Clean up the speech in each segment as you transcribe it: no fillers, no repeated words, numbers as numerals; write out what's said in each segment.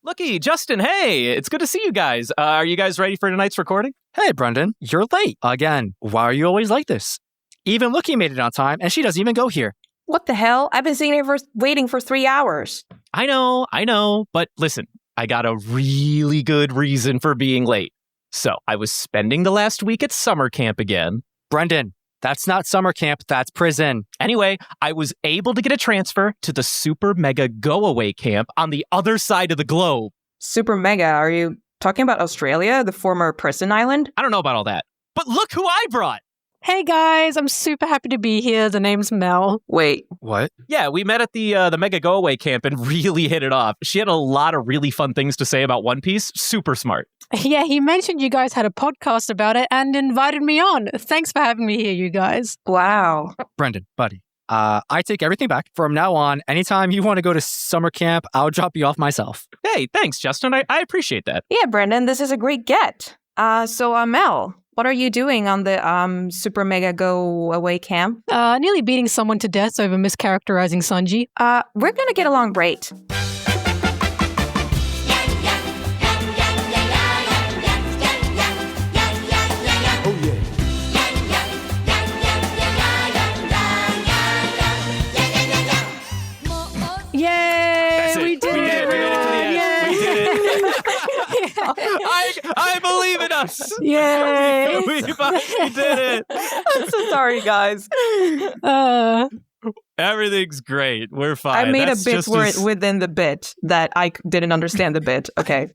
Looky, Justin, hey, it's good to see you guys. Are you guys ready for tonight's recording? Hey, Brendan, you're late. Again, why are you always like this? Even Looky made it on time, and she doesn't even go here. What the hell? I've been sitting here waiting for 3 hours. I know, but listen, I got a really good reason for being late. So, I was spending the last week at summer camp again. Brendan, that's not summer camp, that's prison. Anyway, I was able to get a transfer to the super mega go-away camp on the other side of the globe. Super mega? Are you talking about Australia, the former prison island? I don't know about all that, but look who I brought! Hey guys, I'm super happy to be here. The name's Mel. Wait. What? Yeah, we met at the mega go-away camp and really hit it off. She had a lot of really fun things to say about One Piece. Super smart. Yeah, he mentioned you guys had a podcast about it and invited me on. Thanks for having me here, you guys. Wow. Brendan, buddy, I take everything back. From now on, anytime you want to go to summer camp, I'll drop you off myself. Hey, thanks, Justin. I appreciate that. Yeah, Brendan, this is a great get. So Mel, what are you doing on the super mega go away camp? Nearly beating someone to death over mischaracterizing Sanjoo. We're gonna get along great. Yay! We did it! We made it to the end. We did it. I believe in us. Yay! We did it. I'm so sorry, guys. Everything's great. We're fine. I made That's a bit just within the bit that I didn't understand the bit. Okay.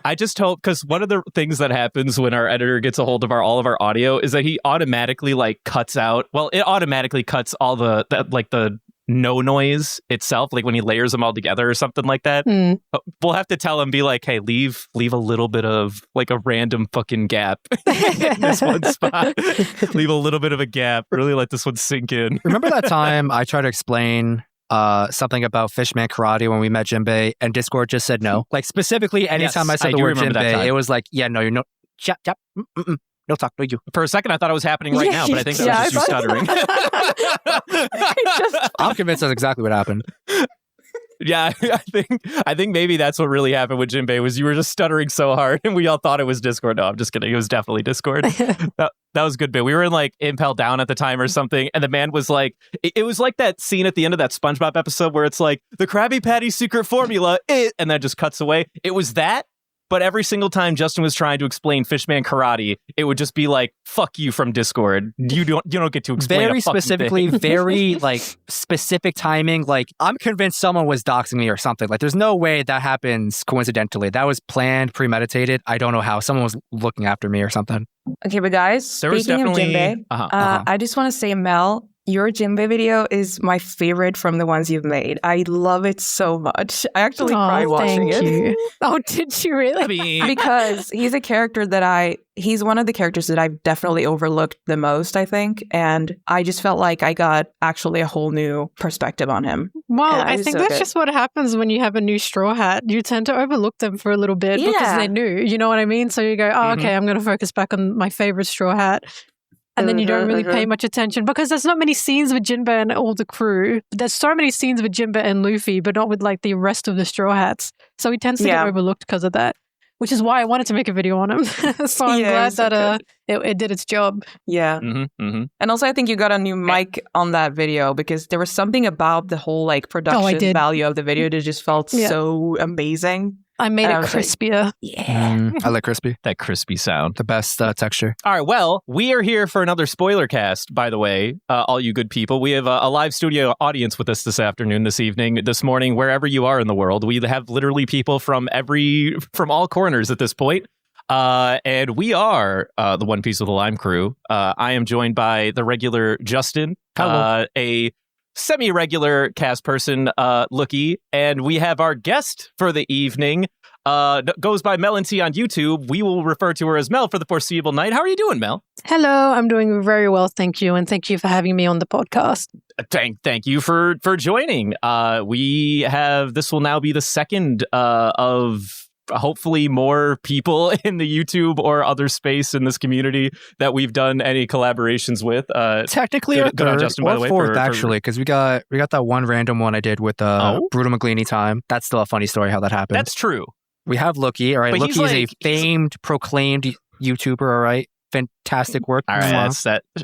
I just hope, because one of the things that happens when our editor gets a hold of all of our audio is that he automatically cuts out. Well, it automatically cuts all the no noise itself, like when he layers them all together or something like that. We'll have to tell him, be like, hey, leave a little bit of a random fucking gap in this one spot. Leave a little bit of a gap. Really let this one sink in. Remember that time I tried to explain something about Fishman Karate when we met Jinbei, and Discord just said no? Like, specifically, anytime I said the word Jinbei, it was like, yeah, no, you're no. Chap. No talk, no you. For a second, I thought it was happening right now, but I think that was just you stuttering. I'm convinced that's exactly what happened. Yeah, I think maybe that's what really happened with Jinbei, was you were just stuttering so hard and we all thought it was Discord. No, I'm just kidding. It was definitely Discord. That was a good bit. We were in Impel Down at the time or something, and the man was like, it was like that scene at the end of that SpongeBob episode where it's like, the Krabby Patty secret formula, and then just cuts away. It was that. But every single time Justin was trying to explain Fishman Karate, it would just be like, fuck you from Discord. You don't get to explain very a fucking specifically, thing. very specific timing. I'm convinced someone was doxing me or something. There's no way that happens coincidentally. That was planned, premeditated. I don't know how. Someone was looking after me or something. Okay, but guys, speaking of Jinbei, I just want to say, Mel, your Jinbei video is my favorite from the ones you've made. I love it so much. I actually cried watching it. Oh, did you really? Because he's a character that he's one of the characters that I've definitely overlooked the most, I think. And I just felt like I got actually a whole new perspective on him. Well, I think that's just what happens when you have a new Straw Hat. You tend to overlook them for a little bit because they're new. You know what I mean? So you go, okay, I'm going to focus back on my favorite Straw Hat. And then you don't really pay much attention because there's not many scenes with Jinbei and all the crew. There's so many scenes with Jinbei and Luffy, but not with the rest of the Straw Hats. So he tends to get overlooked because of that, which is why I wanted to make a video on him. So I'm glad that it did its job. Yeah. And also I think you got a new mic on that video because there was something about the whole production value of the video that just felt so amazing. I made it crispier. I like crispy. That crispy sound. The best texture. All right, well, we are here for another Spoilercast, by the way, all you good people. We have a live studio audience with us this afternoon, this evening, this morning, wherever you are in the world. We have literally people from all corners at this point. And we are the One Piece with a Lime crew. I am joined by the regular Justin, a semi-regular cast person, Looky, and we have our guest for the evening, goes by Melonteee on YouTube. We will refer to her as Mel for the foreseeable night. How are you doing, Mel? Hello, I'm doing very well, thank you, and thank you for having me on the podcast. Thank you for joining. This will now be the second of hopefully more people in the YouTube or other space in this community that we've done any collaborations with. Technically, our third Justin, or fourth, actually, because we got that one random one I did with Bruno McLeany time. That's still a funny story how that happened. That's true. We have Lookie, all right? Lookie is a famed, proclaimed YouTuber, all right? Fantastic work. All right,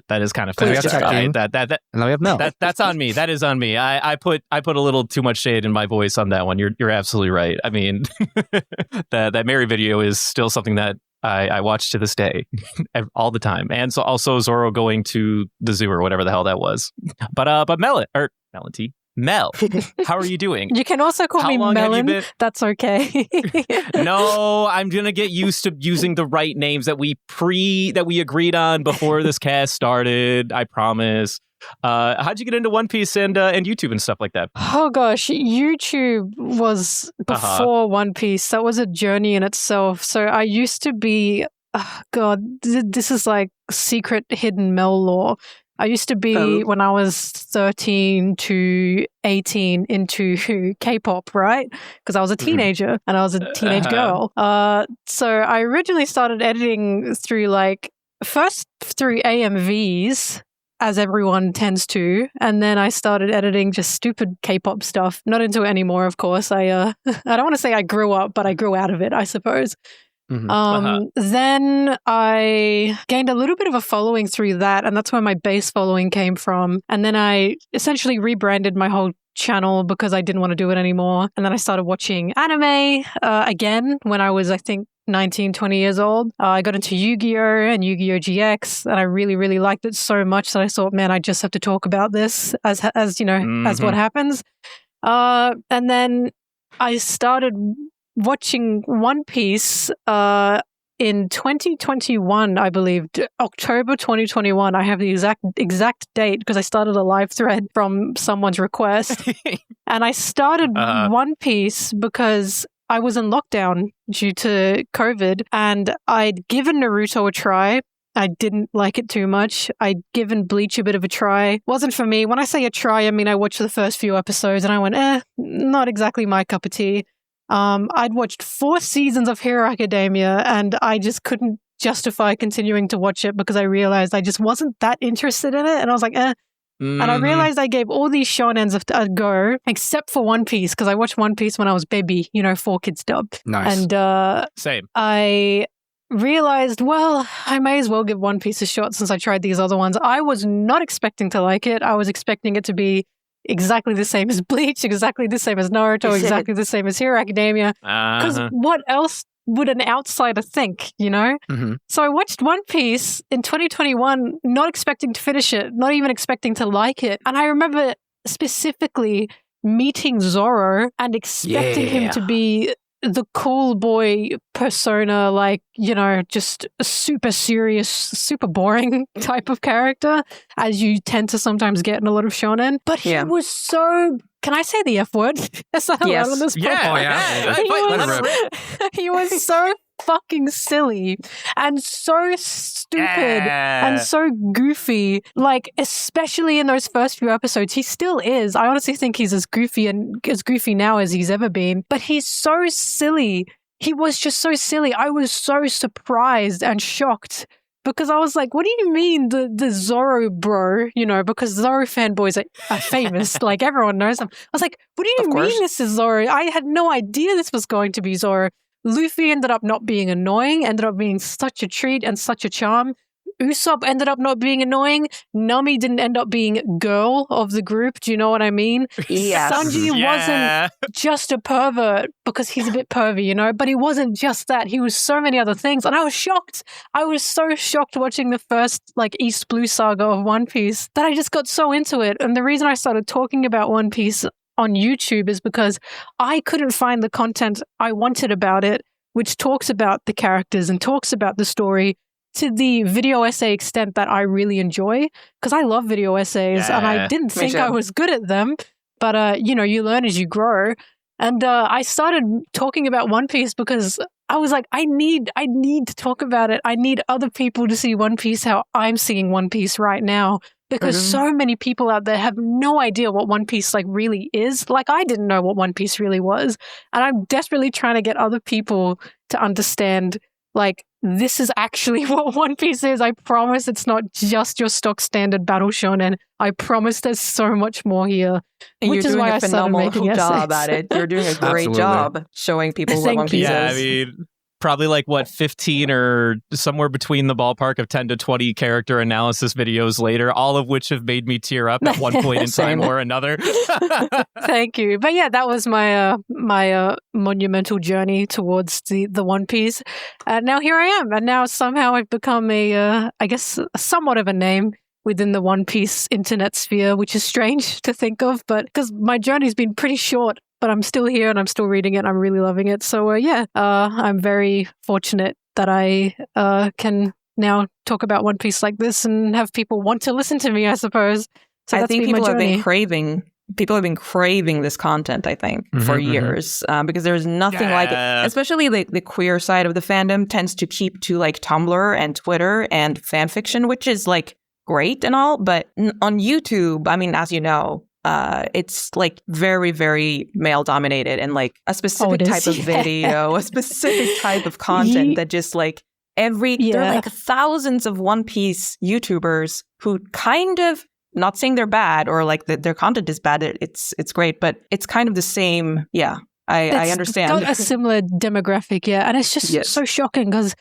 that is kind of funny. And then we have Mel. That's on me. That is on me. I put a little too much shade in my voice on that one. You're absolutely right. I mean, that Mary video is still something that I watch to this day, all the time. And so also Zoro going to the zoo or whatever the hell that was. But Melonteee. Mel, how are you doing? You can also call me Melon. That's okay. No, I'm gonna get used to using the right names that we agreed on before this cast started. I promise. How'd you get into One Piece and YouTube and stuff like that? Oh gosh, YouTube was before One Piece. That was a journey in itself. So I used to be, this is like secret hidden Mel lore. I used to be, when I was 13 to 18, into K-pop, right? Because I was a teenager and I was a teenage girl. So I originally started editing through first through AMVs, as everyone tends to, and then I started editing just stupid K-pop stuff. Not into it anymore, of course. I don't want to say I grew up, but I grew out of it, I suppose. Then I gained a little bit of a following through that, and that's where my base following came from. And then I essentially rebranded my whole channel because I didn't want to do it anymore. And then I started watching anime again when I was, I think, 19, 20 years old. I got into Yu-Gi-Oh! And Yu-Gi-Oh! GX, and I really, really liked it so much that I thought, man, I just have to talk about this as what happens. And then I started watching One Piece in 2021, I believe, October 2021. I have the exact date because I started a live thread from someone's request. And I started One Piece because I was in lockdown due to COVID, and I'd given Naruto a try. I didn't like it too much. I'd given Bleach a bit of a try. Wasn't for me. When I say a try, I mean I watched the first few episodes and I went, not exactly my cup of tea. I'd watched 4 seasons of Hero Academia and I just couldn't justify continuing to watch it because I realized I just wasn't that interested in it. And I was like, And I realized I gave all these shonens a go, except for One Piece, because I watched One Piece when I was baby, 4 kids dub. Nice. And same. I realized, well, I may as well give One Piece a shot since I tried these other ones. I was not expecting to like it. I was expecting it to be exactly the same as Bleach, exactly the same as Naruto, exactly the same as Hero Academia. Because what else would an outsider think, So I watched One Piece in 2021, not expecting to finish it, not even expecting to like it. And I remember specifically meeting Zoro and expecting him to be the cool boy persona, just a super serious, super boring type of character, as you tend to sometimes get in a lot of shonen. But he was so... Can I say the F word? Is that allowed on this podcast? He was so fucking silly and so stupid and so goofy. Especially in those first few episodes, he still is. I honestly think he's as goofy now as he's ever been. But he's so silly. He was just so silly. I was so surprised and shocked. Because I was like, what do you mean the Zoro bro? Because Zoro fanboys are famous. Everyone knows them. I was like, what do you mean this is Zoro? I had no idea this was going to be Zoro. Luffy ended up not being annoying, ended up being such a treat and such a charm. Usopp ended up not being annoying. Nami didn't end up being girl of the group. Do you know what I mean? Yes. Sanji wasn't just a pervert because he's a bit pervy, but he wasn't just that. He was so many other things. And I was shocked. I was so shocked watching the first East Blue saga of One Piece that I just got so into it. And the reason I started talking about One Piece on YouTube is because I couldn't find the content I wanted about it, which talks about the characters and talks about the story to the video essay extent that I really enjoy, because I love video essays and I didn't think I was good at them, but you learn as you grow. And I started talking about One Piece because I was like, I need to talk about it. I need other people to see One Piece how I'm seeing One Piece right now, because so many people out there have no idea what One Piece like really is. Like I didn't know what One Piece really was. And I'm desperately trying to get other people to understand like this is actually what One Piece is. I promise it's not just your stock standard battle shonen. I promise there's so much more here. And which is why I started making job at it. You're doing a great job showing people what One Piece is. Yeah, I mean, probably like 15 or somewhere between the ballpark of 10 to 20 character analysis videos later, all of which have made me tear up at one point in time or another. Thank you. But yeah, that was my monumental journey towards the One Piece. Now here I am, and now somehow I've become I guess somewhat of a name within the One Piece internet sphere, which is strange to think of, but because my journey's been pretty short. But I'm still here and I'm still reading it and I'm really loving it. So I'm very fortunate that I can now talk about One Piece like this and have people want to listen to me, I suppose. So I think people have been craving this content, I think, for years, because there's nothing like it. Especially the queer side of the fandom tends to keep to like Tumblr and Twitter and fan fiction, which is like great and all. But on YouTube, I mean, as you know, it's like very, very male dominated and like a specific type of video, a specific type of content that just like there are like thousands of One Piece YouTubers who kind of, not saying they're bad or like their content is bad, it's great, but it's kind of the same. Yeah, I understand. It's got a similar demographic, and it's just so shocking because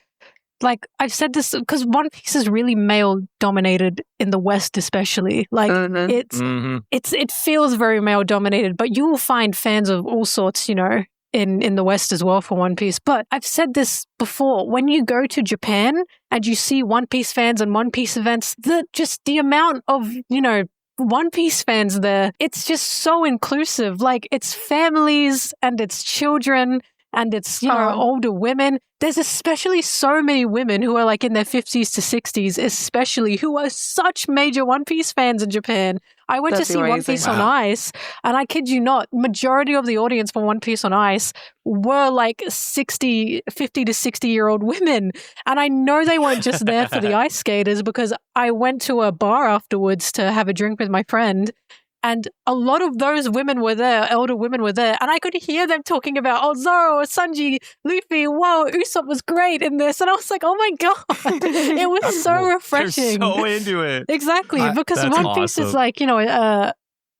like I've said this because One Piece is really male dominated in the West, especially. Like it feels very male dominated, but you will find fans of all sorts, you know, in the West as well for One Piece. But I've said this before, when you go to Japan and you see One Piece fans and One Piece events, the amount of, you know, One Piece fans there, it's just so inclusive. Like it's families and it's children and it's, you know, older women. There's especially so many women who are like in their 50s to 60s, especially, who are such major One Piece fans in Japan. I went to see One Piece on Ice, and I kid you not, majority of the audience for One Piece on Ice were like 50 to 60-year-old women. And I know they weren't just there for the ice skaters, because I went to a bar afterwards to have a drink with my friend. And a lot of those women were there, elder women were there, and I could hear them talking about, oh, Zoro, Sanji, Luffy, whoa, Usopp was great in this. And I was like, oh my God, it was so refreshing. You're so into it. Exactly, because One Piece is like, you know,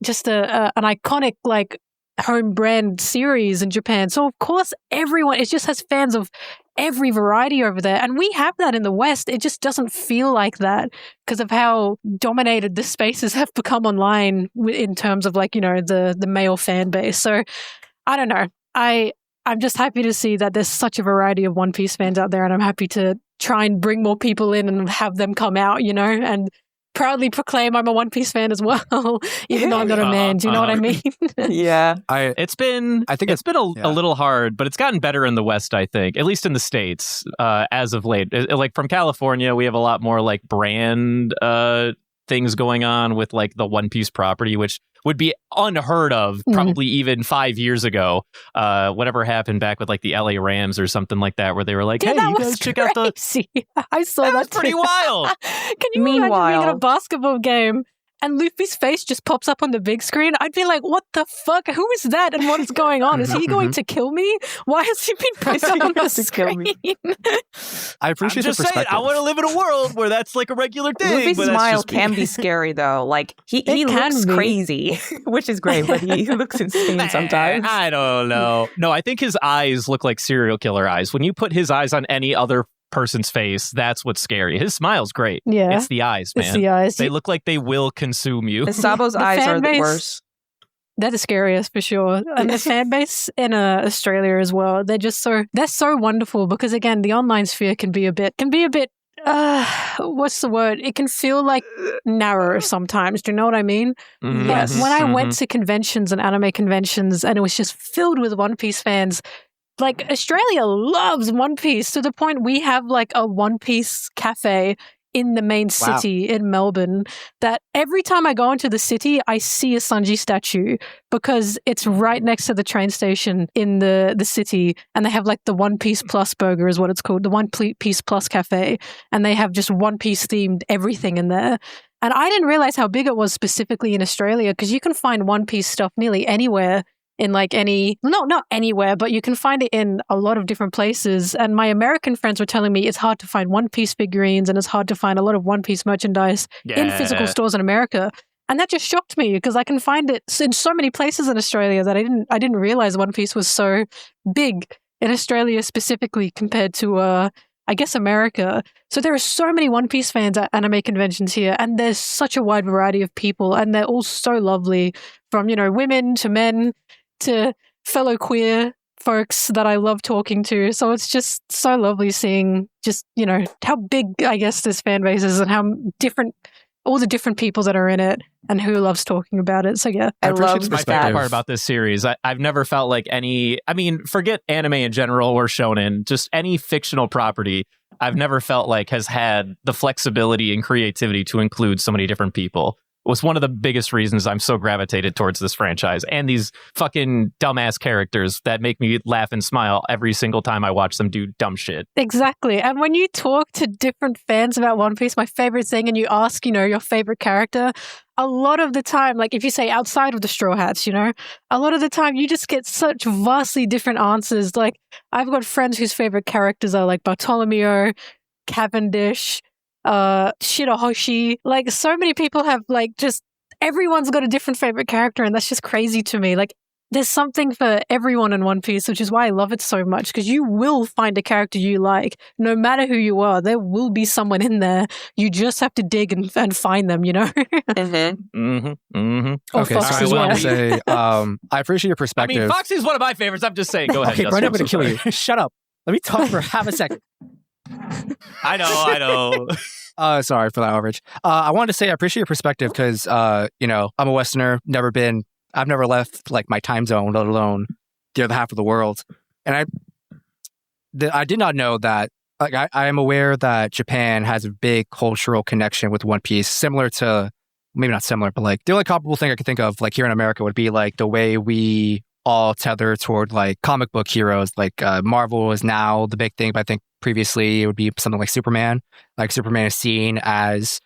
just an iconic, like, home brand series in Japan. So, of course, everyone, it just has fans of every variety over there. And we have that in the West. It just doesn't feel like that because of how dominated the spaces have become online in terms of like, you know, the male fan base. So I don't know. I'm just happy to see that there's such a variety of One Piece fans out there, and I'm happy to try and bring more people in and have them come out, you know, and proudly proclaim I'm a One Piece fan as well, even though I'm not a man. Do you know what I mean? Yeah. It's been a little hard, but it's gotten better in the West, I think, at least in the States, as of late. Like from California, we have a lot more like brand things going on with like the One Piece property, which would be unheard of probably even 5 years ago. Whatever happened back with like the LA Rams or something like that, where they were like, hey, you guys check out the... I saw that. That's pretty wild. Can you imagine being at a basketball game and Luffy's face just pops up on the big screen? I'd be like, what the fuck? Who is that? And what is going on? Is he going to kill me? Why has he been posted on the screen? I appreciate the perspective. I want to live in a world where that's like a regular thing. Luffy's smile can be scary, though. Like, he looks crazy, which is great, but he looks insane sometimes. I don't know. No, I think his eyes look like serial killer eyes. When you put his eyes on any other person's face, that's what's scary. His smile's great. Yeah. It's the eyes, man. It's the eyes. They look like they will consume you. Sabo's eyes are the worst. They're the scariest for sure. And the fan base in Australia as well, they're so wonderful, because again, the online sphere can be a bit what's the word? It can feel like narrow sometimes. Do you know what I mean? Mm-hmm. But when I went to conventions and anime conventions and it was just filled with One Piece fans, like, Australia loves One Piece to the point we have like a One Piece cafe in the main city in Melbourne, that every time I go into the city, I see a Sanjoo statue, because it's right next to the train station in the city, and they have like the One Piece Plus burger is what it's called, the One Piece Plus cafe, and they have just One Piece themed everything in there. And I didn't realize how big it was specifically in Australia, because you can find One Piece stuff nearly anywhere in like not anywhere, but you can find it in a lot of different places. And my American friends were telling me it's hard to find One Piece figurines and it's hard to find a lot of One Piece merchandise in physical stores in America. And that just shocked me, because I can find it in so many places in Australia that I didn't realize One Piece was so big in Australia specifically compared to I guess America. So there are so many One Piece fans at anime conventions here, and there's such a wide variety of people, and they're all so lovely, from women to men to fellow queer folks that I love talking to. So it's just so lovely seeing just, how big, I guess, this fan base is, and how different, all the different people that are in it and who loves talking about it. So yeah. I love my favorite part about this series. I've never felt like forget anime in general or shonen, just any fictional property, I've never felt like has had the flexibility and creativity to include so many different people. Was one of the biggest reasons I'm so gravitated towards this franchise, and these fucking dumbass characters that make me laugh and smile every single time I watch them do dumb shit. Exactly. And when you talk to different fans about One Piece, my favorite thing, and you ask, your favorite character, a lot of the time, like if you say outside of the Straw Hats, a lot of the time you just get such vastly different answers. Like I've got friends whose favorite characters are like Bartolomeo, Cavendish, Shirahoshi. Like so many people have like just everyone's got a different favorite character, and that's just crazy to me. Like there's something for everyone in One Piece, which is why I love it so much, because you will find a character you like no matter who you are. There will be someone in there. You just have to dig and find them, Okay, so I want to say I appreciate your perspective. I mean, Foxy's one of my favorites. I'm just saying. Go ahead. Okay, Brent, I'm going to kill you. Shut up. Let me talk for half a second. I know. Sorry for that overage. I wanted to say I appreciate your perspective, because, I'm a Westerner, I've never left like my time zone, let alone the other half of the world. And I did not know that. Like I am aware that Japan has a big cultural connection with One Piece, similar to, maybe not similar, but like the only comparable thing I could think of, like here in America, would be like the way we all tether toward like comic book heroes. Like Marvel is now the big thing, but I think previously it would be something like Superman. Like Superman is seen as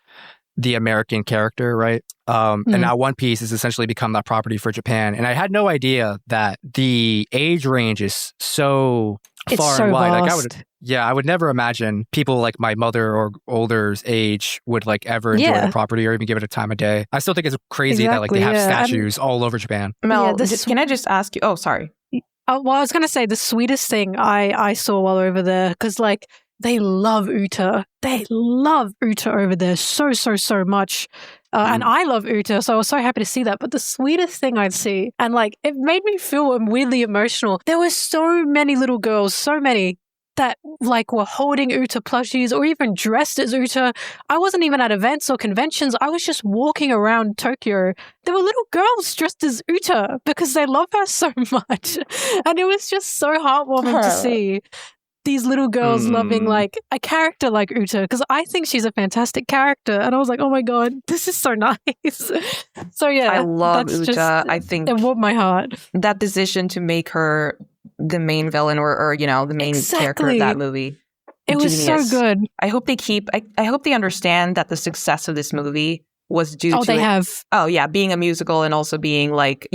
the American character, right? And now One Piece has essentially become that property for Japan. And I had no idea that the age range is so far and wide. Vast. Like I would never imagine people like my mother or older's age would like ever enjoy the property or even give it a time of day. I still think it's crazy that like they have statues all over Japan. Mel, can I just ask you? Oh, sorry. Well, I was going to say the sweetest thing I saw while over there, because like they love Uta. They love Uta over there so much. And I love Uta, so I was so happy to see that. But the sweetest thing I'd see, and like it made me feel weirdly emotional, there were so many little girls, so many, that like were holding Uta plushies or even dressed as Uta. I wasn't even at events or conventions. I was just walking around Tokyo. There were little girls dressed as Uta because they love her so much. And it was just so heartwarming to see these little girls loving like a character like Uta, because I think she's a fantastic character. And I was like, oh my God, this is so nice. So yeah, I love Uta. I think it warmed my heart. That decision to make her the main villain or the main character of that movie. It was so good. I hope I hope they understand that the success of this movie was due to they have. Oh yeah, being a musical and also being like,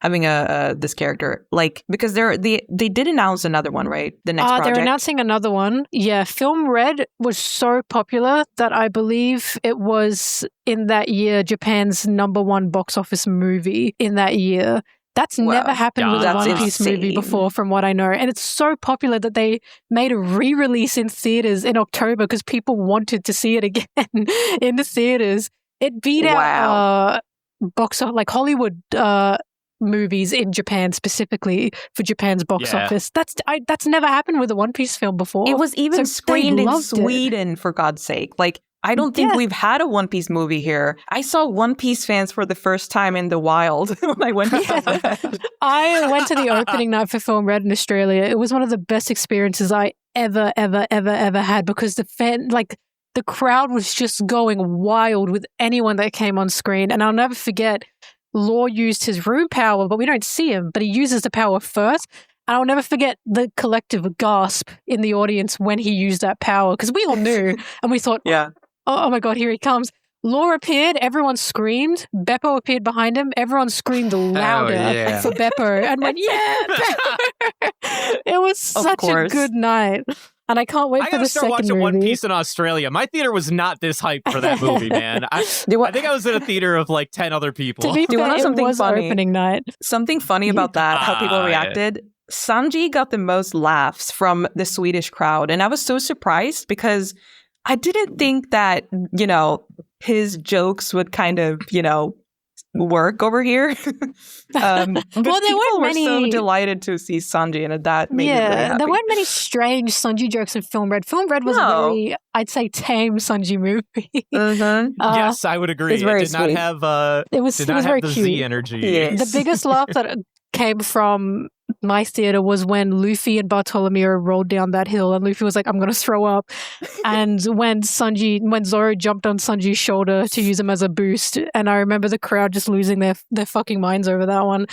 having this character, like, because they did announce another one, right? The next project. They're announcing another one. Yeah, Film Red was so popular that I believe it was in that year Japan's #1 box office movie in that year. That's never happened with a One Piece movie before, from what I know. And it's so popular that they made a re-release in theaters in October because people wanted to see it again in the theaters. It beat out like Hollywood movies in Japan specifically for Japan's box office. That's never happened with a One Piece film before. It was even screened in Sweden, for God's sake. Like, I don't think we've had a One Piece movie here. I saw One Piece fans for the first time in the wild when I went. I went to the opening night for Film Red in Australia. It was one of the best experiences I ever had, because the crowd was just going wild with anyone that came on screen. And I'll never forget, Law used his room power, but we don't see him, but he uses the power first. And I'll never forget the collective gasp in the audience when he used that power, because we all knew and we thought, oh my God, here he comes. Law appeared, everyone screamed. Beppo appeared behind him, everyone screamed louder for Beppo and went, yeah, Beppo! It was such a good night. And I can't wait for the second movie. I gotta start watching One Piece in Australia. My theater was not this hyped for that movie, man. I think I was in a theater of like 10 other people. To be fair, it was funny? Opening night. Something funny about that, how people reacted. Sanji got the most laughs from the Swedish crowd. And I was so surprised because I didn't think that, his jokes would kind of, work over here. Well, there weren't many. So delighted to see Sanji, and that made me really happy. There weren't many strange Sanji jokes in Film Red. Film Red was a very, I'd say, tame Sanji movie. Yes, I would agree. It did not have. It was very cute. Z energy. Yes. The biggest laugh that came from my theater was when Luffy and Bartolomeo rolled down that hill, and Luffy was like, "I'm going to throw up." And when Zoro jumped on Sanji's shoulder to use him as a boost, and I remember the crowd just losing their fucking minds over that one.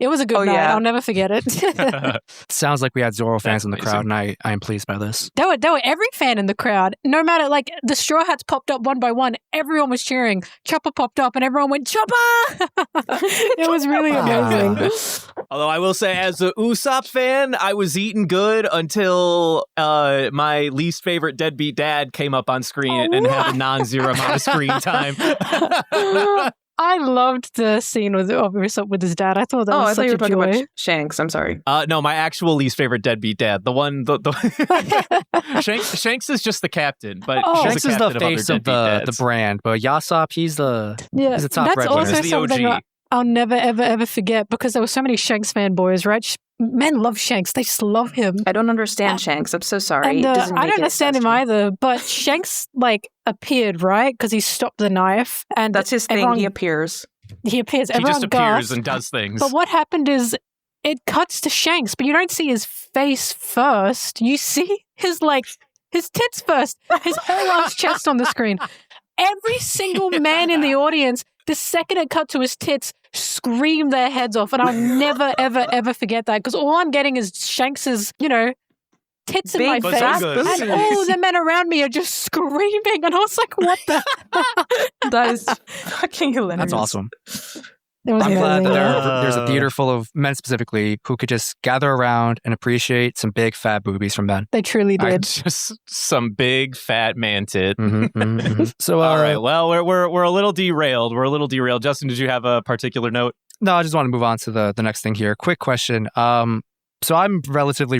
It was a good night. I'll never forget it. Sounds like we had Zoro fans in the crowd, and I am pleased by this. There were every fan in the crowd. No matter, like, the Straw Hats popped up one by one. Everyone was cheering. Chopper popped up, and everyone went, Chopper! It was really amazing. Although I will say, as a Usopp fan, I was eating good until my least favorite deadbeat dad came up on screen and had a non-zero amount of screen time. I loved the scene with Usopp with his dad. I thought that was such a joy. About Shanks, I'm sorry. No, my actual least favorite deadbeat dad. The one, Shanks is just the captain, but Shanks is the face of the brand. But Yasopp, he's the top breadwinner. That's also something I'll never, ever forget, because there were so many Shanks fanboys, right? Men love Shanks. They just love him. I don't understand Shanks. I'm so sorry. And, I don't understand him either, but Shanks, appeared, right? Because he stopped the knife. And that's his thing. He appears. He appears. He just appears and does things. But what happened is it cuts to Shanks, but you don't see his face first. You see his tits first. His whole ass chest on the screen. Every single man in the audience, the second it cut to his tits, screamed their heads off. And I'll never, ever, ever forget that, because all I'm getting is Shanks's, tits in my face. And all the men around me are just screaming. And I was like, what the? That is fucking hilarious. That's awesome. I'm glad that there's a theater full of men specifically who could just gather around and appreciate some big fat boobies from men. They truly did. Just some big fat man tit. So, all right. Well, we're a little derailed. Justin, did you have a particular note? No, I just want to move on to the next thing here. Quick question. So I'm relatively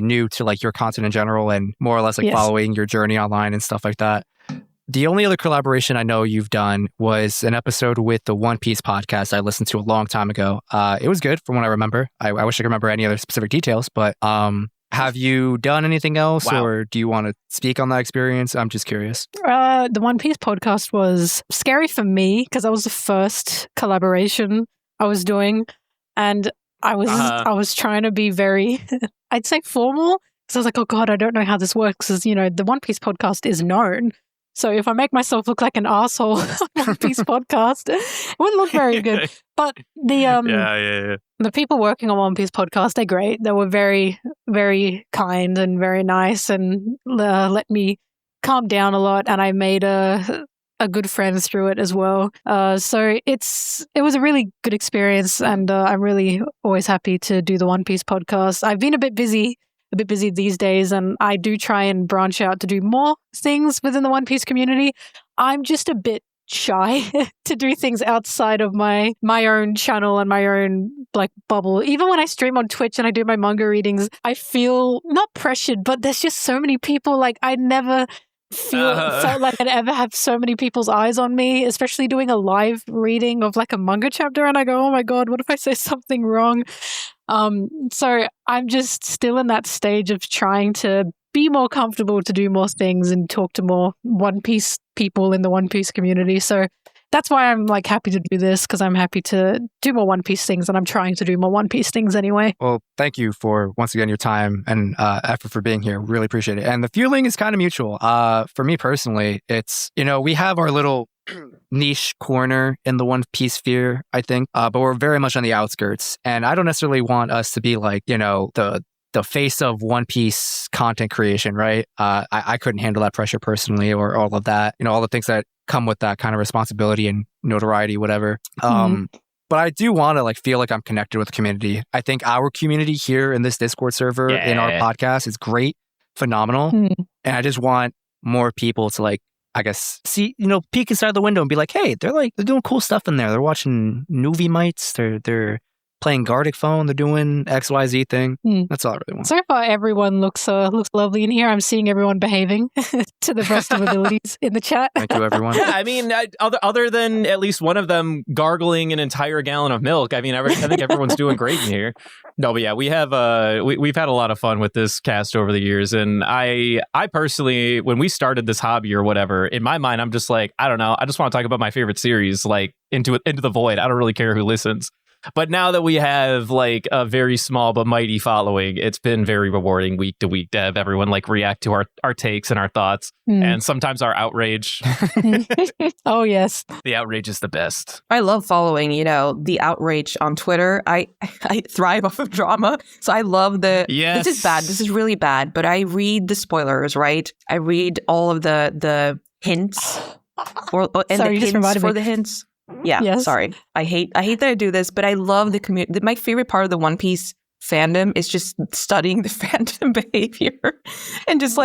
new to your content in general, and more or less following your journey online and stuff like that. The only other collaboration I know you've done was an episode with the One Piece podcast I listened to a long time ago. It was good from what I remember. I wish I could remember any other specific details, but have you done anything else, or do you want to speak on that experience? I'm just curious. The One Piece podcast was scary for me because that was the first collaboration I was doing, and I was trying to be very, I'd say, formal. So I was like, oh God, I don't know how this works, because the One Piece podcast is known. So if I make myself look like an asshole on One Piece podcast, it wouldn't look very good. But the people working on One Piece podcast, they're great. They were very, very kind and very nice, and let me calm down a lot. And I made a good friend through it as well. So it was a really good experience, and I'm really always happy to do the One Piece podcast. I've been a bit busy these days, and I do try and branch out to do more things within the One Piece community. I'm just a bit shy to do things outside of my own channel and my own bubble. Even when I stream on Twitch and I do my manga readings, I feel not pressured, but there's just so many people. I never felt like I'd ever have so many people's eyes on me, especially doing a live reading of a manga chapter, and I go, oh my God, what if I say something wrong? So I'm just still in that stage of trying to be more comfortable to do more things and talk to more One Piece people in the One Piece community. So that's why I'm happy to do this, because I'm happy to do more One Piece things, and I'm trying to do more One Piece things anyway. Well, thank you for, once again, your time and effort for being here. Really appreciate it. And the feeling is kind of mutual. For me personally, it's, we have our little niche corner in the One Piece sphere, I think, but we're very much on the outskirts. And I don't necessarily want us to be the the face of One Piece content creation, right? I couldn't handle that pressure personally, or all of that, all the things that come with that kind of responsibility and notoriety, whatever. But I do want to feel like I'm connected with the community. I think our community here in this Discord server in our podcast is great, phenomenal. And I just want more people to I guess, see, peek inside the window and be like, hey, they're doing cool stuff in there. They're watching Nuvi Mites. They're playing Gardic Phone. They're doing XYZ thing. That's all I really want. So far, everyone looks lovely in here. I'm seeing everyone behaving to the best of abilities in the chat. Thank you, everyone. Yeah, I mean, other than at least one of them gargling an entire gallon of milk, I mean, I think everyone's doing great in here. No, but yeah, we have we've had a lot of fun with this cast over the years, and I personally, when we started this hobby or whatever, in my mind, I'm just I don't know, I just want to talk about my favorite series, into the void. I don't really care who listens. But now that we have a very small but mighty following, it's been very rewarding week to week to have everyone react to our takes and our thoughts, and sometimes our outrage. Oh yes, the outrage is the best. I love following the outrage on Twitter. I thrive off of drama, so I love this is bad, this is really bad, but I read the spoilers, right? I read all of the hints the hints. Yeah, yes. Sorry. I hate that I do this, but I love the community. My favorite part of the One Piece fandom is just studying the fandom behavior and just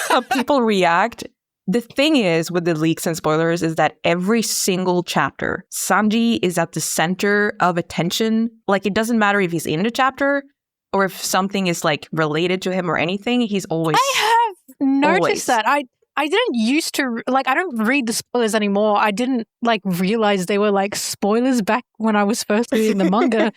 how people react. The thing is with the leaks and spoilers is that every single chapter, Sanji is at the center of attention. It doesn't matter if he's in the chapter or if something is related to him or anything. He's always. I have noticed that. I didn't used to, I don't read the spoilers anymore. I didn't, realize they were, spoilers back when I was first reading the manga.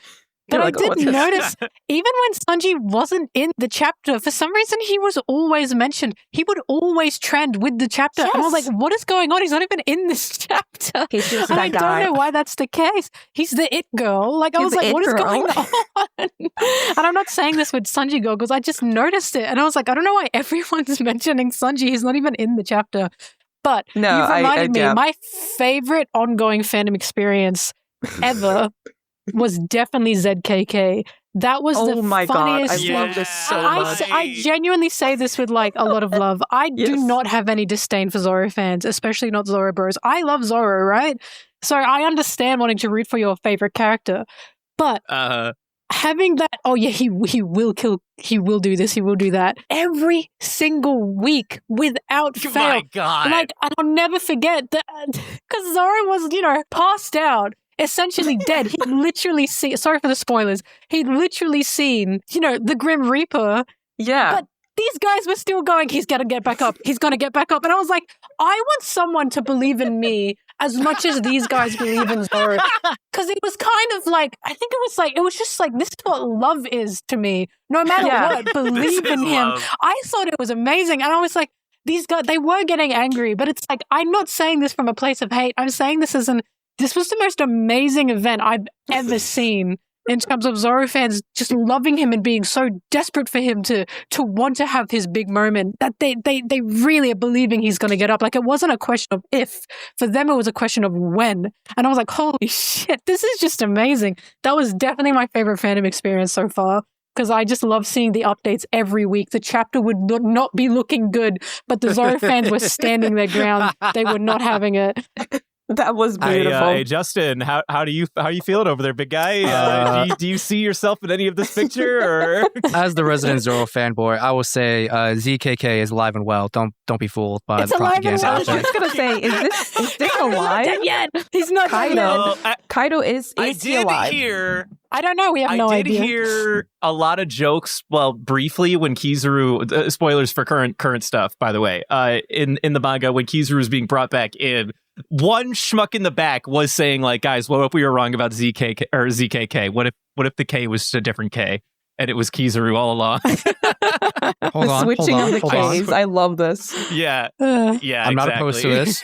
But I did notice, even when Snooji wasn't in the chapter, for some reason he was always mentioned. He would always trend with the chapter. Yes. And I was like, what is going on? He's not even in this chapter. And I don't know why that's the case. He's the it girl. I was like, what is going on? And I'm not saying this with Sanji goggles. I just noticed it. And I was like, I don't know why everyone's mentioning Sanji. He's not even in the chapter. But you've reminded me, my favorite ongoing fandom experience ever was definitely ZKK. That was the funniest. God, I love this so much. I genuinely say this with a lot of love. I do not have any disdain for Zoro fans, especially not Zoro bros. I love Zoro, right? So I understand wanting to root for your favorite character, but having that, he will kill, he will do this, he will do that every single week without fail. My God. I'll never forget that because Zoro was, passed out. Essentially dead. He'd literally seen, sorry for the spoilers, he'd literally seen, the Grim Reaper. Yeah. But these guys were still going, he's going to get back up. He's going to get back up. And I was like, I want someone to believe in me as much as these guys believe in Zoro. Because it was kind of I think it was just this is what love is to me. No matter what, believe in him. Love. I thought it was amazing. And I was like, these guys, they were getting angry. But it's I'm not saying this from a place of hate. I'm saying this was the most amazing event I've ever seen in terms of Zoro fans just loving him and being so desperate for him to want to have his big moment that they really are believing he's going to get up. It wasn't a question of if. For them, it was a question of when. And I was like, holy shit, this is just amazing. That was definitely my favorite fandom experience so far. Because I just love seeing the updates every week. The chapter would not be looking good, but the Zoro fans were standing their ground. They were not having it. That was beautiful. Hey, Justin, how do you feeling over there, big guy? Do you see yourself in any of this picture? Or as the resident Zoro fanboy, I will say ZKK is alive and well. Don't be fooled by the propaganda. I was just gonna say, is this alive? He's not dead yet. He's not Kaido. dead. Kaido is he alive? I don't know. We have no idea. I did hear a lot of jokes. Well, briefly when Kizaru. Spoilers for current stuff, by the way. In the manga, when Kizaru was being brought back in. One schmuck in the back was saying, guys, what if we were wrong about ZKK? What if the K was a different K and it was Kizaru all along? Hold on, switching of the Ks. I love this. Yeah. Yeah. I'm not opposed to this.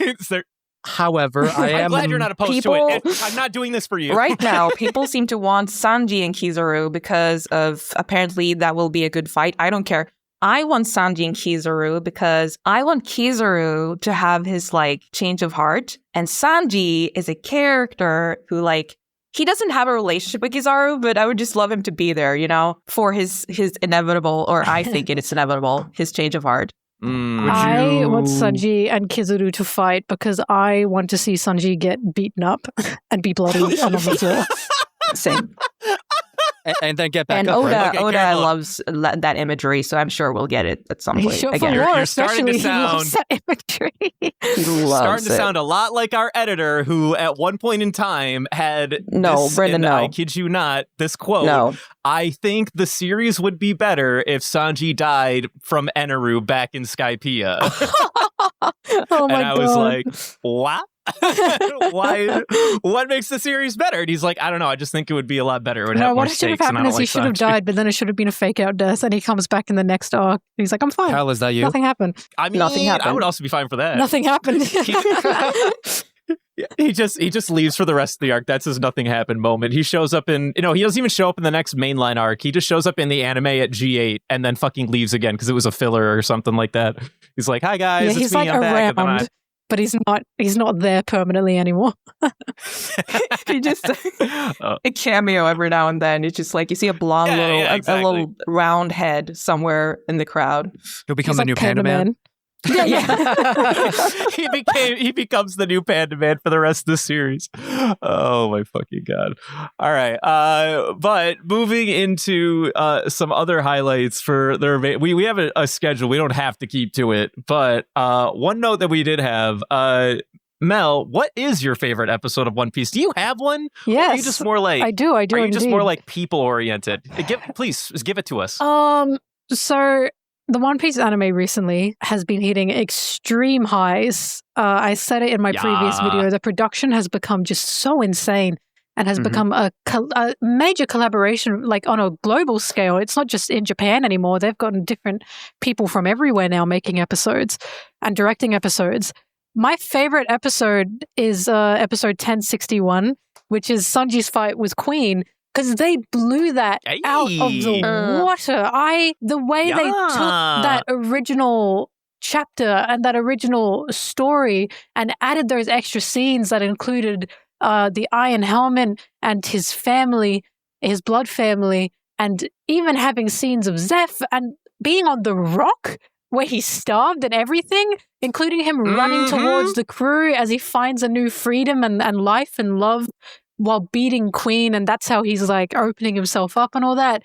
However, I'm glad you're not opposed to it. I'm not doing this for you. Right now, people seem to want Sanji and Kizaru because of apparently that will be a good fight. I don't care. I want Sanji and Kizaru because I want Kizaru to have his change of heart. And Sanji is a character who he doesn't have a relationship with Kizaru, but I would just love him to be there, for his inevitable, or I think it is inevitable, his change of heart. I want Sanji and Kizaru to fight because I want to see Sanji get beaten up and be bloody on the floor. Same. And then get back and up. Oda loves that imagery, so I'm sure we'll get it at some point. Again. You're starting to sound that imagery. Starting to sound a lot like our editor, who at one point in time had Brendan, I kid you not, this quote. No. I think the series would be better if Sanji died from Eneru back in Skypiea. Oh my God. And I was like, what? Why? What makes the series better? And he's like, I don't know. I just think it would be a lot better. It would have more what should have happened is he should have died, but then it should have been a fake out death, and he comes back in the next arc. And he's like, I'm fine. Hal, is that you? Nothing happened. I mean, nothing happened. I would also be fine for that. Nothing happened. He just leaves for the rest of the arc. That's his nothing happened moment. He shows up in, he doesn't even show up in the next mainline arc. He just shows up in the anime at G8 and then fucking leaves again because it was a filler or something like that. He's like, hi guys, it's he's me, like I'm back. around, but he's not there permanently anymore. He just a cameo every now and then. It's just like you see a blonde a little round head somewhere in the crowd. He'll become the new Panda Man. Yeah. He becomes the new Panda Man for the rest of the series. Oh my fucking god. All right. But moving into some other highlights for the we have a schedule. We don't have to keep to it, but one note that we did have, Mel, what is your favorite episode of One Piece? Do you have one? Yes. Or are you just more like I do. Are you indeed. Just more like people oriented? Please give it to us. So the One Piece anime recently has been hitting extreme highs. I said it in my previous video. The production has become just so insane and has become a major collaboration, like on a global scale. It's not just in Japan anymore. They've gotten different people from everywhere now making episodes and directing episodes. My favorite episode is episode 1061, which is Sanji's fight with Queen. Because they blew that out of the water. The way they took that original chapter and that original story and added those extra scenes that included the Iron Helmet and his family, his blood family, and even having scenes of Zeph and being on the rock where he starved and everything, including him running towards the crew as he finds a new freedom and life and love while beating Queen, and that's how he's like opening himself up and all that.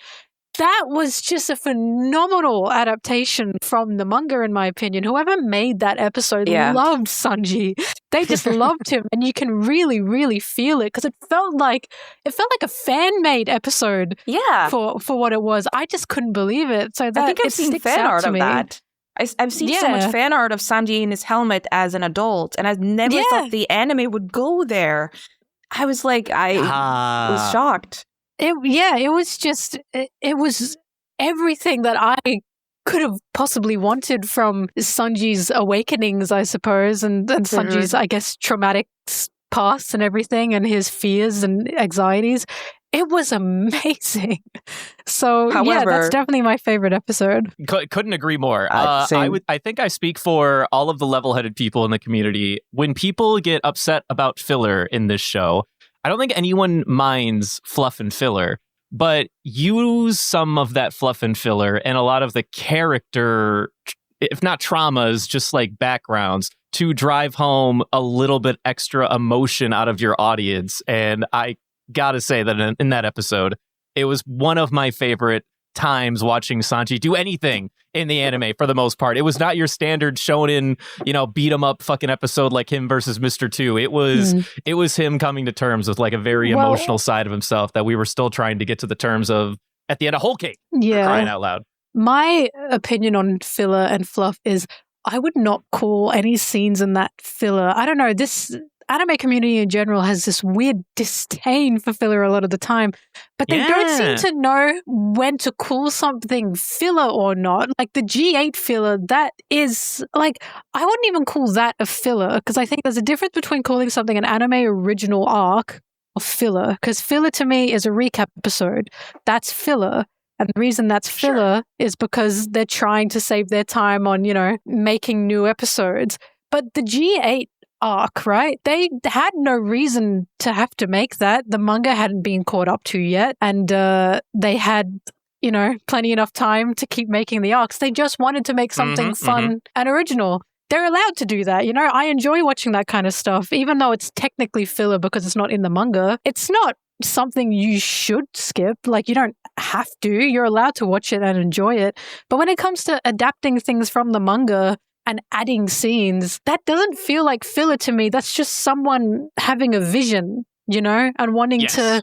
That was just a phenomenal adaptation from the manga, in my opinion. Whoever made that episode loved Sanji. They just loved him, and you can really, really feel it because it felt like a fan-made episode. Yeah, for what it was. I just couldn't believe it. So that I think I've seen fan art of that. I've seen so much fan art of Sanji in his helmet as an adult, and I never thought the anime would go there. I was like, I was shocked. It was everything that I could have possibly wanted from Sanji's awakenings, I suppose, and Sanji's, I guess, traumatic past and everything, and his fears and anxieties. It was amazing. So, however, that's definitely my favorite episode. Couldn't agree more. I think I speak for all of the level-headed people in the community. When people get upset about filler in this show, I don't think anyone minds fluff and filler, but use some of that fluff and filler and a lot of the character, if not traumas, just like backgrounds, to drive home a little bit extra emotion out of your audience. And I gotta say that in that episode, it was one of my favorite times watching Sanji do anything in the anime for the most part. It was not your standard shonen, beat 'em up fucking episode like him versus Mr. 2. It was him coming to terms with like a very emotional side of himself that we were still trying to get to the terms of at the end of Whole Cake. Yeah. Crying out loud. My opinion on filler and fluff is I would not call any scenes in that filler. I don't know, this anime community in general has this weird disdain for filler a lot of the time, but they don't seem to know when to call something filler or not. Like the G8 filler, that is like, I wouldn't even call that a filler because I think there's a difference between calling something an anime original arc or filler, because filler to me is a recap episode. That's filler. And the reason that's filler is because they're trying to save their time on, making new episodes. But the G8 arc, right? They had no reason to have to make that. The manga hadn't been caught up to yet, and they had, plenty enough time to keep making the arcs. They just wanted to make something fun and original. They're allowed to do that. I enjoy watching that kind of stuff, even though it's technically filler because it's not in the manga. It's not something you should skip. Like, you don't have to. You're allowed to watch it and enjoy it. But when it comes to adapting things from the manga and adding scenes, that doesn't feel like filler to me. That's just someone having a vision, and wanting to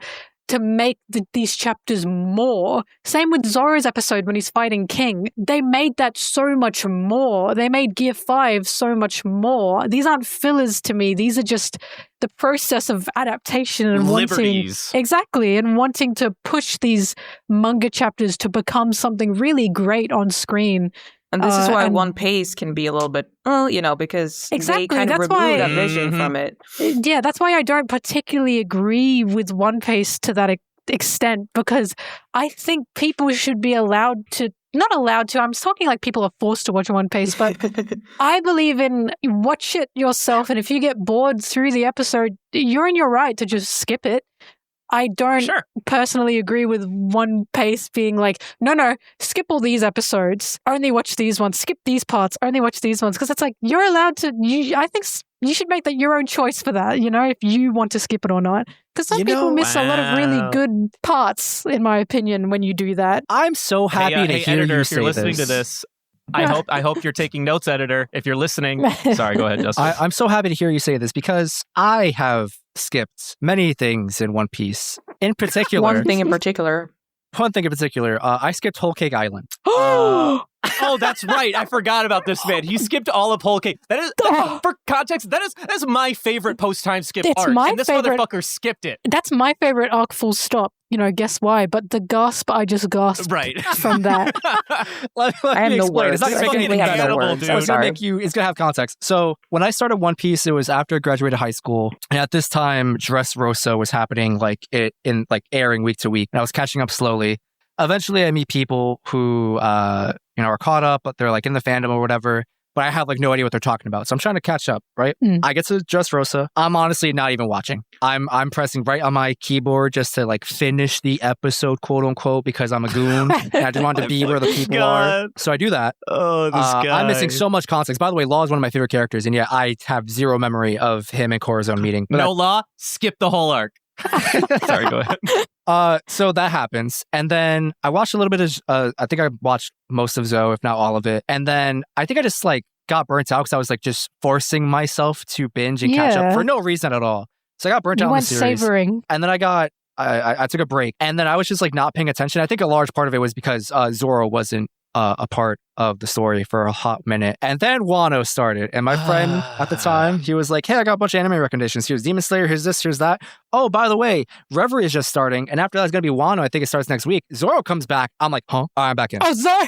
make these chapters more. Same with Zoro's episode when he's fighting King. They made that so much more. They made Gear 5 so much more. These aren't fillers to me. These are just the process of adaptation and liberties. wanting to push these manga chapters to become something really great on screen. And this is why One Piece can be a little bit, because they kind of remove that vision from it. Yeah, that's why I don't particularly agree with One Piece to that extent, because I think people should be not allowed to, I'm talking like people are forced to watch One Piece, but I believe in watch it yourself, and if you get bored through the episode, you're in your right to just skip it. I don't personally agree with One Piece being like, no, skip all these episodes, only watch these ones, skip these parts, only watch these ones. Because it's like, you're allowed to, I think you should make that your own choice for that, if you want to skip it or not. Because some people miss a lot of really good parts, in my opinion, when you do that. I'm so happy to hear editor, you if say you're listening to this. I hope you're taking notes, editor. If you're listening, sorry, go ahead, Justin. I'm so happy to hear you say this because I have skipped many things in One Piece. In particular, one thing in particular, I skipped Whole Cake Island. Oh, that's right. I forgot about this, man. He skipped all of Whole Cake. That is, for context, that's my favorite post-time skip arc. And this motherfucker skipped it. That's my favorite arc, full stop. Guess why? But the gasp I just gasped from that. let I have no words. It's not going to make it no words. It's going to have context. So when I started One Piece, it was after I graduated high school. And at this time, Dressrosa was happening airing week to week. And I was catching up slowly. Eventually, I meet people who, are caught up, but they're in the fandom or whatever. But I have no idea what they're talking about. So I'm trying to catch up, right? I get to Dressrosa. I'm honestly not even watching. I'm pressing right on my keyboard just to finish the episode, quote unquote, because I'm a goon. And I just want to be where the people are. So I do that. Oh, this guy. I'm missing so much context. By the way, Law is one of my favorite characters. And I have zero memory of him and Corazon meeting. But Law, skip the whole arc. Sorry, go ahead. So that happens. And then I watched a little bit of, I think I watched most of Zoe, if not all of it. And then I think I just got burnt out because I was just forcing myself to binge and catch up for no reason at all. So I got burnt out on the series. Savoring. And then I took a break. And then I was just not paying attention. I think a large part of it was because Zoro wasn't a part of the story for a hot minute. And then Wano started. And my friend at the time, he was like, hey, I got a bunch of anime recommendations. Here's Demon Slayer, here's this, here's that. Oh, by the way, Reverie is just starting. And after that, it's going to be Wano. I think it starts next week. Zoro comes back. I'm like, huh? All right, I'm back in. Oh, Zoro.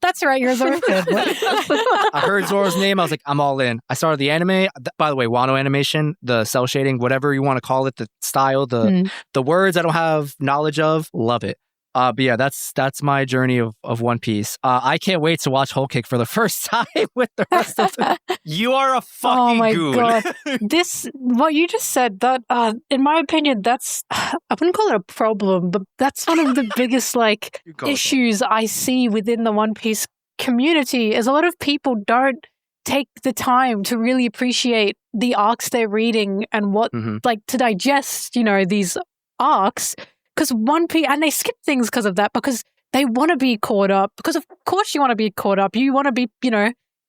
That's right. You're a Zoro fan. I heard Zoro's name. I was like, I'm all in. I started the anime. By the way, Wano animation, the cell shading, whatever you want to call it, the style, the words I don't have knowledge of, love it. But yeah, that's my journey of One Piece. I can't wait to watch Whole Cake for the first time with the rest of them. You are a fucking goon. God. What you just said, that, in my opinion, that's, I wouldn't call it a problem, but that's one of the biggest issues I see within the One Piece community is a lot of people don't take the time to really appreciate the arcs they're reading and what, to digest, these arcs. Because One Piece, and they skip things because of that, because they want to be caught up. Because of course you want to be caught up. You want to be,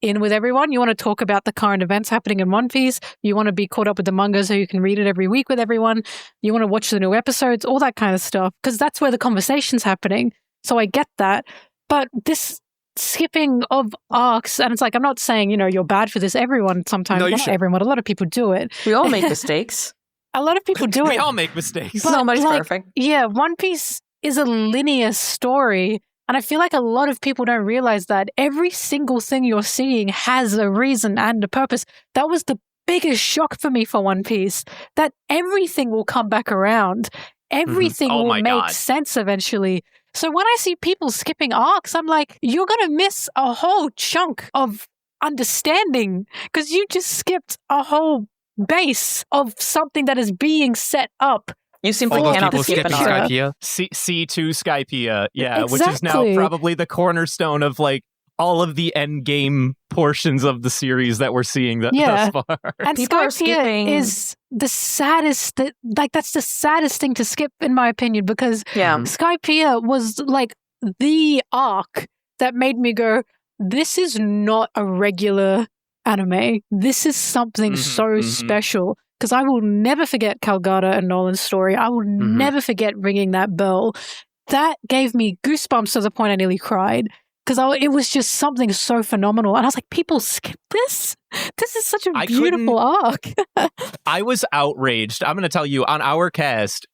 in with everyone. You want to talk about the current events happening in One Piece. You want to be caught up with the manga so you can read it every week with everyone. You want to watch the new episodes, all that kind of stuff. Because that's where the conversation's happening. So I get that. But this skipping of arcs, and it's I'm not saying, you're bad for this. Everyone sometimes, not everyone, a lot of people do it. We all make mistakes. A lot of people do it. We all make mistakes. But nobody's perfect. Yeah, One Piece is a linear story. And I feel like a lot of people don't realize that every single thing you're seeing has a reason and a purpose. That was the biggest shock for me for One Piece, that everything will come back around. Everything will make sense eventually. So when I see people skipping arcs, I'm like, you're going to miss a whole chunk of understanding because you just skipped a whole base of something that is being set up. You simply cannot skip an arc. C2 Skypiea, yeah, Exactly. which is now probably the cornerstone of like all of the end game portions of the series that we're seeing thus far. And People are Skypiea skipping. is the saddest. That's the saddest thing to skip, in my opinion, because Skypiea was like the arc that made me go, "This is not a regular anime. This is something so special." Because I will never forget Calgata and Nolan's story. I will never forget ringing that bell. That gave me goosebumps to the point I nearly cried. Because it was just something so phenomenal. And I was like, people skip this? This is such a beautiful arc. I was outraged. I'm going to tell you, on our cast,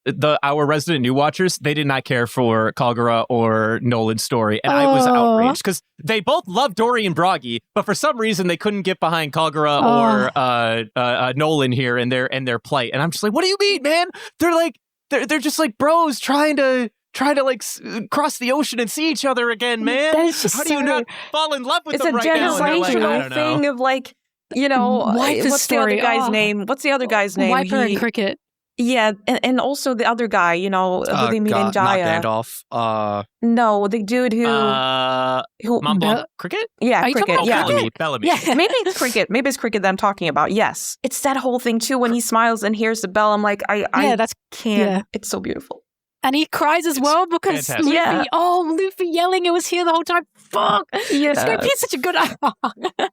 our resident new watchers, they did not care for Kagura or Nolan's story. And I was outraged because they both love Dory and Bragi, but for some reason they couldn't get behind Kagura or Nolan here and their plight. And I'm just like, what do you mean, man? They're just like bros trying to like cross the ocean and see each other again, man. How do you not fall in love with them right now? It's a generational thing of like, what's the other guy's name? What's the other guy's name? Wiper and Cricket. Yeah, and also the other guy, who they meet in Jaya. Not Gandalf. No, the dude who Cricket? Yeah, Cricket. Yeah, Bellamy. Yeah, maybe it's Cricket. Maybe it's Cricket that I'm talking about. Yes, it's that whole thing too. When he smiles and hears the bell, I'm like, I can't. Yeah. It's so beautiful. And he cries as well because Luffy yelling, it was here the whole time. Fuck. Yeah. Skypiea's such a good Hell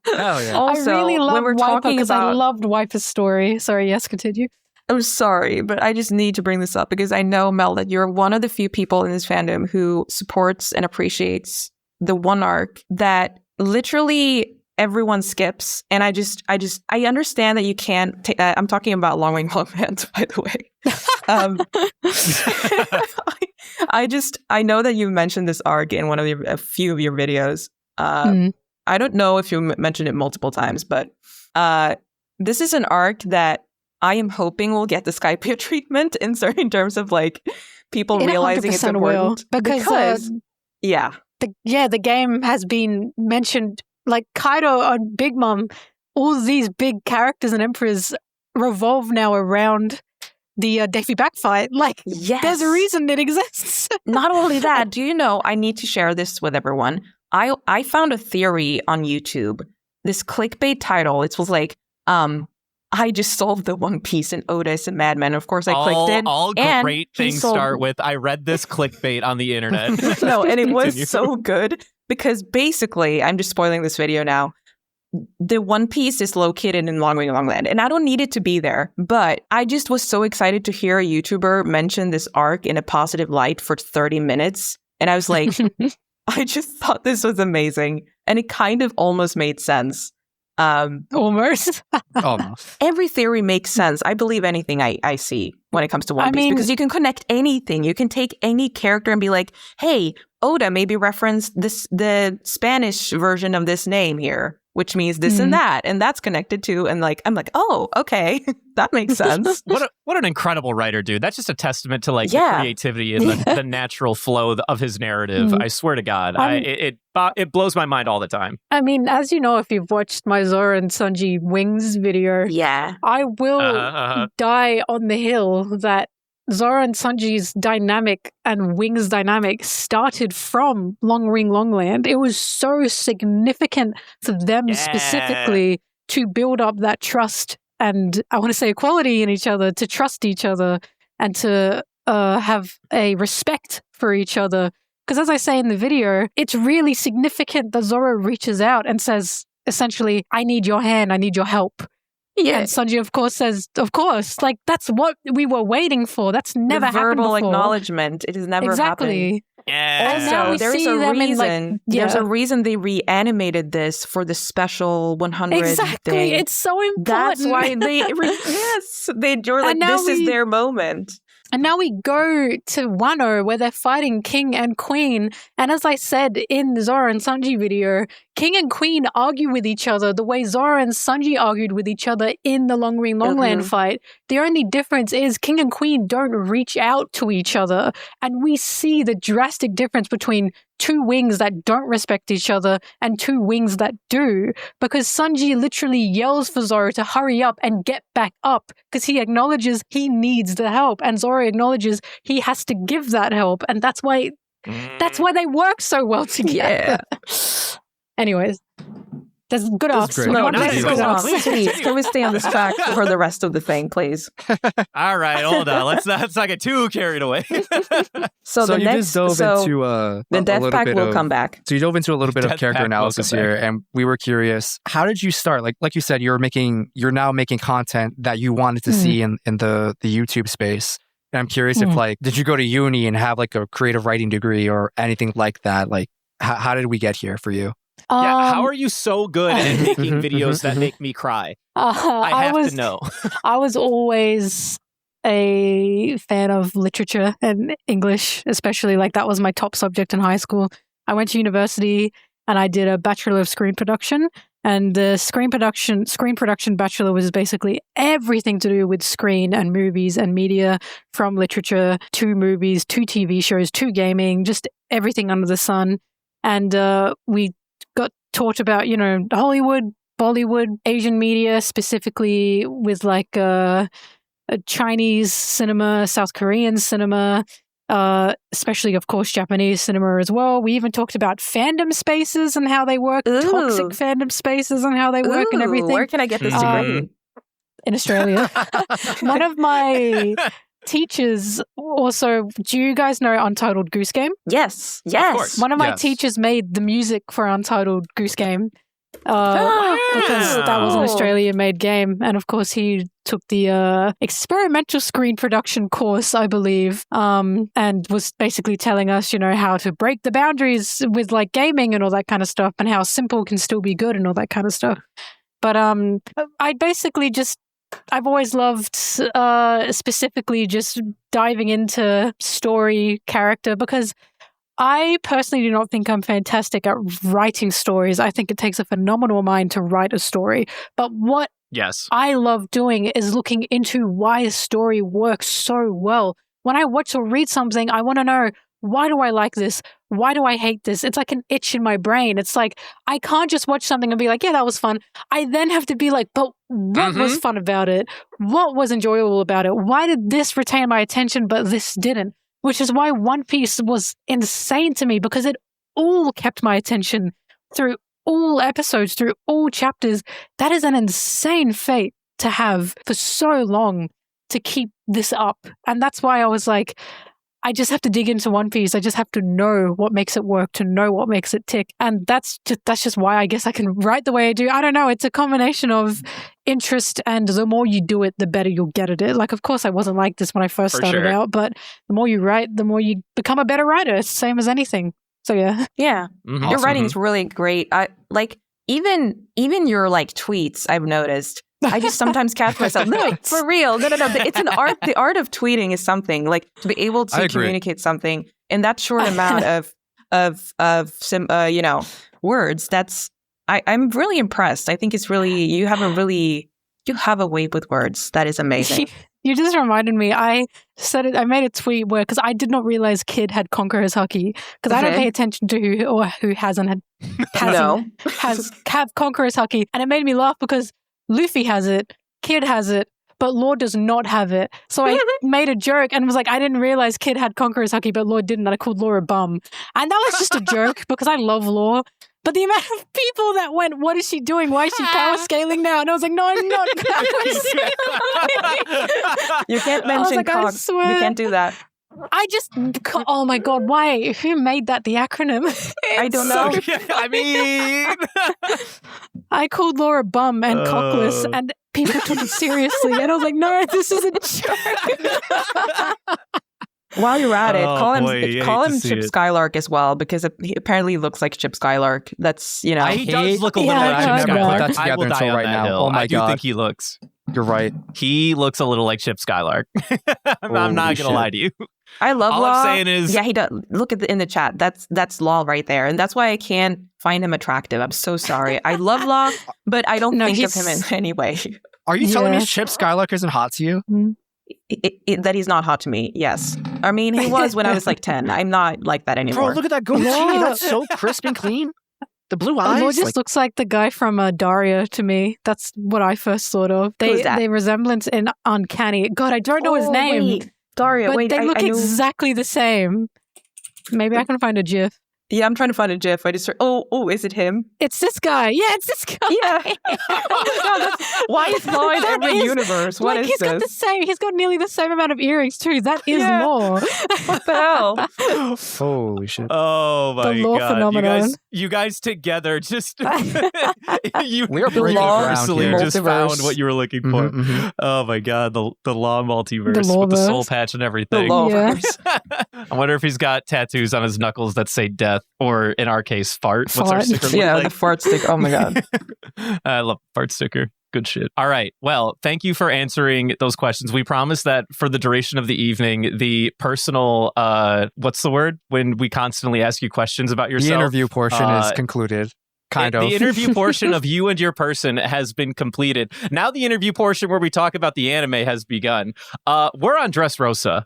yeah. Also, I really love when we're Wiper talking because I loved Wiper's story. Sorry, yes, continue. I'm sorry, but I just need to bring this up because I know, Mel, that you're one of the few people in this fandom who supports and appreciates the one arc that literally everyone skips. And I understand that you can't I'm talking about Long Wing Long Pants, by the way. I know that you mentioned this arc in a few of your videos. I don't know if you mentioned it multiple times, but this is an arc that I am hoping will get the Skypiea treatment in terms of like people realizing it's important. Because the game has been mentioned, like Kaido and Big Mom. All these big characters and emperors revolve now around the Davy Back fight. Like, there's a reason it exists. Not only that, do you know, I need to share this with everyone. I found a theory on YouTube, this clickbait title. It was like, I just solved the One Piece and Otis and Mad Men. Of course, I clicked it. All great things start with, I read this clickbait on the internet. No, and it was so good because basically, I'm just spoiling this video now. The One Piece is located in Long Wing Long Land, and I don't need it to be there, but I just was so excited to hear a YouTuber mention this arc in a positive light for 30 minutes, and I was like, I just thought this was amazing, and it kind of almost made sense. Almost. Every theory makes sense. I believe anything I see when it comes to One Piece because you can connect anything. You can take any character and be like, hey, Oda maybe referenced the Spanish version of this name here, which means this and that, and that's connected to, and like I'm like, oh, okay, that makes sense. What an incredible writer, dude! That's just a testament to like the creativity and the natural flow of his narrative. I swear to God, it blows my mind all the time. I mean, as you know, if you've watched my Zoro and Sanji Wings video, I will die on the hill that Zoro and Sanji's dynamic and Wings dynamic started from Long Ring Long Land. It was so significant for them specifically to build up that trust and, I want to say, equality in each other, to trust each other and to have a respect for each other. Because as I say in the video, it's really significant that Zoro reaches out and says, essentially, I need your hand, I need your help. Yeah. And Sanji, of course, says, of course. Like, that's what we were waiting for. That's never happened before. Verbal acknowledgement. It has never happened. Yeah. Also, there's a reason. There's a reason they reanimated this for the special 100 thing. It's so important. That's why they were like, this is their moment. And now we go to Wano where they're fighting King and Queen. And as I said in the Zoro and Sanji video, King and Queen argue with each other the way Zoro and Sanji argued with each other in the Long Ring Long Land fight. The only difference is King and Queen don't reach out to each other. And we see the drastic difference between two wings that don't respect each other and two wings that do, because Sanjoo literally yells for Zoro to hurry up and get back up because he acknowledges he needs the help, and Zoro acknowledges he has to give that help, and that's why they work so well together. Anyways, that's good arcs. No, can we stay on this track for the rest of the thing, please? All right, hold on. Let's not get too carried away. So the you next, just dove into the death pack will come back. So you dove into a little bit of character analysis here, and we were curious. How did you start? Like you said, you're now making content that you wanted to see in the YouTube space. And I'm curious if did you go to uni and have like a creative writing degree or anything like that? Like, how did we get here for you? How are you so good at making videos that make me cry? I have to know. I was always a fan of literature and English, especially. Like, that was my top subject in high school. I went to university and I did a Bachelor of Screen Production. And the screen production bachelor was basically everything to do with screen and movies and media, from literature to movies to TV shows to gaming, just everything under the sun. And we got taught about, Hollywood, Bollywood, Asian media, specifically with like Chinese cinema, South Korean cinema, especially, of course, Japanese cinema as well. We even talked about fandom spaces and how they work, toxic fandom spaces and how they work and everything. Where can I get this degree? In Australia. One of my teachers also, do you guys know Untitled Goose Game? Yes. One of my teachers made the music for Untitled Goose Game because that was an Australian-made game. And of course, he took the experimental screen production course, I believe, and was basically telling us, how to break the boundaries with like gaming and all that kind of stuff, and how simple can still be good and all that kind of stuff. But I basically I've always loved specifically just diving into story, character, because I personally do not think I'm fantastic at writing stories. I think it takes a phenomenal mind to write a story. But what I love doing is looking into why a story works so well. When I watch or read something, I want to know, why do I like this? Why do I hate this? It's like an itch in my brain. It's like, I can't just watch something and be like, yeah, that was fun. I then have to be like, but what was fun about it? What was enjoyable about it? Why did this retain my attention, but this didn't? Which is why One Piece was insane to me, because it all kept my attention through all episodes, through all chapters. That is an insane feat to have for so long, to keep this up. And that's why I was like, I just have to dig into One Piece. I just have to know what makes it work, to know what makes it tick. And that's just why I guess I can write the way I do. I don't know. It's a combination of interest, and the more you do it, the better you'll get at it. Like, of course, I wasn't like this when I first started out, but the more you write, the more you become a better writer. It's the same as anything. So yeah. Yeah. Mm-hmm. Your writing is really great. I like even your like tweets, I've noticed. I just sometimes catch myself. No, for real. No. It's an art. The art of tweeting is something, like, to be able to communicate something in that short amount of words. I'm really impressed. I think it's really, you have a way with words that is amazing. You just reminded me. I made a tweet where, because I did not realize Kid had Conqueror's Haki, because I don't pay attention to who hasn't have Conqueror's Haki, and it made me laugh because Luffy has it, Kid has it, but Lord does not have it. So I made a joke and was like, I didn't realize Kid had Conqueror's Haki, but Lord didn't. And I called Law a bum. And that was just a joke because I love Law. But the amount of people that went, what is she doing? Why is she power scaling now? And I was like, no, I'm not. You can't mention cogs. You can't do that. Oh my God, why? Who made that the acronym? I don't know. I mean, I called Laura bum and cockless, and people took it seriously. And I was like, no, this is a joke. While you're at it, call him Chip Skylark as well, because he apparently looks like Chip Skylark. That's, he does look a little like Chip Skylark. I Put that together until right now. Oh my God. I do think he looks. You're right. He looks a little like Chip Skylark. I'm not going to lie to you. I love All Law. I'm saying is, he does. Look in the chat. That's Law right there, and that's why I can't find him attractive. I'm so sorry. I love Law, but I don't think of him in any way. Are you telling me Chip Skylark isn't hot to you? that he's not hot to me. Yes. I mean, he was when I was like 10. I'm not like that anymore. Bro, look at that goatee. That's so crisp and clean. The blue eyes. Lord just looks like the guy from Daria to me. That's what I first thought of. They resemblance in uncanny. God, I don't know his name. Wait. Daria, but they look exactly the same. Maybe I can find a GIF. Yeah, I'm trying to find a GIF. I just is it him? It's this guy. Yeah, it's this guy. Yeah. Oh my God, why is Law in every universe? What is this? He's got nearly the same amount of earrings too. That is Law. What the hell? Holy shit! Oh my the Law God! phenomenon. You guys together just we're universally just found what you were looking for. Mm-hmm, mm-hmm. Oh my God! The Law multiverse with the soul patch and everything. The Lawverse. I wonder if he's got tattoos on his knuckles that say death, or in our case, fart. What's our sticker? The fart sticker. Oh my God. I love fart sticker. Good shit. All right. Well, thank you for answering those questions. We promise that for the duration of the evening, the personal, what's the word? When we constantly ask you questions about yourself. The interview portion is concluded. Kind of. The interview portion of you and your person has been completed. Now the interview portion where we talk about the anime has begun. We're on Dressrosa.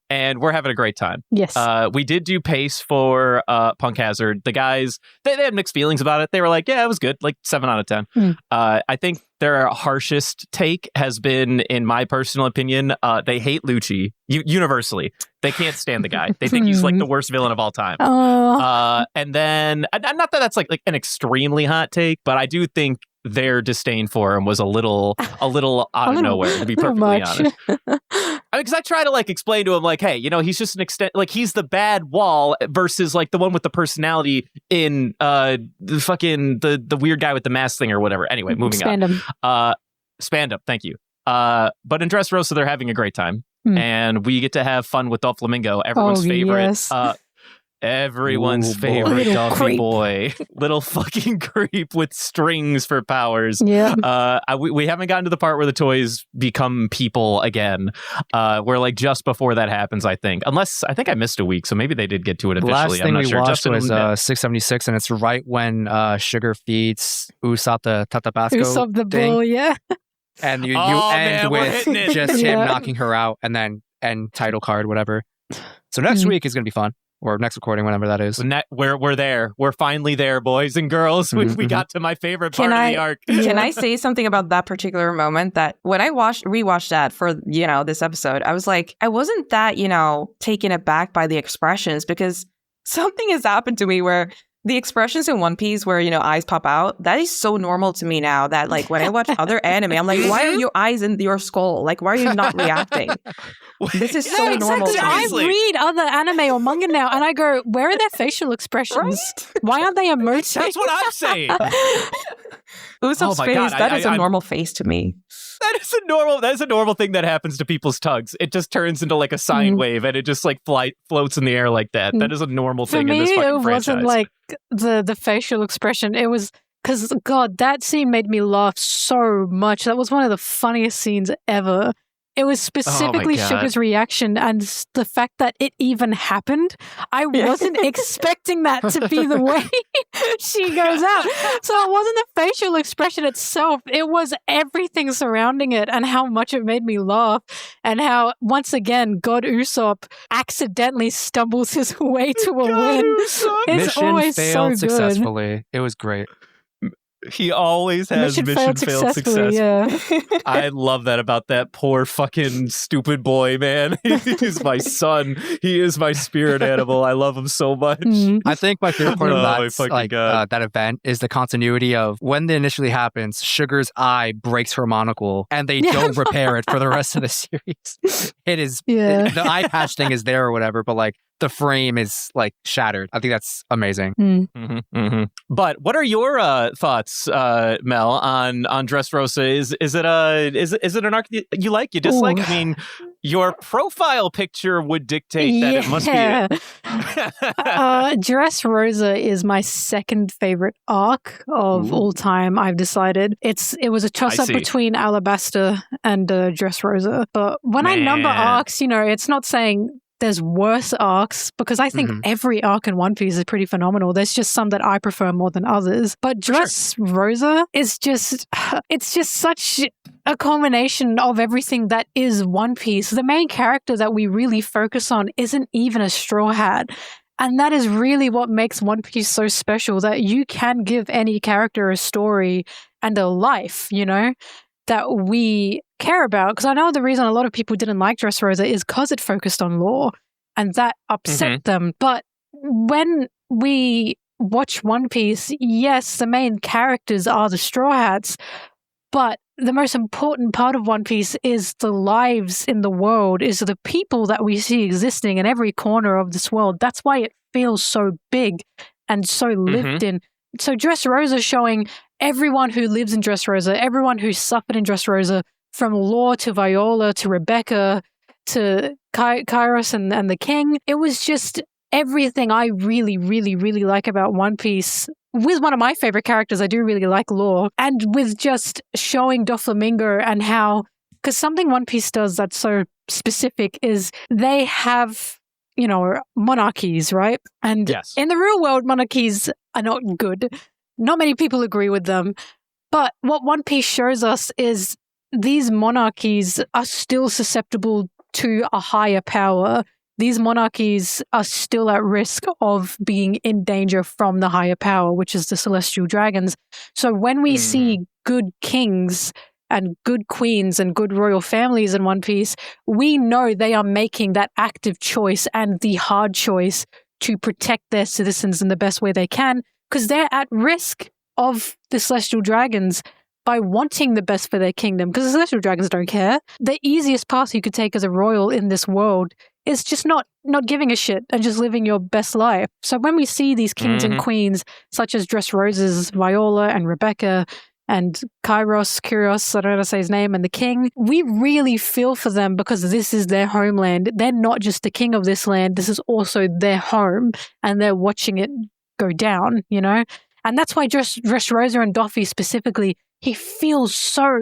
And we're having a great time. Yes. We did do Pace for Punk Hazard. The guys, they had mixed feelings about it. They were like, yeah, it was good. Like 7 out of 10. I think their harshest take has been, in my personal opinion, they hate Lucci universally. They can't stand the guy. They think he's like the worst villain of all time. And then, not that that's like an extremely hot take, but I do think their disdain for him was a little out of nowhere, to be perfectly honest. Because I try to explain to him hey, he's just an extent, he's the bad wall versus the one with the personality in the weird guy with the mask thing or whatever. Anyway, moving on. Spandam, thank you. But in Dressrosa, they're having a great time, and we get to have fun with Doflamingo, everyone's favorite. Yes. Everyone's favorite Duffy boy. Little fucking creep with strings for powers. Yeah. We haven't gotten to the part where the toys become people again. We're just before that happens, I think. Unless, I think I missed a week, so maybe they did get to it officially. Last thing I'm not we sure. watched was 676, and it's right when Sugar feeds Usopp the Tatabasco Usopp the thing. bull, yeah. And you end with just him knocking her out, and then end title card, whatever. So next week is going to be fun. Or next recording, whenever that is. We're there. We're finally there, boys and girls. We got to my favorite part of the arc. Can I say something about that particular moment? That when I rewatched that for this episode, I was like, I wasn't that taken aback by the expressions, because something has happened to me where the expressions in One Piece where eyes pop out, that is so normal to me now that when I watch other anime, I'm like, why are your eyes in your skull? Why are you not reacting? This is so normal. I read other anime or manga now, and I go, where are their facial expressions? Right? Why aren't they emoting? That's what I'm saying. Usopp's face, that is a normal face to me. That is a normal thing that happens to people's tugs. It just turns into a sine wave, and it just floats in the air like that. That is a normal thing in this fucking franchise. It wasn't the facial expression. It was because, God, that scene made me laugh so much. That was one of the funniest scenes ever. It was specifically Sugar's reaction and the fact that it even happened. I wasn't expecting that to be the way she goes out. So it wasn't the facial expression itself. It was everything surrounding it and how much it made me laugh, and how, once again, God Usopp accidentally stumbles his way to a win. It's Mission always failed so good. successfully. It was great. He always has mission failed successfully. Yeah. I love that about that poor fucking stupid boy, man. He's my son. He is my spirit animal. I love him so much. I think my favorite part of that event is the continuity of when it initially happens, Sugar's eye breaks her monocle and they don't repair it for the rest of the series. It is the eye patch thing is there or whatever, but the frame is shattered. I think that's amazing. But what are your thoughts, Mel, on Dressrosa? Is it an arc you like? You dislike? I mean, your profile picture would dictate that it must be. Dressrosa is my second favorite arc of all time. I've decided it was a toss up between Alabasta and Dressrosa. But when I number arcs, it's not saying there's worse arcs, because I think every arc in One Piece is pretty phenomenal. There's just some that I prefer more than others. But Dressrosa is just, it's just such a culmination of everything that is One Piece. The main character that we really focus on isn't even a Straw Hat. And that is really what makes One Piece so special, that you can give any character a story and a life, you know, that we care about. Because I know the reason a lot of people didn't like Dressrosa is because it focused on lore, and that upset them. But when we watch One Piece, yes, the main characters are the Straw Hats, but the most important part of One Piece is the lives in the world, is the people that we see existing in every corner of this world. That's why it feels so big and so lived in. So Dressrosa showing everyone who lives in Dressrosa, everyone who suffered in Dressrosa, from Law to Viola to Rebecca to Kairos and the King. It was just everything I really, really, really like about One Piece. With one of my favorite characters, I do really like Law. And with just showing Doflamingo and how, because something One Piece does that's so specific is they have, you know, monarchies, right? And in the real world, monarchies are not good. Not many people agree with them. But what One Piece shows us is these monarchies are still susceptible to a higher power. These monarchies are still at risk of being in danger from the higher power, which is the celestial dragons. So when we see good kings and good queens and good royal families in One Piece, we know they are making that active choice and the hard choice to protect their citizens in the best way they can, because they're at risk of the celestial dragons by wanting the best for their kingdom, because the celestial dragons don't care. The easiest path you could take as a royal in this world is just not giving a shit and just living your best life. So when we see these kings and queens, such as Dressrosa's Viola and Rebecca and Kyros, I don't know how to say his name, and the king, we really feel for them because this is their homeland. They're not just the king of this land, this is also their home, and they're watching it go down, you know? And that's why Dressrosa and Doffy specifically, he feels so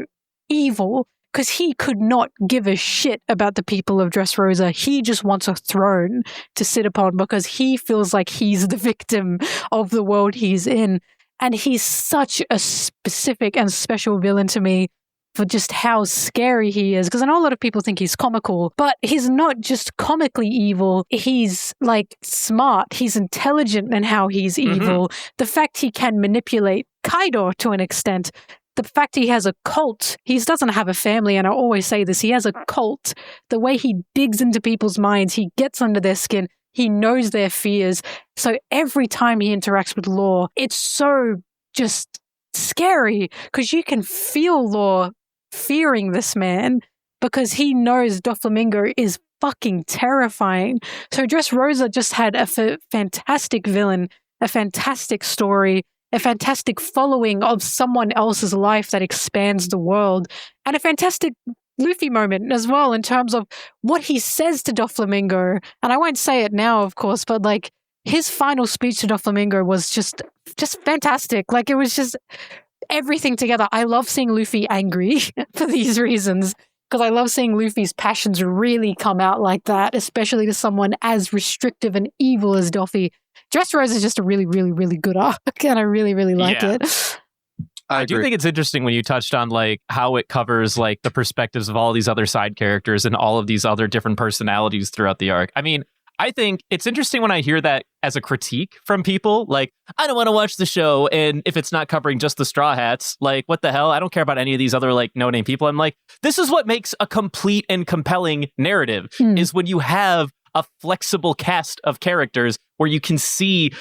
evil because he could not give a shit about the people of Dressrosa. He just wants a throne to sit upon because he feels like he's the victim of the world he's in. And he's such a specific and special villain to me for just how scary he is. Because I know a lot of people think he's comical, but he's not just comically evil. He's like smart. He's intelligent in how he's evil. The fact he can manipulate Kaido to an extent, the fact he has a cult, he doesn't have a family, and I always say this, he has a cult. The way he digs into people's minds, he gets under their skin, he knows their fears. So every time he interacts with Law, it's so just scary because you can feel Law fearing this man because he knows Doflamingo is fucking terrifying. So Dressrosa just had a fantastic villain, a fantastic story, a fantastic following of someone else's life that expands the world, and a fantastic Luffy moment as well in terms of what he says to Doflamingo. And I won't say it now, of course, but like his final speech to Doflamingo was just fantastic. Like it was just everything together. I love seeing Luffy angry for these reasons, because I love seeing Luffy's passions really come out like that, especially to someone as restrictive and evil as Doffy. Dressrosa is just a really, really, really good arc, and I really, really like it. I do think it's interesting when you touched on like how it covers like the perspectives of all these other side characters and all of these other different personalities throughout the arc. I mean, I think it's interesting when I hear that as a critique from people, like, I don't want to watch the show, and if it's not covering just the Straw Hats, like, what the hell? I don't care about any of these other, like, no-name people. I'm like, this is what makes a complete and compelling narrative, is when you have a flexible cast of characters where you can see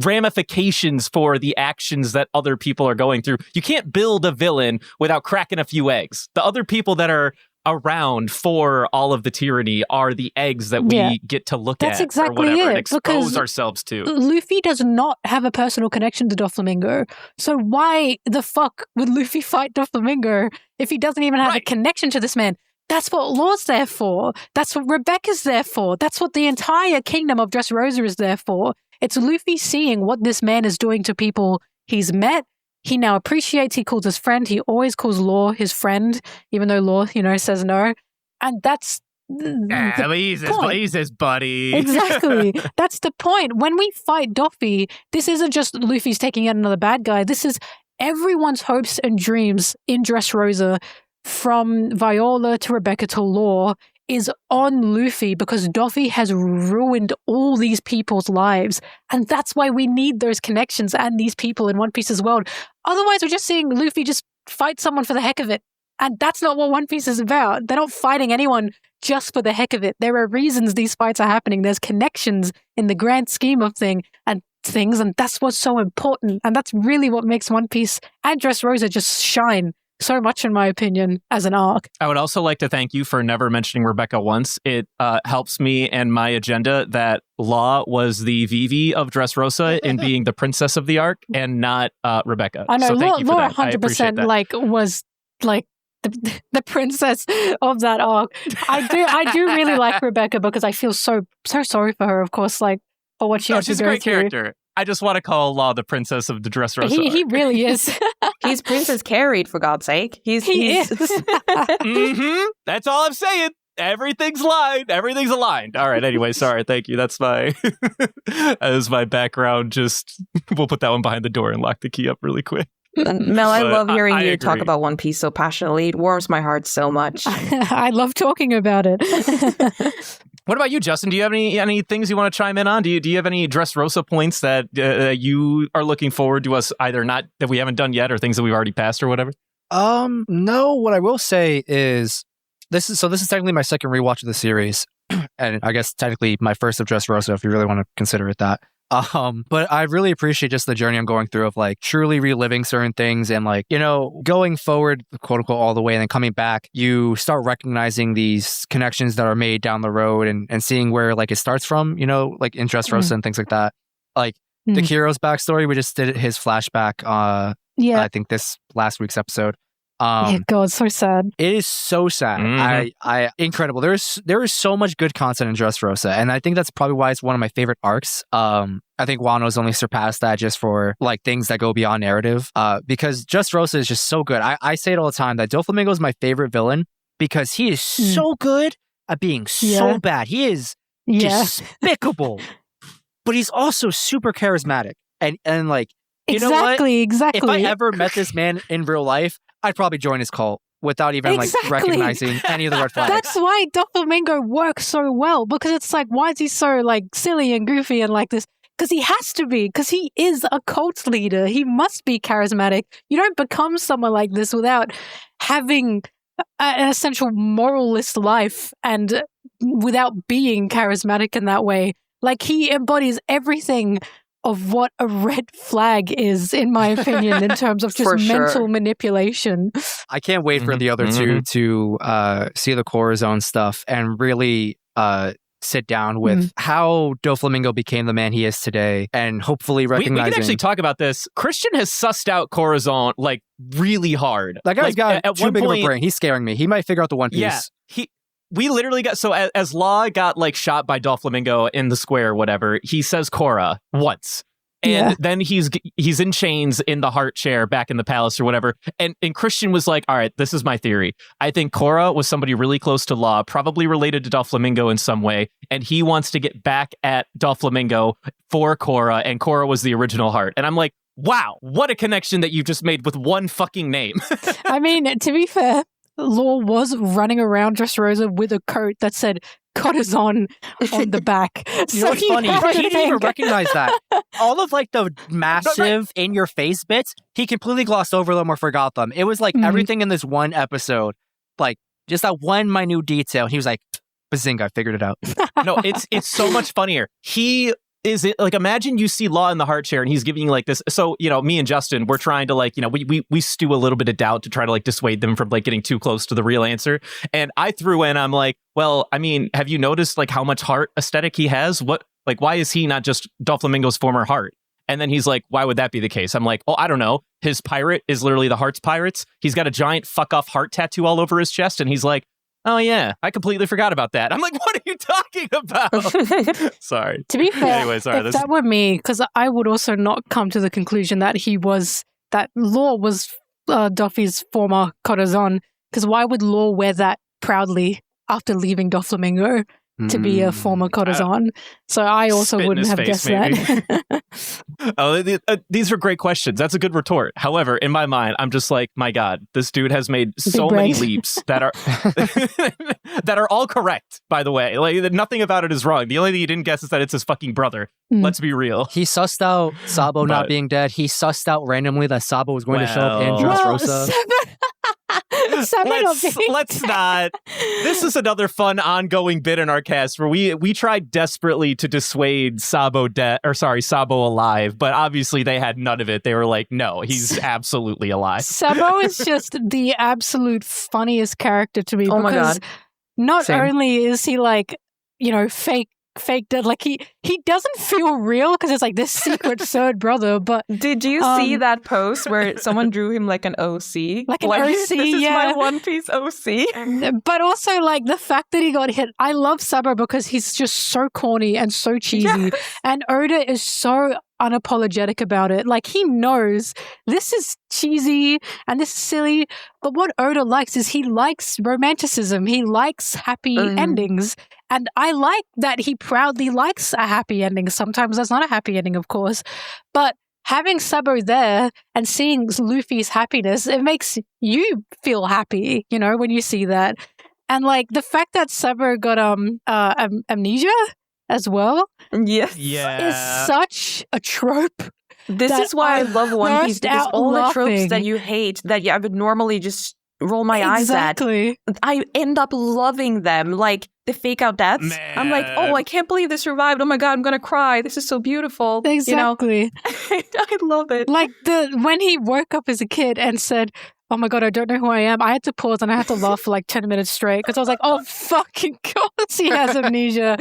ramifications for the actions that other people are going through. You can't build a villain without cracking a few eggs. The other people that are around for all of the tyranny are the eggs that we get to look That's at exactly or whatever it, and expose ourselves to. Luffy does not have a personal connection to Doflamingo. So why the fuck would Luffy fight Doflamingo if he doesn't even have a connection to this man? That's what Law's there for. That's what Rebecca's there for. That's what the entire kingdom of Dressrosa is there for. It's Luffy seeing what this man is doing to people he's met. He now appreciates, he calls his friend. He always calls Law his friend, even though Law, says no. And that's he's his buddy. Exactly. That's the point. When we fight Doffy, this isn't just Luffy's taking out another bad guy. This is everyone's hopes and dreams in Dressrosa from Viola to Rebecca to Law is on Luffy because Doffy has ruined all these people's lives. And that's why we need those connections and these people in One Piece's world. Otherwise, we're just seeing Luffy just fight someone for the heck of it. And that's not what One Piece is about. They're not fighting anyone just for the heck of it. There are reasons these fights are happening. There's connections in the grand scheme of things, and that's what's so important. And that's really what makes One Piece and Dressrosa just shine so much, in my opinion, as an arc. I would also like to thank you for never mentioning Rebecca once. It helps me and my agenda that Law was the Vivi of Dressrosa in being the princess of the arc and not Rebecca. I know, so thank you for Law that. 100% was the princess of that arc. I do really like Rebecca because I feel so sorry for her, of course, for what she has to go through. She's a great character. I just want to call Law the princess of the Dressrosa. He really is. He's Princess Carried, for God's sake. He is. Mm-hmm. That's all I'm saying. Everything's aligned. Everything's aligned. All right. Anyway, sorry. Thank you. That's my background. Just we'll put that one behind the door and lock the key up really quick. Mel, I love hearing you agree. talk about One Piece so passionately. It warms my heart so much. I love talking about it. What about you, Justin? Do you have any things you want to chime in on? Do you have any Dressrosa points that you are looking forward to us either not that we haven't done yet or things that we've already passed or whatever? No. What I will say is this is technically my second rewatch of the series, and I guess technically my first of Dressrosa, if you really want to consider it that. But I really appreciate just the journey I'm going through of truly reliving certain things and going forward, quote unquote, all the way and then coming back, you start recognizing these connections that are made down the road and seeing where it starts from, in Dressrosa and things like that. The Kiro's backstory, we just did his flashback, I think this last week's episode. Yeah, God, so sad. It is so sad. Mm-hmm. Incredible. There is so much good content in Dressrosa, and I think that's probably why it's one of my favorite arcs. I think Wano's only surpassed that just for things that go beyond narrative. Because Dressrosa is just so good. I say it all the time that Doflamingo is my favorite villain because he is so good at being so bad. He is despicable, but he's also super charismatic and you know what? Exactly. If I ever met this man in real life, I'd probably join his cult without even recognizing any of the red flags. That's why Doflamingo works so well, because it's why is he so silly and goofy and this? Because he has to be, because he is a cult leader. He must be charismatic. You don't become someone like this without having an essential moralist life and without being charismatic in that way. He embodies everything of what a red flag is, in my opinion, in terms of just mental manipulation. I can't wait for the other two to see the Corazon stuff and really sit down with how Doflamingo became the man he is today, and hopefully recognizing... We can actually talk about this. Christian has sussed out Corazon really hard. That guy's got too big of a brain. He's scaring me. He might figure out the One Piece. Yeah, we literally got... So as Law got shot by Doflamingo in the square or whatever, he says Korra once. And then he's in chains in the heart chair back in the palace or whatever. And Christian was like, all right, this is my theory. I think Korra was somebody really close to Law, probably related to Doflamingo in some way. And he wants to get back at Doflamingo for Korra. And Korra was the original heart. And I'm like, wow, what a connection that you just made with one fucking name. I mean, to be fair, Law was running around Dressrosa with a coat that said Corazon on the back. You know what's funny? He didn't even recognize that. All of the massive in-your-face bits, he completely glossed over them or forgot them. It was everything in this one episode, just that one minute detail. He was like, bazinga, I figured it out. No, it's so much funnier. He is it imagine you see Law in the heart chair and he's giving you this. So, me and Justin, we're trying to we stew a little bit of doubt to try to dissuade them from getting too close to the real answer. And I threw in, I'm like, well, I mean, have you noticed how much heart aesthetic he has? What, why is he not just Doflamingo's former heart? And then he's like, why would that be the case? I'm like, oh, I don't know. His pirate is literally the Heart's Pirates. He's got a giant fuck off heart tattoo all over his chest. And he's like, oh, yeah, I completely forgot about that. I'm like, what are you talking about? Sorry. To be fair, anyway, if that were me, because I would also not come to the conclusion that Law was Doffy's former Corazon, because why would Law wear that proudly after leaving Doflamingo? to be a former courtesan. So I also wouldn't have guessed that. These are great questions. That's a good retort. However, in my mind, I'm just like, my God, this dude has made so many leaps that are that are all correct, by the way. Like, nothing about it is wrong. The only thing you didn't guess is that it's his fucking brother. Let's be real. He sussed out Sabo not being dead. He sussed out randomly that Sabo was going to show up in Dressrosa. Let's not. This is another fun ongoing bit in our cast where we tried desperately to dissuade Sabo alive, but obviously they had none of it. They were like, no, he's absolutely alive. Sabo is just the absolute funniest character to me. Oh my God. Not only is he like, fake dead, like he doesn't feel real because it's like this secret third brother. But did you see that post where someone drew him like an OC? Like an OC, this is my One Piece OC. But also like the fact that he got hit. I love Sabo because he's just so corny and so cheesy. Yes. And Oda is so unapologetic about it. Like he knows this is cheesy and this is silly, but what Oda likes is he likes romanticism. He likes happy endings. And I like that he proudly likes a happy ending. Sometimes that's not a happy ending, of course. But having Sabo there and seeing Luffy's happiness, it makes you feel happy, when you see that. And like the fact that Sabo got amnesia as well is such a trope. This is why I love One Piece, because all the tropes that you hate, that I would normally just roll my eyes at, I end up loving them. Like the fake out deaths. Man. I'm like, oh, I can't believe they survived. Oh my God, I'm going to cry. This is so beautiful. Exactly. I love it. Like when he woke up as a kid and said, oh my God, I don't know who I am. I had to pause and I had to laugh for like 10 minutes straight because I was like, oh fucking course he has amnesia.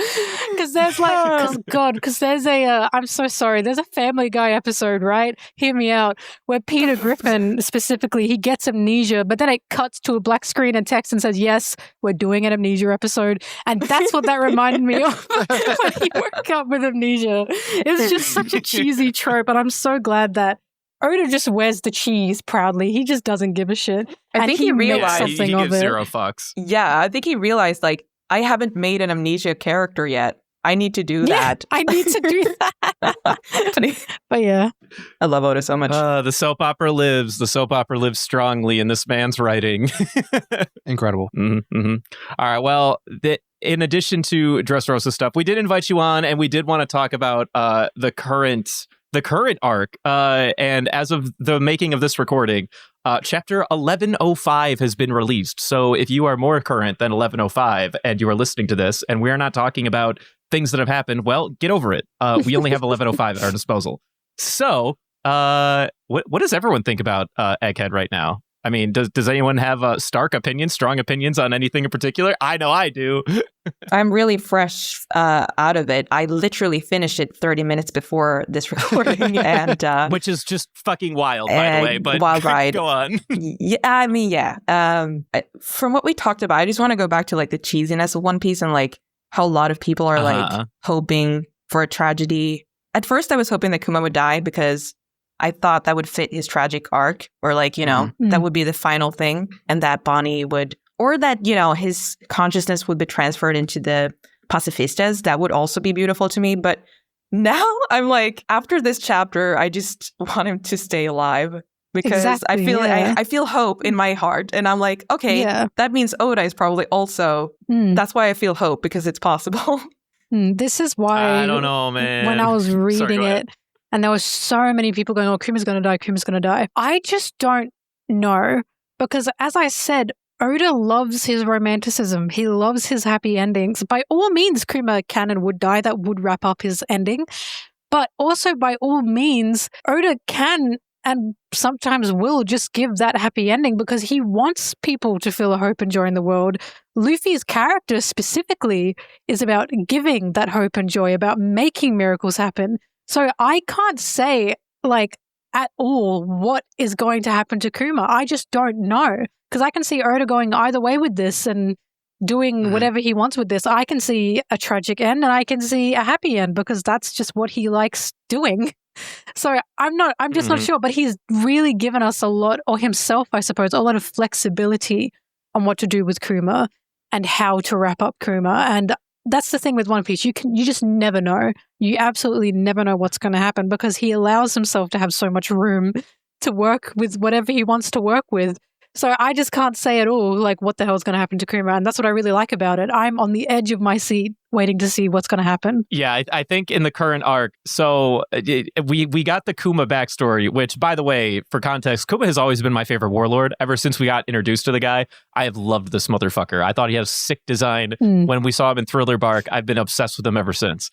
Because there's there's I'm so sorry, there's a Family Guy episode, right? Hear me out, where Peter Griffin specifically, he gets amnesia, but then it cuts to a black screen and text and says, yes, we're doing an amnesia episode. And that's what that reminded me of when he woke up with amnesia. It was just such a cheesy trope, and I'm so glad that Oda just wears the cheese proudly. He just doesn't give a shit. I think he realized something he gives zero fucks. Yeah, I think he realized, like, I haven't made an amnesia character yet. I need to do that. I need to do that. But yeah. I love Oda so much. The soap opera lives. The soap opera lives strongly in this man's writing. Incredible. All right, well, in addition to Dressrosa stuff, we did invite you on, and we did want to talk about the current arc, and as of the making of this recording, chapter 1105 has been released. So if you are more current than 1105 and you are listening to this, and we're not talking about things that have happened, well, get over it. We only have 1105 at our disposal. So what does everyone think about Egghead right now? I mean, does anyone have strong opinions on anything in particular? I know I do. I'm really fresh out of it. I literally finished it 30 minutes before this recording, and which is just fucking wild, by the way. But wild ride. Go on. From what we talked about, I just want to go back to like the cheesiness of One Piece and like how a lot of people are like hoping for a tragedy. At first, I was hoping that Kuma would die because I thought that would fit his tragic arc, or like, that would be the final thing, and that Bonnie would, or that, his consciousness would be transferred into the pacifistas. That would also be beautiful to me. But now I'm like, after this chapter, I just want him to stay alive because I feel I feel hope in my heart. And I'm like, okay, that means Oda is probably also, that's why I feel hope, because it's possible. This is why I don't know, man. When I was reading it, and there were so many people going, oh, Kuma's going to die. I just don't know, because as I said, Oda loves his romanticism. He loves his happy endings. By all means, Kuma can and would die. That would wrap up his ending. But also, by all means, Oda can and sometimes will just give that happy ending because he wants people to feel hope and joy in the world. Luffy's character specifically is about giving that hope and joy, about making miracles happen. So I can't say, like, at all what is going to happen to Kuma. I just don't know. Because I can see Oda going either way with this and doing whatever he wants with this. I can see a tragic end and I can see a happy end because that's just what he likes doing. So I'm just not sure. But he's really given us a lot, or himself, I suppose, a lot of flexibility on what to do with Kuma and how to wrap up Kuma. And that's the thing with One Piece. You just never know. You absolutely never know what's going to happen because he allows himself to have so much room to work with whatever he wants to work with. So I just can't say at all, like, what the hell is going to happen to Kuma. And that's what I really like about it. I'm on the edge of my seat waiting to see what's going to happen. Yeah, I think in the current arc, so we got the Kuma backstory, which, by the way, for context, Kuma has always been my favorite warlord. Ever since we got introduced to the guy, I have loved this motherfucker. I thought he has sick design. When we saw him in Thriller Bark, I've been obsessed with him ever since.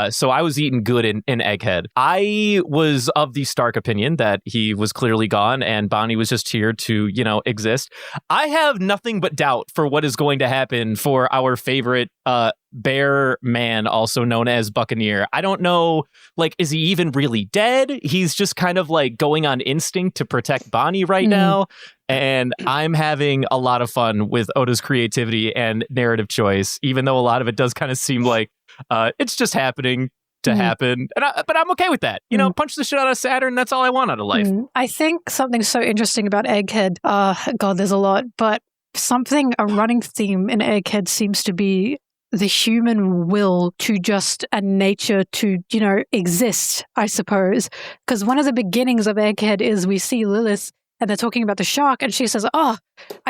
So I was eating good in Egghead. I was of the Stark opinion that he was clearly gone and Bonnie was just here to, exist. I have nothing but doubt for what is going to happen for our favorite bear man, also known as Buccaneer. I don't know, is he even really dead? He's just kind of going on instinct to protect Bonnie right now. And I'm having a lot of fun with Oda's creativity and narrative choice, even though a lot of it does kind of seem like it's just happening to happen. But I'm okay with that. Punch the shit out of Saturn. That's all I want out of life. I think something so interesting about Egghead, God, there's a lot, but a running theme in Egghead seems to be the human will to just a nature to, exist, I suppose. Because one of the beginnings of Egghead is we see Lilith and they're talking about the shark and she says, I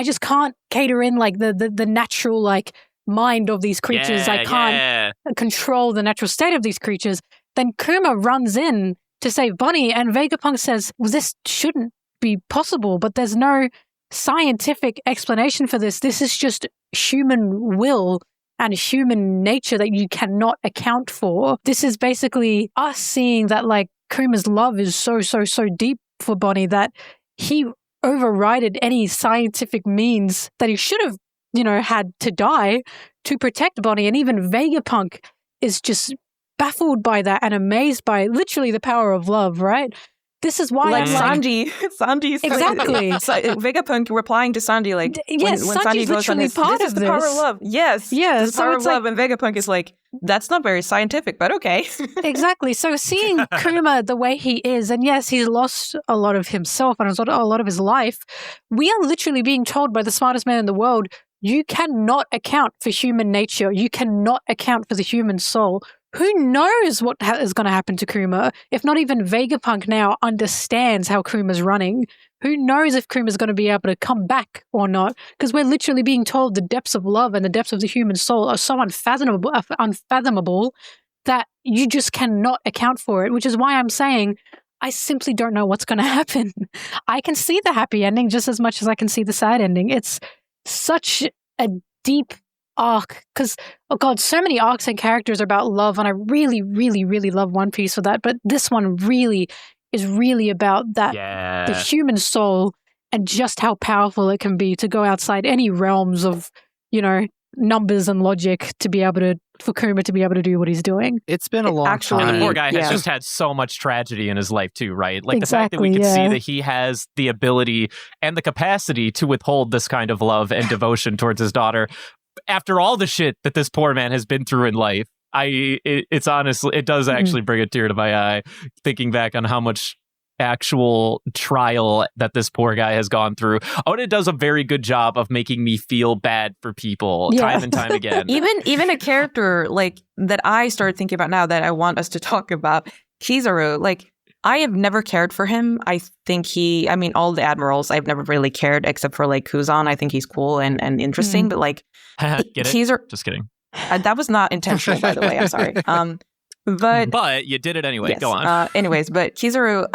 just can't cater in the natural mind of these creatures. I can't control the natural state of these creatures. Then Kuma runs in to save Bonnie and Vegapunk says, well, this shouldn't be possible, but there's no scientific explanation for this. This is just human will and human nature that you cannot account for. This is basically us seeing that Kuma's love is so deep for Bonnie that he overrided any scientific means that he should have, had to die to protect Bonnie. And even Vegapunk is just baffled by that and amazed by literally the power of love, right? This is why Sanji. Sanji's exactly. Vegapunk replying to Sanji when Sanji goes on his, part this of is the power of love. Yes. Yes. The power of love. And Vegapunk is that's not very scientific, but okay. Exactly. So seeing Kuma the way he is, and yes, he's lost a lot of himself and a lot of his life, we are literally being told by the smartest man in the world, you cannot account for human nature. You cannot account for the human soul. Who knows what is going to happen to Kuma? If not even Vegapunk now understands how Kuma's running. Who knows if Kuma's going to be able to come back or not? Because we're literally being told the depths of love and the depths of the human soul are so unfathomable that you just cannot account for it, which is why I'm saying I simply don't know what's going to happen. I can see the happy ending just as much as I can see the sad ending. It's such a deep arc because, oh God, so many arcs and characters are about love, and I really, really, really love One Piece for that. But this one really is really about that, the human soul and just how powerful it can be to go outside any realms of, numbers and logic to be able to, for Kuma to be able to do what he's doing. It's been a long time. And the poor guy has just had so much tragedy in his life too, right? The fact that we can see that he has the ability and the capacity to withhold this kind of love and devotion towards his daughter after all the shit that this poor man has been through in life. It's honestly, it does actually bring a tear to my eye thinking back on how much actual trial that this poor guy has gone through. Oda does a very good job of making me feel bad for people time and time again. Even a character that I started thinking about now that I want us to talk about, Kizaru, I have never cared for him. I think all the admirals I've never really cared except for Kuzan. I think he's cool and interesting, but get it? Kizaru, just kidding. That was not intentional, by the way. I'm sorry. But you did it anyway. Yes. Go on. Anyways, but Kizaru,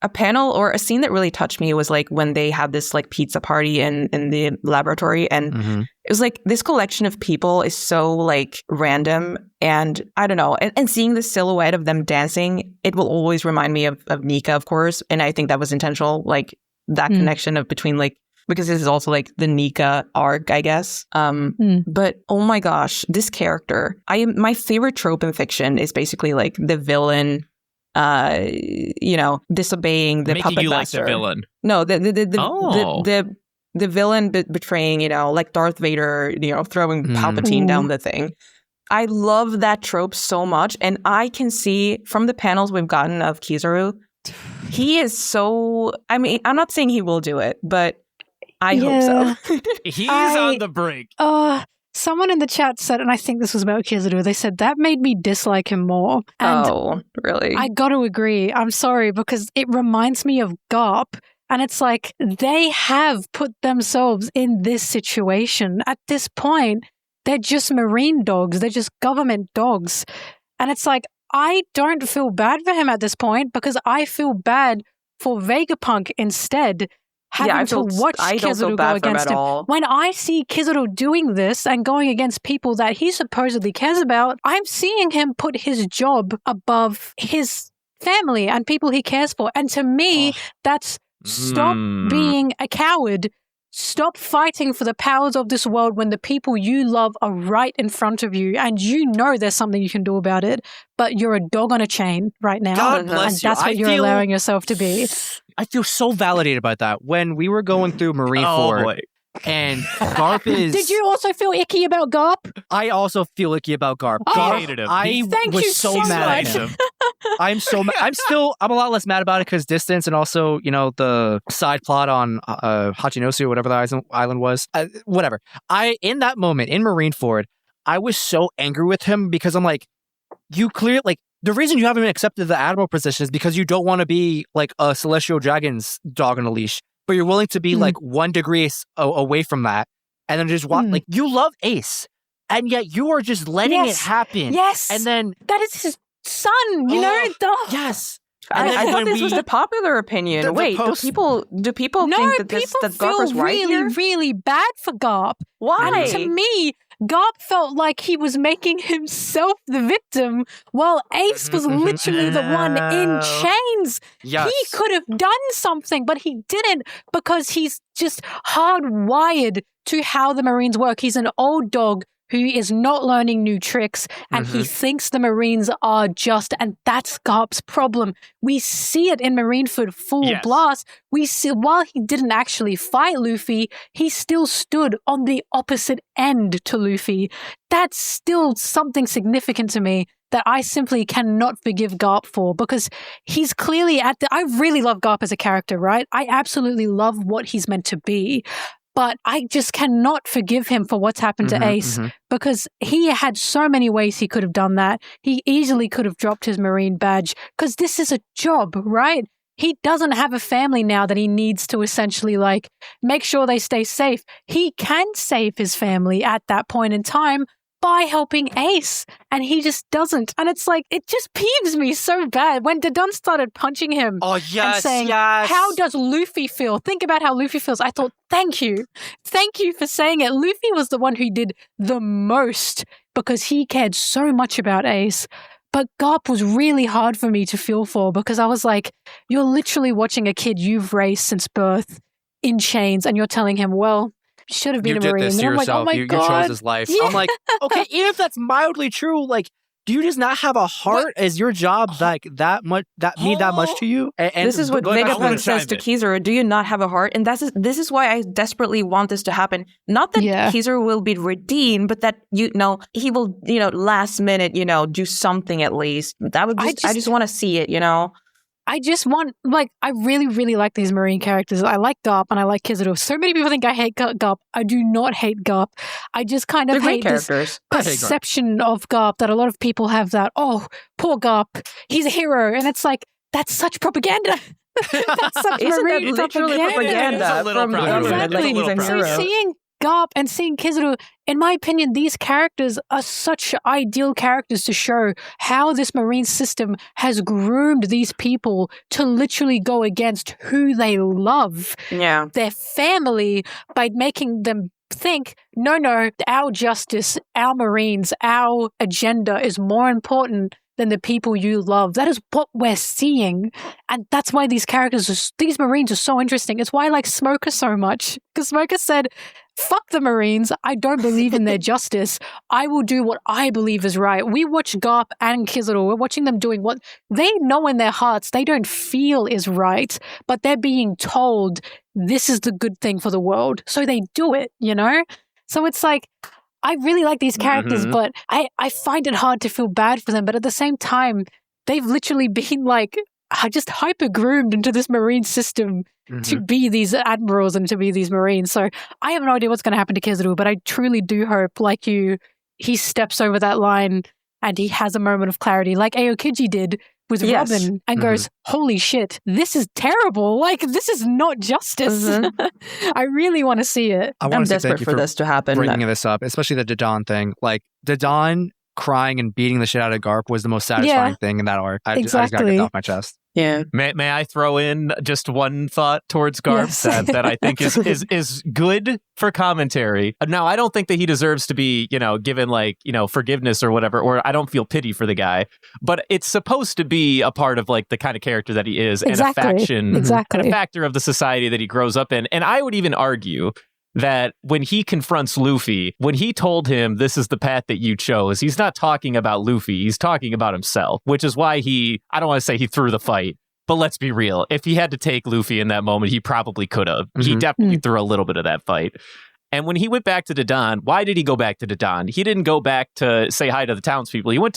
a panel or a scene that really touched me was when they had this pizza party in the laboratory, and it was this collection of people is so random, and I don't know, and seeing the silhouette of them dancing, it will always remind me of Nika, of course, and I think that was intentional, that connection of between because this is also the Nika arc, I guess. But oh my gosh, this character, my favorite trope in fiction is basically the villain, disobeying the making puppet you master. Like the villain. No, the villain betraying, like Darth Vader, throwing Palpatine down the thing. I love that trope so much, and I can see from the panels we've gotten of Kizaru, he is so. I mean, I'm not saying he will do it, but I hope so. He's on the brink. Someone in the chat said, and I think this was about Kizaru, they said, that made me dislike him more. And oh, really? I got to agree. I'm sorry, because it reminds me of Garp. And it's like, they have put themselves in this situation. At this point, they're just marine dogs. They're just government dogs. And it's like, I don't feel bad for him at this point because I feel bad for Vegapunk instead. Having to watch Kizaru go against him. When I see Kizaru doing this and going against people that he supposedly cares about, I'm seeing him put his job above his family and people he cares for. And to me, that's stop being a coward. Stop fighting for the powers of this world when the people you love are right in front of you and you know there's something you can do about it, but you're a dog on a chain right now. God bless you. That's what you're allowing yourself to be. I feel so validated about that. When we were going through Marineford and Garp is... Did you also feel icky about Garp? I also feel icky about Garp. I hated him. I was so mad at him. I'm so mad. I'm a lot less mad about it because distance and also, the side plot on Hachinosu or whatever the island was. Whatever. In that moment, in Marineford, I was so angry with him because I'm like, you clearly, like, the reason you haven't accepted the admiral position is because you don't want to be like a celestial dragon's dog on a leash, but you're willing to be like 1 degree away from that. And then just like, you love Ace and yet you are just letting it happen. Yes. And then that is his son, you know? Yes. I thought this was the popular opinion. Do people think that Garp was right really, here? really bad for Garp. Why? And to me, Garp felt like he was making himself the victim while Ace was literally the one in chains. Yes. He could have done something, but he didn't because he's just hardwired to how the Marines work. He's an old dog who is not learning new tricks, and he thinks the Marines are just, and that's Garp's problem. We see it in Marineford full blast. We see, while he didn't actually fight Luffy, he still stood on the opposite end to Luffy. That's still something significant to me that I simply cannot forgive Garp for, because he's clearly I really love Garp as a character, right? I absolutely love what he's meant to be. But I just cannot forgive him for what's happened to Ace because he had so many ways he could have done that. He easily could have dropped his Marine badge because this is a job, right? He doesn't have a family now that he needs to essentially like make sure they stay safe. He can save his family at that point in time by helping Ace, and he just doesn't. And it's like, it just peeves me so bad when Dodon started punching him and saying, how does Luffy feel? Think about how Luffy feels. I thought, thank you for saying it. Luffy was the one who did the most because he cared so much about Ace. But Garp was really hard for me to feel for because I was like, you're literally watching a kid you've raised since birth in chains and you're telling him, well, should have been a Marine. You did this to yourself. I'm like, oh my God. You chose his life. Yeah. I'm like, okay, even if that's mildly true, like, do you just not have a heart? Is your job like that much? That mean that much to you? And this is what Vegapunk says to Kizaru. Do you not have a heart? And this is why I desperately want this to happen. Not that Kizaru will be redeemed, but that he will last minute do something at least. That would I just want to see it. I just want, I really, really like these Marine characters. I like Garp and I like Kizaru. So many people think I hate Garp. I do not hate Garp. I just kind of hate this perception of Garp that a lot of people have that, oh, poor Garp, he's a hero. And it's like, that's such propaganda. That's such Marine propaganda. It's a little propaganda. Exactly. So seeing Garp and seeing Kizaru, in my opinion, these characters are such ideal characters to show how this Marine system has groomed these people to literally go against who they love, their family, by making them think, no, our justice, our Marines, our agenda is more important than the people you love. That is what we're seeing. And that's why these Marines are so interesting. It's why I like Smoker so much. Because Smoker said, fuck the Marines. I don't believe in their justice. I will do what I believe is right. We watch Garp and Kizaru. We're watching them doing what they know in their hearts they don't feel is right, but they're being told this is the good thing for the world. So they do it, So it's like, I really like these characters, but I find it hard to feel bad for them. But at the same time, they've literally been just hyper groomed into this marine system to be these admirals and to be these marines. So I have no idea what's going to happen to Kizaru, but I truly do hope, like you, he steps over that line and he has a moment of clarity, like Aokiji did with Robin, and goes, holy shit, this is terrible. Like, this is not justice. I really want to see it. I'm desperate for this to happen. Bringing this up, especially the Dadan thing. Like, Dadan crying and beating the shit out of Garp was the most satisfying thing in that arc. I just got to get that off my chest. Yeah. May I throw in just one thought towards Garp that I think is good for commentary? Now, I don't think that he deserves to be, given like, forgiveness or whatever, or I don't feel pity for the guy, but it's supposed to be a part of like the kind of character that he is and a faction and a factor of the society that he grows up in. And I would even argue that when he confronts Luffy, when he told him this is the path that you chose, he's not talking about Luffy, he's talking about himself, which is why I don't want to say he threw the fight, but let's be real. If he had to take Luffy in that moment, he probably could have. He definitely threw a little bit of that fight. And when he went back to Dadan, why did he go back to Dadan? He didn't go back to say hi to the townspeople. He went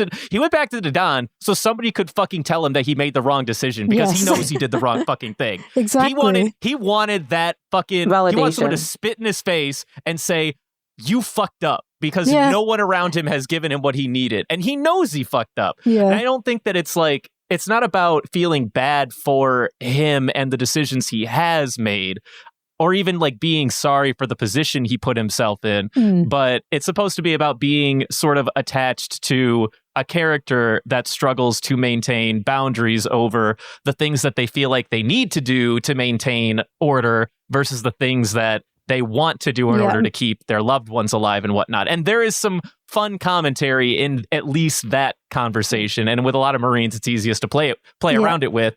back to Dadan so somebody could fucking tell him that he made the wrong decision because he knows he did the wrong fucking thing. Exactly. He wanted that fucking validation. He wanted someone to spit in his face and say, you fucked up, because no one around him has given him what he needed. And he knows he fucked up. Yeah. And I don't think that it's not about feeling bad for him and the decisions he has made, or even like being sorry for the position he put himself in. But it's supposed to be about being sort of attached to a character that struggles to maintain boundaries over the things that they feel like they need to do to maintain order versus the things that they want to do in order to keep their loved ones alive and whatnot. And there is some fun commentary in at least that conversation. And with a lot of Marines, it's easiest to play around it with.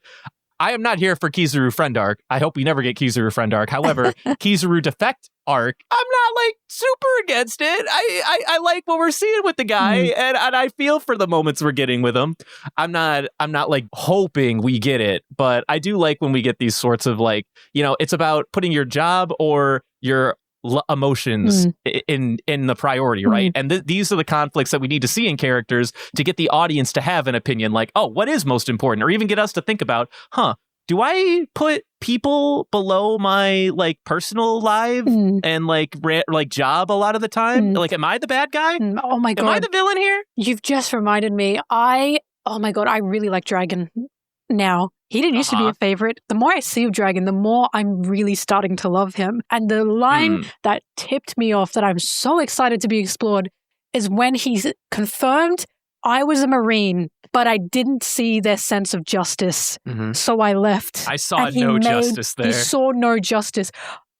I am not here for Kizaru Friend Arc. I hope we never get Kizaru Friend Arc. However, Kizaru Defect Arc, I'm not like super against it. I like what we're seeing with the guy, and I feel for the moments we're getting with him. I'm not like hoping we get it, but I do like when we get these sorts of like, it's about putting your job or your emotions in the priority, right? And these are the conflicts that we need to see in characters to get the audience to have an opinion like, oh, what is most important? Or even get us to think about, do I put people below my like personal life and like job a lot of the time? Like, am I the bad guy? Oh my God. Am I the villain here? You've just reminded me. Oh my God, I really like Dragon now. He didn't used to be a favorite. The more I see of Dragon, the more I'm really starting to love him. And the line that tipped me off that I'm so excited to be explored is when he's confirmed, I was a Marine, but I didn't see their sense of justice. So I left. I saw justice there. He saw no justice.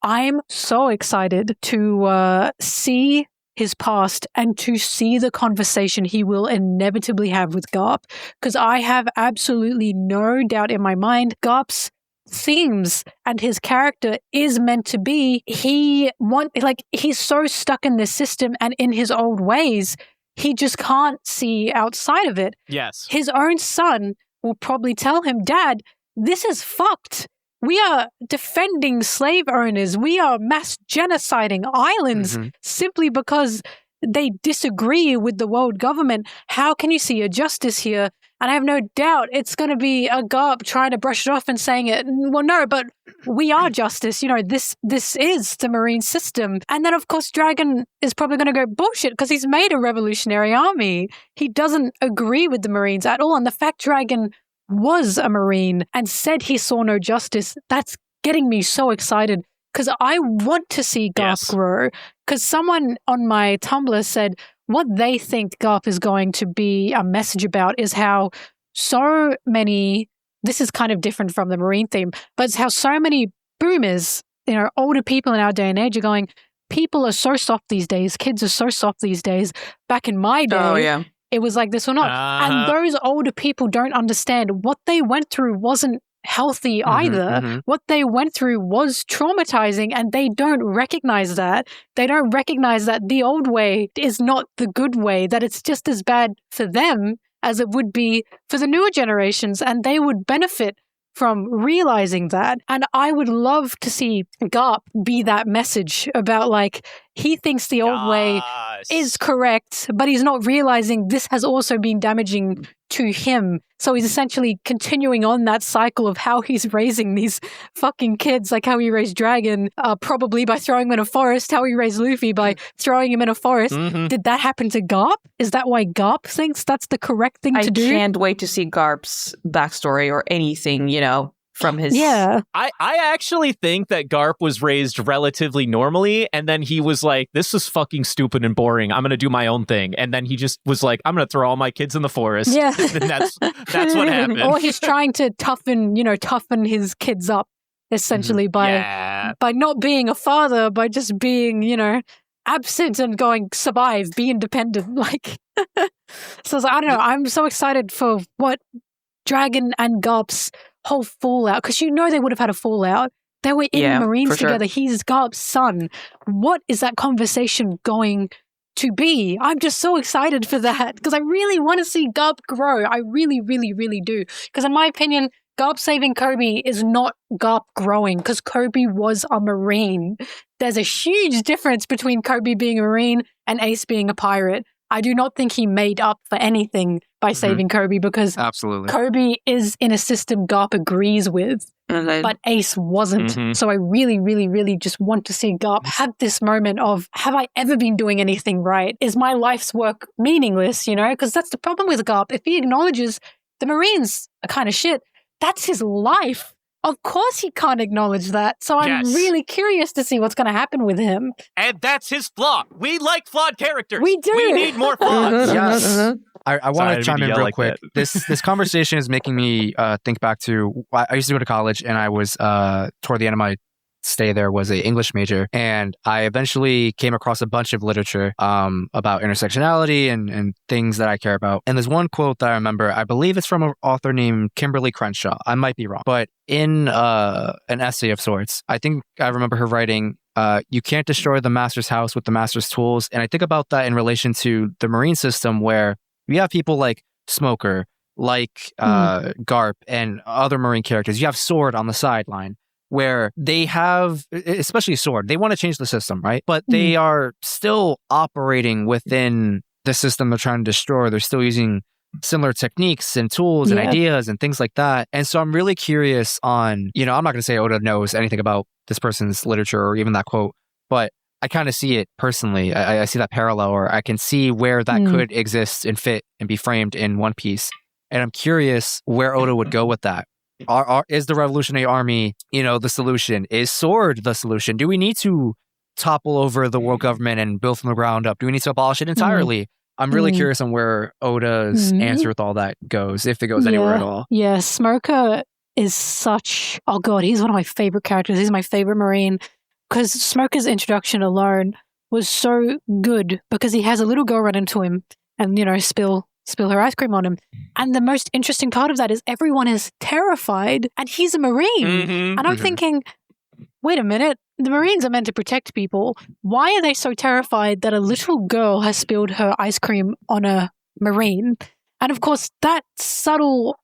I'm so excited to see his past and to see the conversation he will inevitably have with Garp, because I have absolutely no doubt in my mind Garp's themes and his character is meant to be he's so stuck in this system and in his old ways he just can't see outside of it. Yes. His own son will probably tell him, Dad, this is fucked. We are defending slave owners. We are mass genociding islands simply because they disagree with the world government. How can you see a justice here? And I have no doubt it's going to be a Garp trying to brush it off and saying it. Well, no, but we are justice. This is the Marine system. And then, of course, Dragon is probably going to go bullshit because he's made a revolutionary army. He doesn't agree with the Marines at all. And the fact Dragon was a Marine and said he saw no justice, that's getting me so excited because I want to see Garp grow. Because someone on my Tumblr said what they think Garp is going to be a message about is how so many, this is kind of different from the Marine theme, but it's how so many boomers, older people in our day and age are going, people are so soft these days, kids are so soft these days. Back in my day, it was like this or not. And those older people don't understand what they went through wasn't healthy either. What they went through was traumatizing and they don't recognize that. They don't recognize that the old way is not the good way, that it's just as bad for them as it would be for the newer generations, and they would benefit from realizing that. And I would love to see Garp be that message about like, he thinks the old way is correct, but he's not realizing this has also been damaging to him. So he's essentially continuing on that cycle of how he's raising these fucking kids, like how he raised Dragon, probably by throwing him in a forest, how he raised Luffy by throwing him in a forest. Mm-hmm. Did that happen to Garp? Is that why Garp thinks that's the correct thing to do? I can't wait to see Garp's backstory or anything, from his... Yeah. I actually think that Garp was raised relatively normally, and then he was like, this is fucking stupid and boring. I'm going to do my own thing. And then he just was like, I'm going to throw all my kids in the forest. Yeah. And that's what happened. Or he's trying to toughen his kids up, essentially, by not being a father, by just being, absent and going, survive, be independent. Like, so I don't know. I'm so excited for what Dragon and Garp's whole fallout, because they would have had a fallout. They were in the Marines together. Sure. He's Garp's son. What is that conversation going to be? I'm just so excited for that because I really want to see Garp grow. I really, really, really do. Because in my opinion, Garp saving Kobe is not Garp growing because Kobe was a Marine. There's a huge difference between Kobe being a Marine and Ace being a pirate. I do not think he made up for anything by saving Kobe because Kobe is in a system Garp agrees with, but Ace wasn't. Mm-hmm. So I really, really, really just want to see Garp have this moment of, have I ever been doing anything right? Is my life's work meaningless, Because that's the problem with Garp. If he acknowledges the Marines are kind of shit, that's his life. Of course he can't acknowledge that. So I'm really curious to see what's going to happen with him. And that's his flaw. We like flawed characters. We do. We need more flaws. Yes. I want to chime in real quick. This conversation is making me think back to, I used to go to college and I was, toward the end of my stay there, was a English major. And I eventually came across a bunch of literature about intersectionality and things that I care about. And there's one quote that I remember, I believe it's from an author named Kimberly Crenshaw. I might be wrong. But in an essay of sorts, I think I remember her writing, you can't destroy the master's house with the master's tools. And I think about that in relation to the Marine system where you have people like Smoker, like Garp and other Marine characters. You have Sword on the sideline where they have, especially Sword, they want to change the system, right? But they are still operating within the system they're trying to destroy. They're still using similar techniques and tools and ideas and things like that. And so I'm really curious on, I'm not going to say Oda knows anything about this person's literature or even that quote, but I kind of see it personally. I see that parallel, or I can see where that could exist and fit and be framed in One Piece. And I'm curious where Oda would go with that. Is the Revolutionary Army, the solution? Is Sword the solution? Do we need to topple over the world government and build from the ground up? Do we need to abolish it entirely? I'm really curious on where Oda's answer with all that goes, if it goes anywhere at all. Yeah, Smoker is such... Oh, God, he's one of my favorite characters. He's my favorite Marine. Because Smoker's introduction alone was so good because he has a little girl run into him and, spill her ice cream on him. And the most interesting part of that is everyone is terrified and he's a Marine. And I'm thinking, wait a minute, the Marines are meant to protect people. Why are they so terrified that a little girl has spilled her ice cream on a Marine? And of course, that subtle,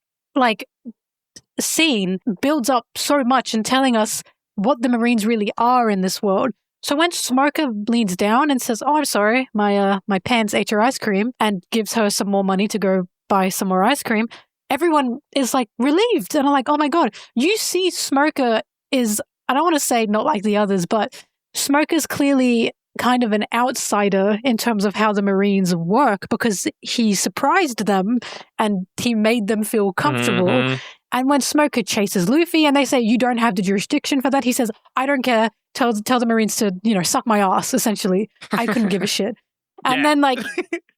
scene builds up so much in telling us what the Marines really are in this world. So when Smoker leans down and says, "Oh, I'm sorry, my pants ate your ice cream," and gives her some more money to go buy some more ice cream, everyone is relieved. And I'm like, oh my God, you see Smoker is, I don't want to say not like the others, but Smoker's clearly kind of an outsider in terms of how the Marines work because he surprised them and he made them feel comfortable. And when Smoker chases Luffy and they say, you don't have the jurisdiction for that, he says, I don't care. Tell the Marines to, suck my ass, essentially. I couldn't give a shit. And then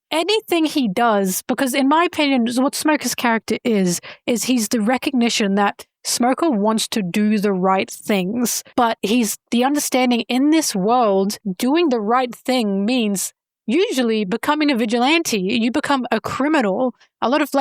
anything he does, because in my opinion, what Smoker's character is he's the recognition that Smoker wants to do the right things, but he's the understanding in this world, doing the right thing means usually becoming a vigilante. You become a criminal. A lot of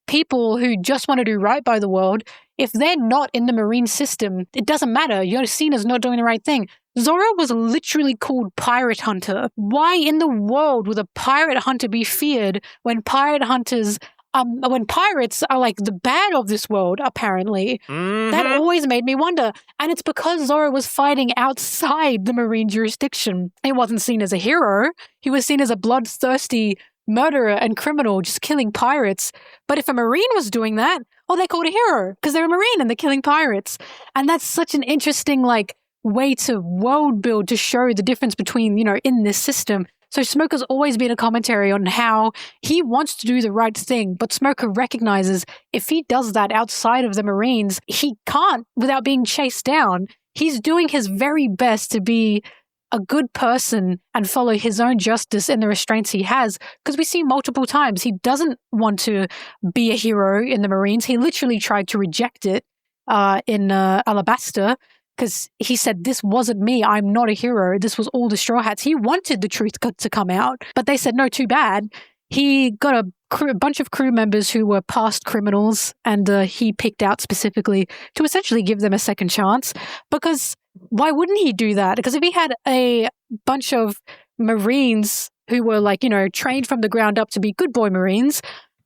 people who just want to do right by the world, if they're not in the Marine system, it doesn't matter. You're seen as not doing the right thing. Zoro was literally called Pirate Hunter. Why in the world would a pirate hunter be feared when pirate hunters, when pirates are the bad of this world, apparently? That always made me wonder. And it's because Zoro was fighting outside the Marine jurisdiction. He wasn't seen as a hero. He was seen as a bloodthirsty murderer and criminal just killing pirates. But if a Marine was doing that, they're called a hero because they're a Marine and they're killing pirates. And that's such an interesting way to world build to show the difference between, in this system. So Smoker's always been a commentary on how he wants to do the right thing, but Smoker recognizes if he does that outside of the Marines, he can't without being chased down. He's doing his very best to be a good person and follow his own justice in the restraints he has, because we see multiple times he doesn't want to be a hero in the Marines. He literally tried to reject it in Alabasta, because he said, this wasn't me. I'm not a hero. This was all the Straw Hats. He wanted the truth to come out, but they said, no, too bad. He got a bunch of crew members who were past criminals, and he picked out specifically to essentially give them a second chance. Because why wouldn't he do that? Because if he had a bunch of Marines who were trained from the ground up to be good boy Marines,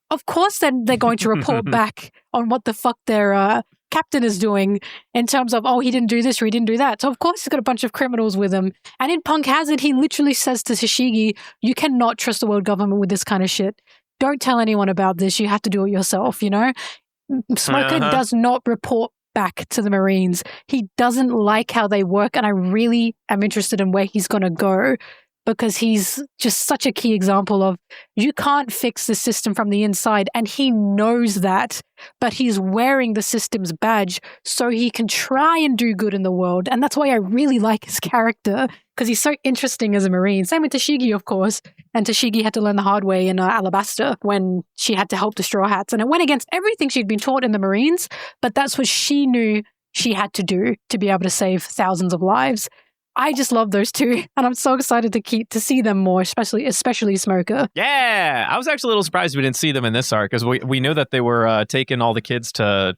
of course then they're going to report back on what the fuck their captain is doing in terms of, he didn't do this or he didn't do that. So of course he's got a bunch of criminals with him. And in Punk Hazard, he literally says to Tashigi, you cannot trust the world government with this kind of shit. Don't tell anyone about this. You have to do it yourself, Smoker does not report back to the Marines. He doesn't like how they work, and I really am interested in where he's going to go, because he's just such a key example of you can't fix the system from the inside, and he knows that, but he's wearing the system's badge so he can try and do good in the world. And that's why I really like his character, because he's so interesting as a Marine. Same with Tashigi, of course. And Tashigi had to learn the hard way in Alabasta when she had to help the Straw Hats. And it went against everything she'd been taught in the Marines, but that's what she knew she had to do to be able to save thousands of lives. I just love those two, and I'm so excited to see them more, especially Smoker. Yeah, I was actually a little surprised we didn't see them in this arc, because we knew that they were taking all the kids to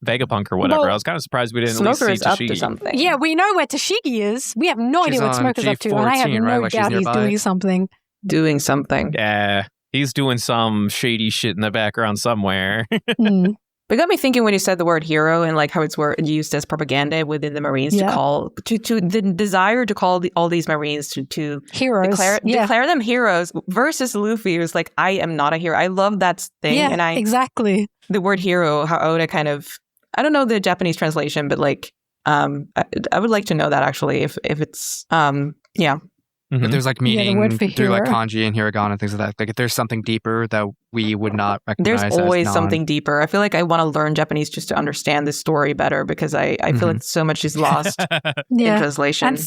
Vegapunk or whatever. Well, I was kind of surprised we didn't Smoker at least is see up Tashigi. to something. Yeah, we know where Tashigi is. We have no idea what Smoker's up to, and I have no doubt he's doing something. Doing something. Yeah, he's doing some shady shit in the background somewhere. But it got me thinking when you said the word hero and how it's used as propaganda within the Marines to call to the desire to call all these Marines to heroes, declare them heroes versus Luffy, who's like, I am not a hero. I love that thing. Yeah, and exactly. The word hero, how Oda I don't know the Japanese translation, but I would like to know that actually if it's Mm-hmm. If there's meaning through hero. kanji and hiragana and things like that. If there's something deeper that we would not recognize. There's always something deeper. I feel like I want to learn Japanese just to understand this story better, because I feel like so much is lost in translation.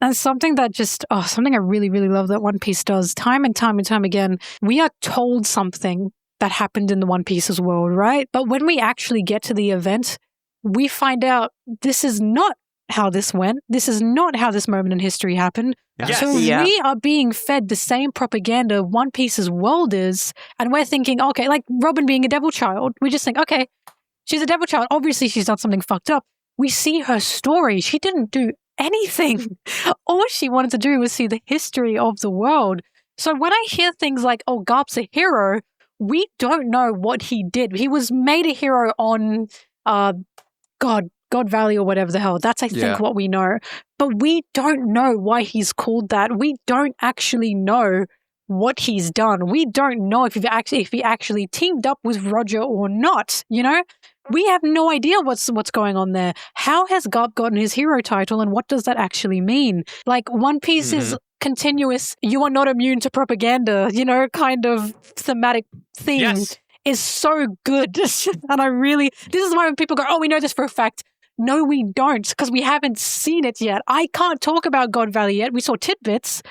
And something that something I really, really love that One Piece does time and time again, we are told something that happened in the One Piece's world, right? But when we actually get to the event, we find out this is not how this went. This is not how this moment in history happened. Yes. So we are being fed the same propaganda One Piece's world is, and we're thinking, okay, like Robin being a devil child, we just think, okay, she's a devil child. Obviously, she's done something fucked up. We see her story. She didn't do anything. All she wanted to do was see the history of the world. So when I hear things like, oh, Garp's a hero, we don't know what he did. He was made a hero on, God Valley or whatever the hell. That's, I think, what we know. But we don't know why he's called that. We don't actually know what he's done. We don't know if he actually teamed up with Roger or not, We have no idea what's going on there. How has Garp gotten his hero title, and what does that actually mean? One Piece is continuous, you are not immune to propaganda, kind of thematic theme. Yes. Is so good. This is why when people go, oh, we know this for a fact. No, we don't, because we haven't seen it yet. I can't talk about God Valley yet. We saw tidbits.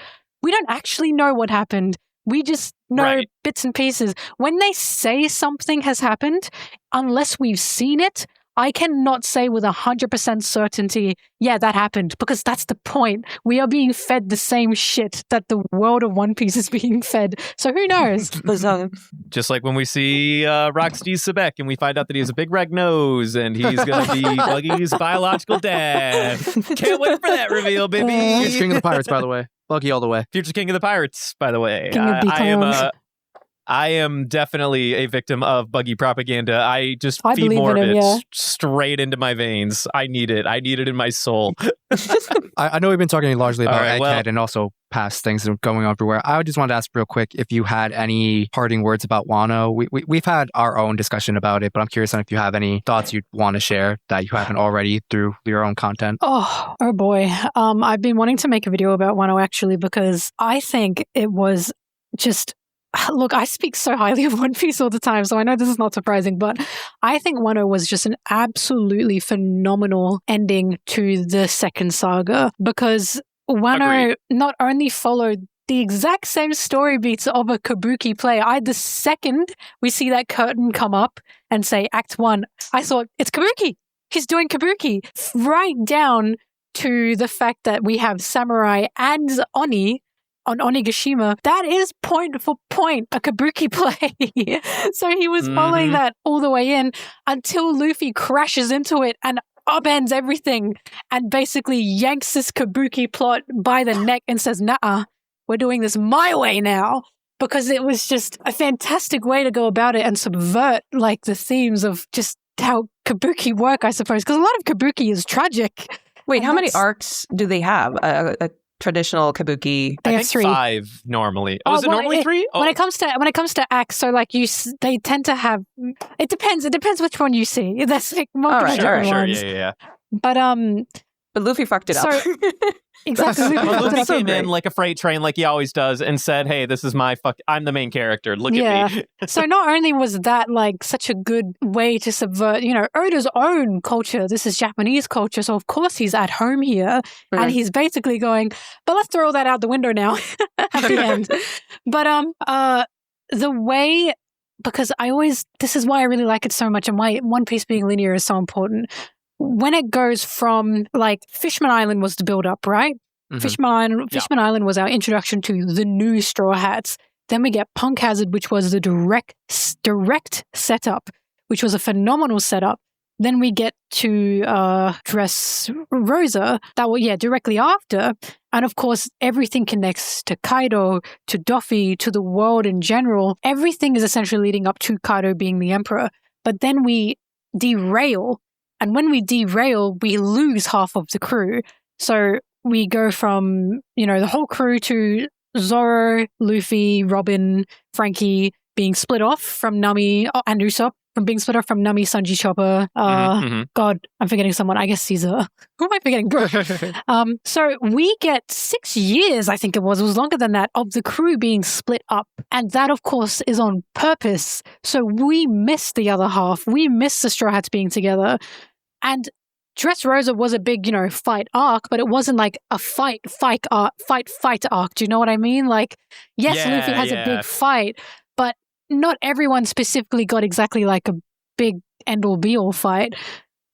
We don't actually know what happened. We just know bits and pieces. When they say something has happened, unless we've seen it, I cannot say with 100% certainty, yeah, that happened, because that's the point. We are being fed the same shit that the world of One Piece is being fed. So who knows? Just like when we see Rocksteady Sebek and we find out that he has a big red nose and he's going to be Buggy's biological dad. Can't wait for that reveal, baby. He's King of the Pirates, by the way. Buggy all the way. Future King of the Pirates, by the way. King of the I am I am definitely a victim of buggy propaganda. I just feed more of it straight into my veins. I need it. I need it in my soul. I know we've been talking largely about Egghead and also past things going on everywhere. I just wanted to ask real quick if you had any parting words about Wano. We've had our own discussion about it, but I'm curious if you have any thoughts you'd want to share that you haven't already through your own content. Oh boy. I've been wanting to make a video about Wano actually because I think it was just... Look, I speak so highly of One Piece all the time, so I know this is not surprising, but I think Wano was just an absolutely phenomenal ending to the second saga because Wano not only followed the exact same story beats of a kabuki play. The second we see that curtain come up and say Act 1, I thought, it's kabuki. He's doing kabuki. Right down to the fact that we have Samurai and Oni on Onigashima, that is point for point a kabuki play. So he was following that all the way in until Luffy crashes into it and upends everything and basically yanks this kabuki plot by the neck and says, nah, we're doing this my way now. Because it was just a fantastic way to go about it and subvert like the themes of just how kabuki work, I suppose. Because a lot of kabuki is tragic. Wait, how many arcs do they have? A traditional kabuki? They have think 3. 5 normally. Oh, is it normally 3? When it comes to acts, so like they tend to have. It depends. It depends which one you see. That's like multiple different ones. Yeah. But Luffy fucked it up. Exactly. Luffy came in like a freight train, like he always does, and said, "Hey, this is I'm the main character. Look at me." So not only was that like such a good way to subvert, Oda's own culture. This is Japanese culture, so of course he's at home here, and he's basically going, "But let's throw that out the window now." At the end, but the way. Because this is why I really like it so much, and why One Piece being linear is so important. When it goes from, like, Fishman Island was the build-up, right? Mm-hmm. Fishman Island was our introduction to the new Straw Hats. Then we get Punk Hazard, which was the direct setup, which was a phenomenal setup. Then we get to Dressrosa, directly after. And of course, everything connects to Kaido, to Doffy, to the world in general. Everything is essentially leading up to Kaido being the emperor. But then we derail. And when we derail, we lose half of the crew. So we go from, the whole crew to Zoro, Luffy, Robin, Frankie being split off from Nami, and Usopp, from being split off from Nami, Sanji, Chopper. God, I'm forgetting someone. I guess Caesar. Who am I forgetting? So we get 6 years, I think it was longer than that, of the crew being split up. And that, of course, is on purpose. So we miss the other half. We miss the Straw Hats being together. And Dressrosa was a big, fight arc, but it wasn't like a fight arc. Do you know what I mean? Like, yes, Luffy has a big fight, but not everyone specifically got exactly like a big end-all be-all fight.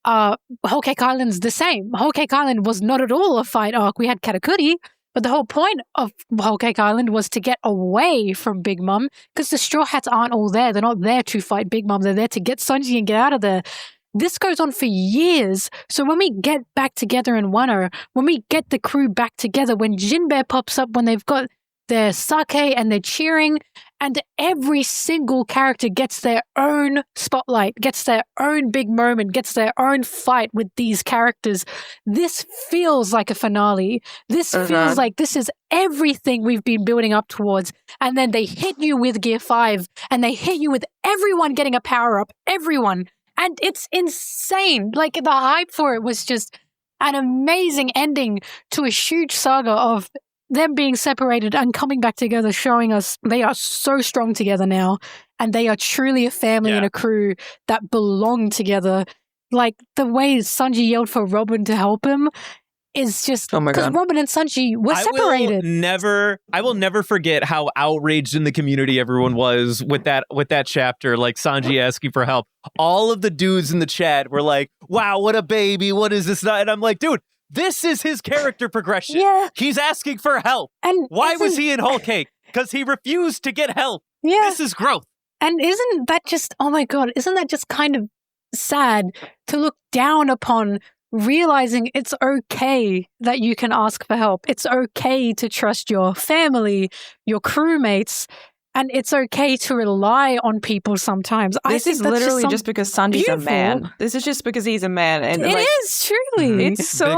Whole Cake Island's the same. Whole Cake Island was not at all a fight arc. We had Katakuri, but the whole point of Whole Cake Island was to get away from Big Mom because the Straw Hats aren't all there. They're not there to fight Big Mom. They're there to get Sanji and get out of there. This goes on for years. So when we get back together in Wano, when we get the crew back together, when Jinbei pops up, when they've got their sake and they're cheering, and every single character gets their own spotlight, gets their own big moment, gets their own fight with these characters. This feels like a finale. This feels like this is everything we've been building up towards. And then they hit you with Gear 5, and they hit you with everyone getting a power-up. Everyone. And it's insane. Like, the hype for it was just an amazing ending to a huge saga of them being separated and coming back together, showing us they are so strong together now. And they are truly a family and a crew that belong together. Like, the way Sanji yelled for Robin to help him is just because Robin and Sanji were separated. I will never forget how outraged in the community everyone was with that chapter, like Sanji asking for help. All of the dudes in the chat were like, wow, what a baby, what is this? And I'm like, dude, this is his character progression. Yeah. He's asking for help. And why was he in Whole Cake? Because he refused to get help. Yeah. This is growth. And isn't that just kind of sad to look down upon realizing it's okay that you can ask for help. It's okay to trust your family, your crewmates, And it's okay to rely on people sometimes. This is literally just because Sanji's a man. This is just because he's a man. And it is, truly. It's so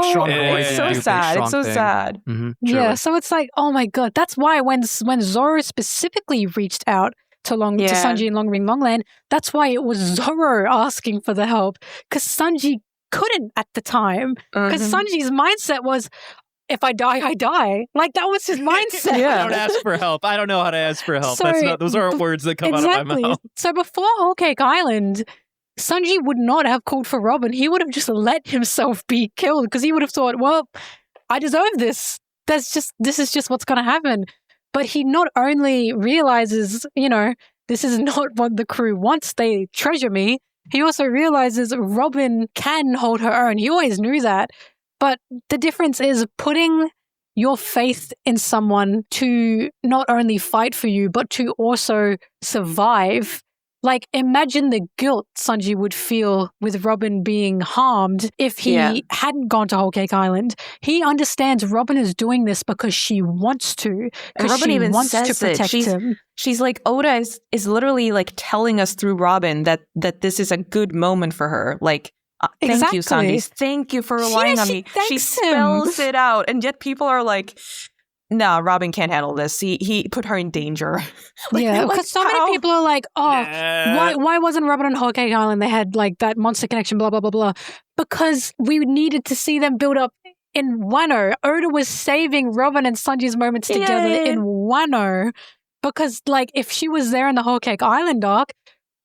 sad. It's so sad. Mm-hmm. Yeah, so it's like, oh my God. That's why when Zoro specifically reached out to Sanji in Long Ring Longland, that's why it was Zoro asking for the help. Because Sanji couldn't at the time. Because Sanji's mindset was, if I die, I die. Like, that was his mindset. I don't ask for help. I don't know how to ask for help. Those aren't words that come out of my mouth. So before Whole Cake Island, Sanji would not have called for Robin. He would have just let himself be killed because he would have thought, well, I deserve this. This is just what's going to happen. But he not only realizes, this is not what the crew wants. They treasure me. He also realizes Robin can hold her own. He always knew that. But the difference is putting your faith in someone to not only fight for you, but to also survive. Like, imagine the guilt Sanji would feel with Robin being harmed if he hadn't gone to Whole Cake Island. He understands Robin is doing this because she wants to. And Robin even wants to protect him. She's like, Oda is literally like telling us through Robin that this is a good moment for her. Like, thank you, Sanji. Thank you for relying on me. She spells it out. And yet people are like, no, Robin can't handle this. He put her in danger. Because so many people are like, why wasn't Robin on Whole Cake Island? They had like that monster connection, blah, blah, blah, blah. Because we needed to see them build up in Wano. Oda was saving Robin and Sanji's moments together in Wano. Because like, if she was there in the Whole Cake Island arc,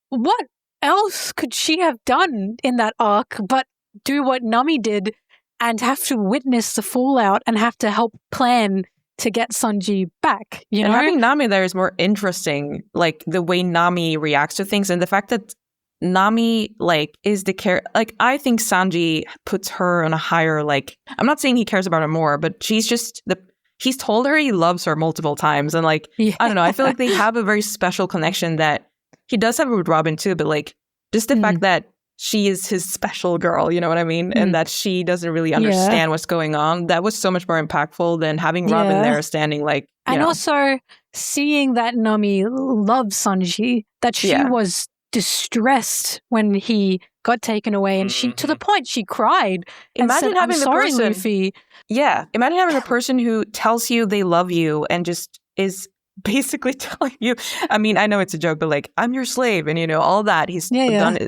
what else could she have done in that arc but do what Nami did and have to witness the fallout and have to help plan to get Sanji back, And having Nami there is more interesting, like the way Nami reacts to things and the fact that Nami like is the care. Like, I think Sanji puts her on a higher, like, I'm not saying he cares about her more, but she's just he's told her he loves her multiple times, and like, I don't know, I feel like they have a very special connection that he does have with Robin too, but like just the fact that she is his special girl, you know what I mean? And that she doesn't really understand what's going on. That was so much more impactful than having Robin there standing like, also seeing that Nami loves Sanji, that she was distressed when he got taken away, and she, to the point she cried. Imagine said, having I'm sorry, person, Luffy. Yeah, imagine having a person who tells you they love you and just is basically telling you, I mean, I know it's a joke, but like, I'm your slave, and all that he's done,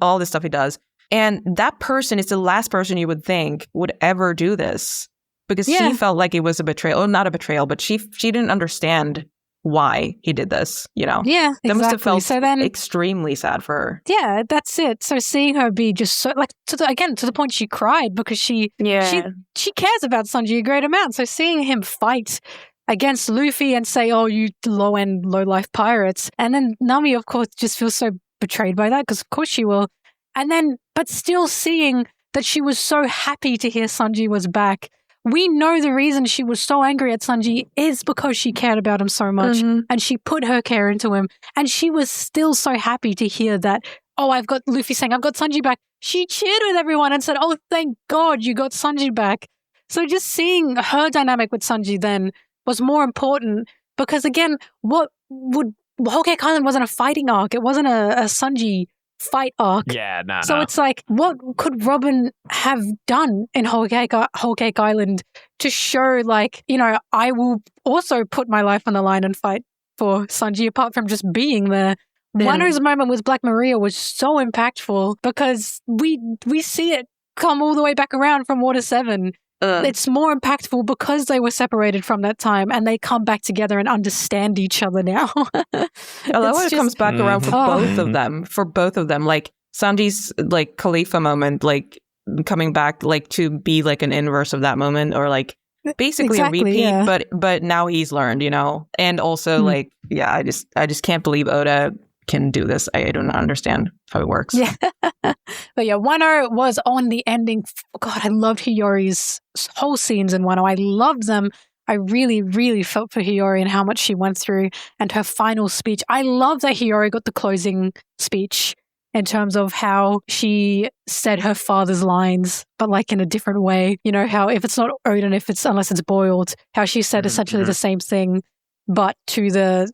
all the stuff he does, and that person is the last person you would think would ever do this, because she felt like it was a betrayal. Well, not a betrayal, but she didn't understand why he did this. That must have felt extremely sad for her. Yeah, that's it. So seeing her be just so like to the point she cried because she cares about Sanji a great amount. So seeing him fight against Luffy and say, oh, you low-end, low-life pirates. And then Nami, of course, just feels so betrayed by that, because of course she will. And then, but still seeing that she was so happy to hear Sanji was back. We know the reason she was so angry at Sanji is because she cared about him so much, and she put her care into him. And she was still so happy to hear that, oh, I've got Luffy saying, I've got Sanji back. She cheered with everyone and said, oh, thank God you got Sanji back. So just seeing her dynamic with Sanji then was more important, because again, Whole Cake Island wasn't a fighting arc. It wasn't a Sanji fight arc. Yeah, nah. So it's like, what could Robin have done in Whole Cake Island to show, like, I will also put my life on the line and fight for Sanji, apart from just being there. Wano's moment with Black Maria was so impactful because we see it come all the way back around from Water 7. It's more impactful because they were separated from that time and they come back together and understand each other now. I love when it comes back around for both of them. For both of them, like Sanji's like Khalifa moment, like coming back like to be like an inverse of that moment, or like basically a repeat, but now he's learned, and also like, I just can't believe Oda can do this. I do not understand how it works. Yeah. But yeah, Wano was on the ending. God, I loved Hiyori's whole scenes in Wano. I loved them. I really, really felt for Hiyori and how much she went through, and her final speech. I love that Hiyori got the closing speech in terms of how she said her father's lines, but like in a different way. How if it's not Odin, unless it's boiled, how she said essentially the same thing, but to the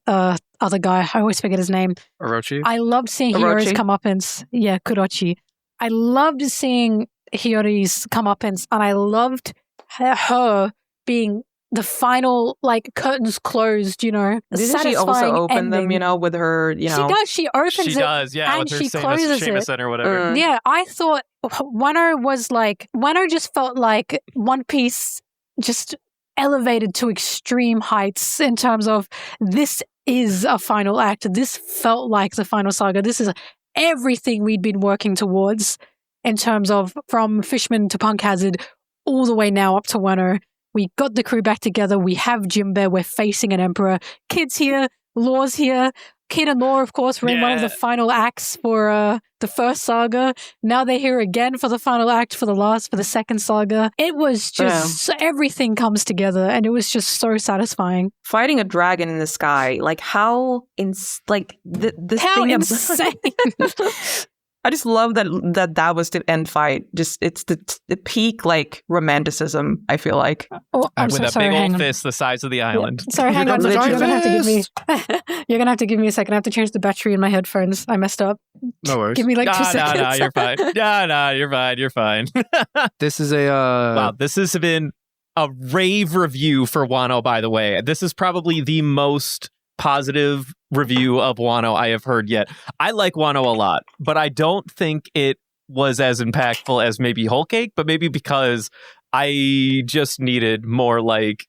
other guy. I always forget his name. Orochi. I loved seeing Hiyori's comeuppance. Yeah, Kurochi. I loved seeing Hiyori's comeuppance, and I loved her being the final, like, curtains closed, you know. Doesn't she also open them, you know, with her, you know? She does. She opens it. She does, yeah, and with her she closes Shamisen or whatever. Yeah, I thought Wano just felt like One Piece just elevated to extreme heights in terms of this is a final act. This felt like the final saga. This is everything we'd been working towards in terms of from Fishman to Punk Hazard all the way now up to Wano. We got the crew back together. We have Jinbe. We're facing an emperor. Kid's here. Law's here. Kid and Law, of course, were in one of the final acts for the first saga. Now they're here again for the final act for the second saga. It was just everything comes together, and it was just so satisfying. Fighting a dragon in the sky, like how this thing insane. I just love that was the end fight. Just it's the peak like romanticism, I feel like. Oh, I'm with so a big sorry, old fist the size of the island. Yeah. Sorry, hang on. You're gonna have to give me. You're gonna have to give me a second. I have to change the battery in my headphones. I messed up. No worries. Give me like 2 seconds. No, you're fine. No, you're fine. You're fine. This is a wow. This has been a rave review for Wano. By the way, this is probably the most positive review of Wano I have heard yet. I like Wano a lot, but I don't think it was as impactful as maybe Whole Cake, but maybe because I just needed more like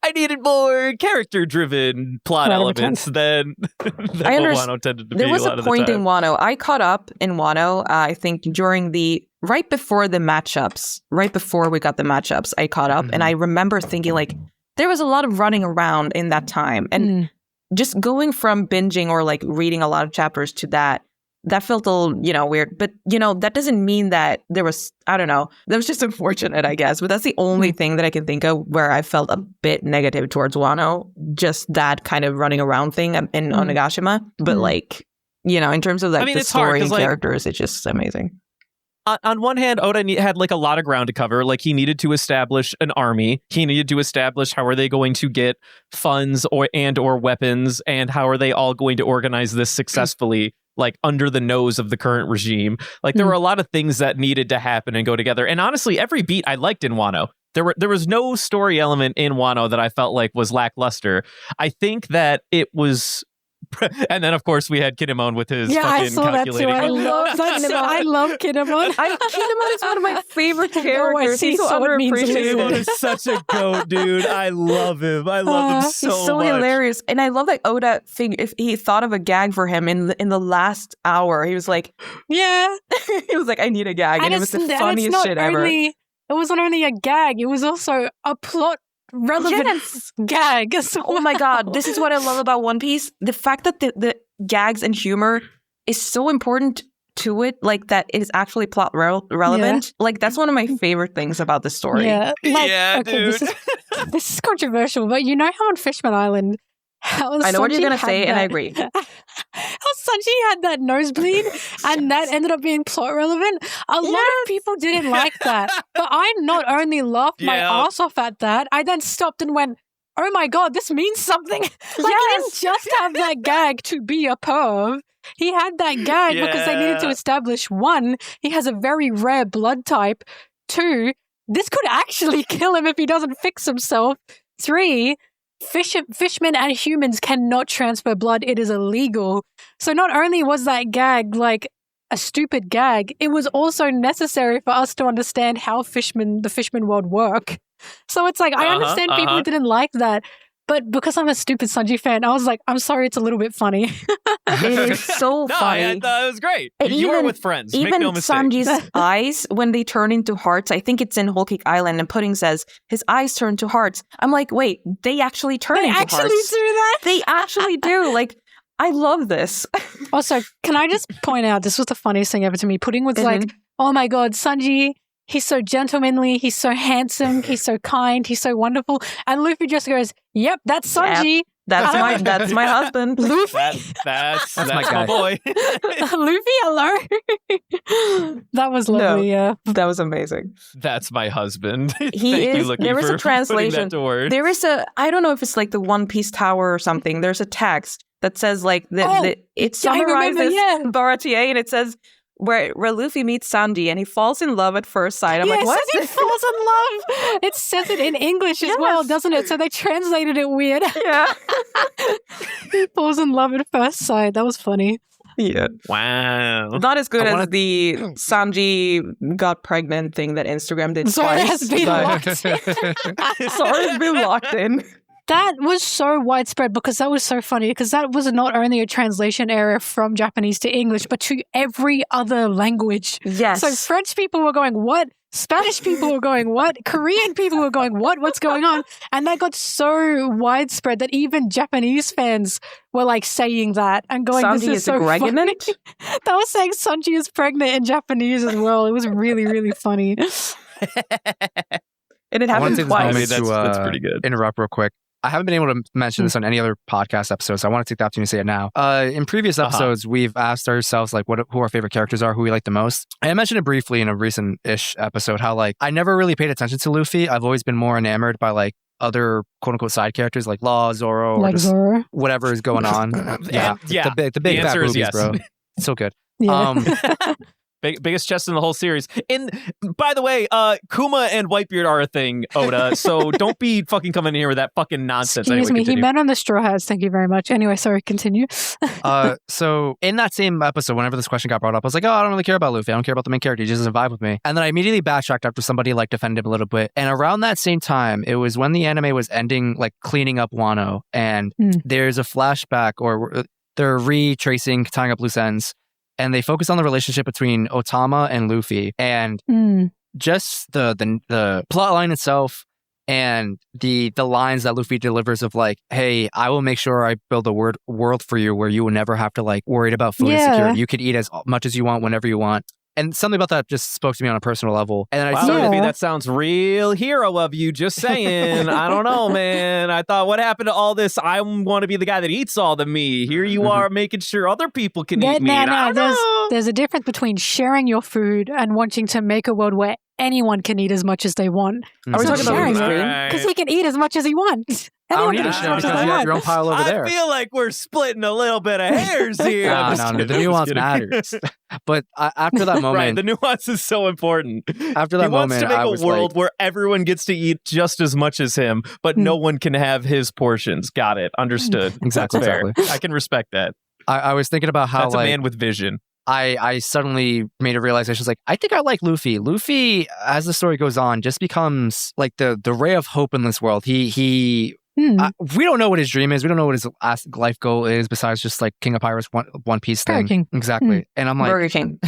I needed more character-driven plot elements than Wano tended to be. There was a point in Wano. I caught up in Wano, I think during right before we got the matchups, I caught up and I remember thinking like, there was a lot of running around in that time. And just going from binging or like reading a lot of chapters to that felt a little, weird. But, that doesn't mean that there was, I don't know, that was just unfortunate, I guess. But that's the only thing that I can think of where I felt a bit negative towards Wano. Just that kind of running around thing in Onigashima. But like, in terms of like the story and characters, it's just amazing. On one hand, Oda had like a lot of ground to cover. Like he needed to establish an army. He needed to establish how are they going to get funds or weapons, and how are they all going to organize this successfully, like under the nose of the current regime. Like there were a lot of things that needed to happen and go together. And honestly, every beat I liked in Wano. There was no story element in Wano that I felt like was lackluster. I think that it was. And then, of course, we had Kinemon with his fucking I saw calculating. That too. I love Kinemon. Kinemon is one of my favorite characters. He's so underappreciated. Kinemon is such a goat, dude. I love him. I love him so much. He's so hilarious. And I love that Oda if he thought of a gag for him in the last hour. He was like, yeah. He was like, I need a gag. And it was the funniest shit ever. It wasn't only a gag. It was also a plot relevant gag. Oh my god, this is what I love about One Piece. The fact that the gags and humor is so important to it, like that it is actually plot relevant. Yeah. Like that's one of my favorite things about the story. Yeah, dude. This is controversial, but you know how on Fishman Island, I know what you're gonna say, and I agree. How Sanjoo had that nosebleed, and that ended up being plot relevant. A lot of people didn't like that, but I not only laughed my ass off at that, I then stopped and went, "Oh my god, this means something!" Like he didn't just have that gag to be a perv. He had that gag because they needed to establish 1, he has a very rare blood type. 2, this could actually kill him if he doesn't fix himself. 3. Fishmen and humans cannot transfer blood. It is illegal. So not only was that gag like a stupid gag, it was also necessary for us to understand how the Fishman world work. So it's like, I understand people who didn't like that, but because I'm a stupid Sanjoo fan, I was like, I'm sorry, it's a little bit funny. It is so funny. It was great. And you were with friends. Even Make no mistake. Sanji's eyes, when they turn into hearts, I think it's in Whole Cake Island, and Pudding says his eyes turn to hearts. I'm like, wait, they actually turn into hearts. They actually do that? They actually do. Like, I love this. Also, can I just point out, this was the funniest thing ever to me. Pudding was like, oh my god, Sanjoo, he's so gentlemanly, he's so handsome, he's so kind, he's so wonderful. And Luffy just goes, yep, that's Sanjoo. Yep. That's my husband. Luffy. That's my boy. Luffy, hello. That was lovely, yeah. That was amazing. That's my husband. There is a translation. There is I don't know if it's like the One Piece Tower or something. There's a text that says like it summarizes Baratier, and it says where Luffy meets Sanji and he falls in love at first sight. I'm like, what? He falls in love. It says it in English as well, doesn't it? So they translated it weird. Yeah. He falls in love at first sight. That was funny. Yeah. Wow. Not as good as the Sanji got pregnant thing that Instagram did twice. Has been locked in. Sora's been locked in. That was so widespread because that was so funny because that was not only a translation error from Japanese to English, but to every other language. Yes. So French people were going, what? Spanish people were going, what? Korean people were going, what? What's going on? And that got so widespread that even Japanese fans were like saying that and going, Sanji this is so pregnant? funny. They were saying Sanji is pregnant in Japanese as well. It was really, really funny. And it happened twice. That's pretty good. Interrupt real quick. I haven't been able to mention this on any other podcast episodes, so I want to take the opportunity to say it now. In previous episodes, we've asked ourselves like who our favorite characters are, who we like the most. I mentioned it briefly in a recent-ish episode, how like I never really paid attention to Luffy. I've always been more enamored by like other quote-unquote side characters like Law, Zoro, like or just Zoro. Whatever is going on. Yeah. The big fat boobies, bro. So good. Yeah. Biggest chest in the whole series. And by the way, Kuma and Whitebeard are a thing, Oda. So don't be fucking coming in here with that fucking nonsense. Excuse me, he meant on the Straw Hats. Thank you very much. Anyway, sorry, continue. So in that same episode, whenever this question got brought up, I was like, oh, I don't really care about Luffy. I don't care about the main character. He just doesn't vibe with me. And then I immediately backtracked after somebody like defended him a little bit. And around that same time, it was when the anime was ending, like cleaning up Wano. And there's a flashback or they're retracing, tying up loose ends. And they focus on the relationship between Otama and Luffy, and just the plot line itself, and the lines that Luffy delivers of like, "Hey, I will make sure I build a world for you where you will never have to like worried about food insecurity. You could eat as much as you want whenever you want." And something about that just spoke to me on a personal level. And then Luffy, that sounds real hero of you. Just saying. I don't know, man. I thought, what happened to all this? I want to be the guy that eats all the meat. Here you are making sure other people can eat meat. There's a difference between sharing your food and wanting to make a world where anyone can eat as much as they want. Are we talking about sharing it? Because he can eat as much as he wants. I don't need to share because you have your own pile over there. I feel like we're splitting a little bit of hairs here. No, the nuance matters. But after that moment... Right, the nuance is so important. After that moment, he wants to make a world where everyone gets to eat just as much as him, but no one can have his portions. Got it. Understood. Exactly. I can respect that. I was thinking about how... That's a man with vision. I suddenly made a realization. I was like, I think I like Luffy. Luffy, as the story goes on, just becomes like the ray of hope in this world. We don't know what his dream is. We don't know what his life goal is besides just like King of Pirates One Piece thing. Burger King. Exactly. And I'm like... Burger King.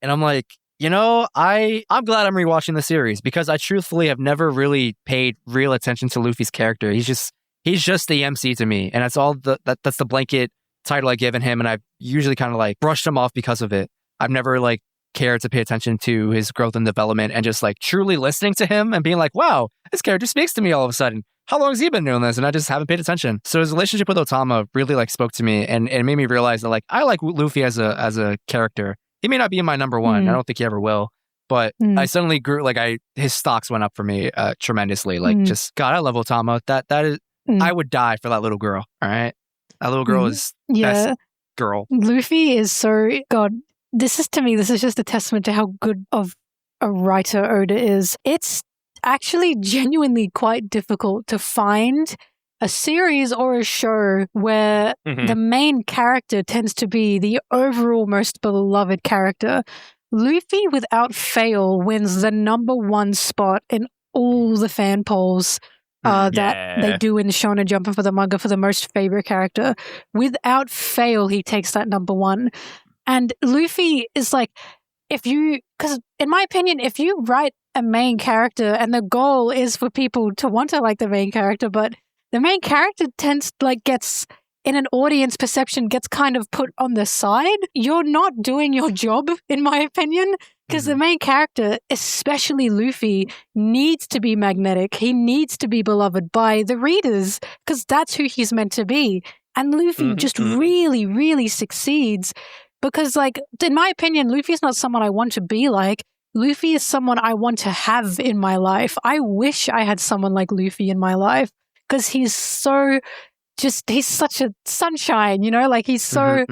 And I'm like, you know, I'm glad I'm rewatching the series because I truthfully have never really paid real attention to Luffy's character. He's just the MC to me. And that's all that's the blanket title I've given him, and I've usually kind of like brushed him off because of it. I've never like cared to pay attention to his growth and development and just like truly listening to him and being like, wow, this character speaks to me all of a sudden. How long has he been doing this? And I just haven't paid attention. So his relationship with Otama really like spoke to me and it made me realize that like I like Luffy as a character. He may not be in my number one. I don't think he ever will. But I suddenly grew his stocks went up for me tremendously. Like just God, I love Otama. That is I would die for that little girl. All right. That little girl is best girl. Luffy is so... God, this is just a testament to how good of a writer Oda is. It's actually genuinely quite difficult to find a series or a show where the main character tends to be the overall most beloved character. Luffy, without fail, wins the number one spot in all the fan polls that they do in Shonen Jump and for the manga for the most favorite character. Without fail, he takes that number one. And Luffy is like, because in my opinion, if you write a main character and the goal is for people to want to like the main character, but the main character gets in an audience perception, gets kind of put on the side, you're not doing your job, in my opinion. Because the main character, especially Luffy, needs to be magnetic. He needs to be beloved by the readers because that's who he's meant to be. And Luffy just really, really succeeds because, like, in my opinion, Luffy is not someone I want to be like. Luffy is someone I want to have in my life. I wish I had someone like Luffy in my life because he's so he's such a sunshine, you know, like he's so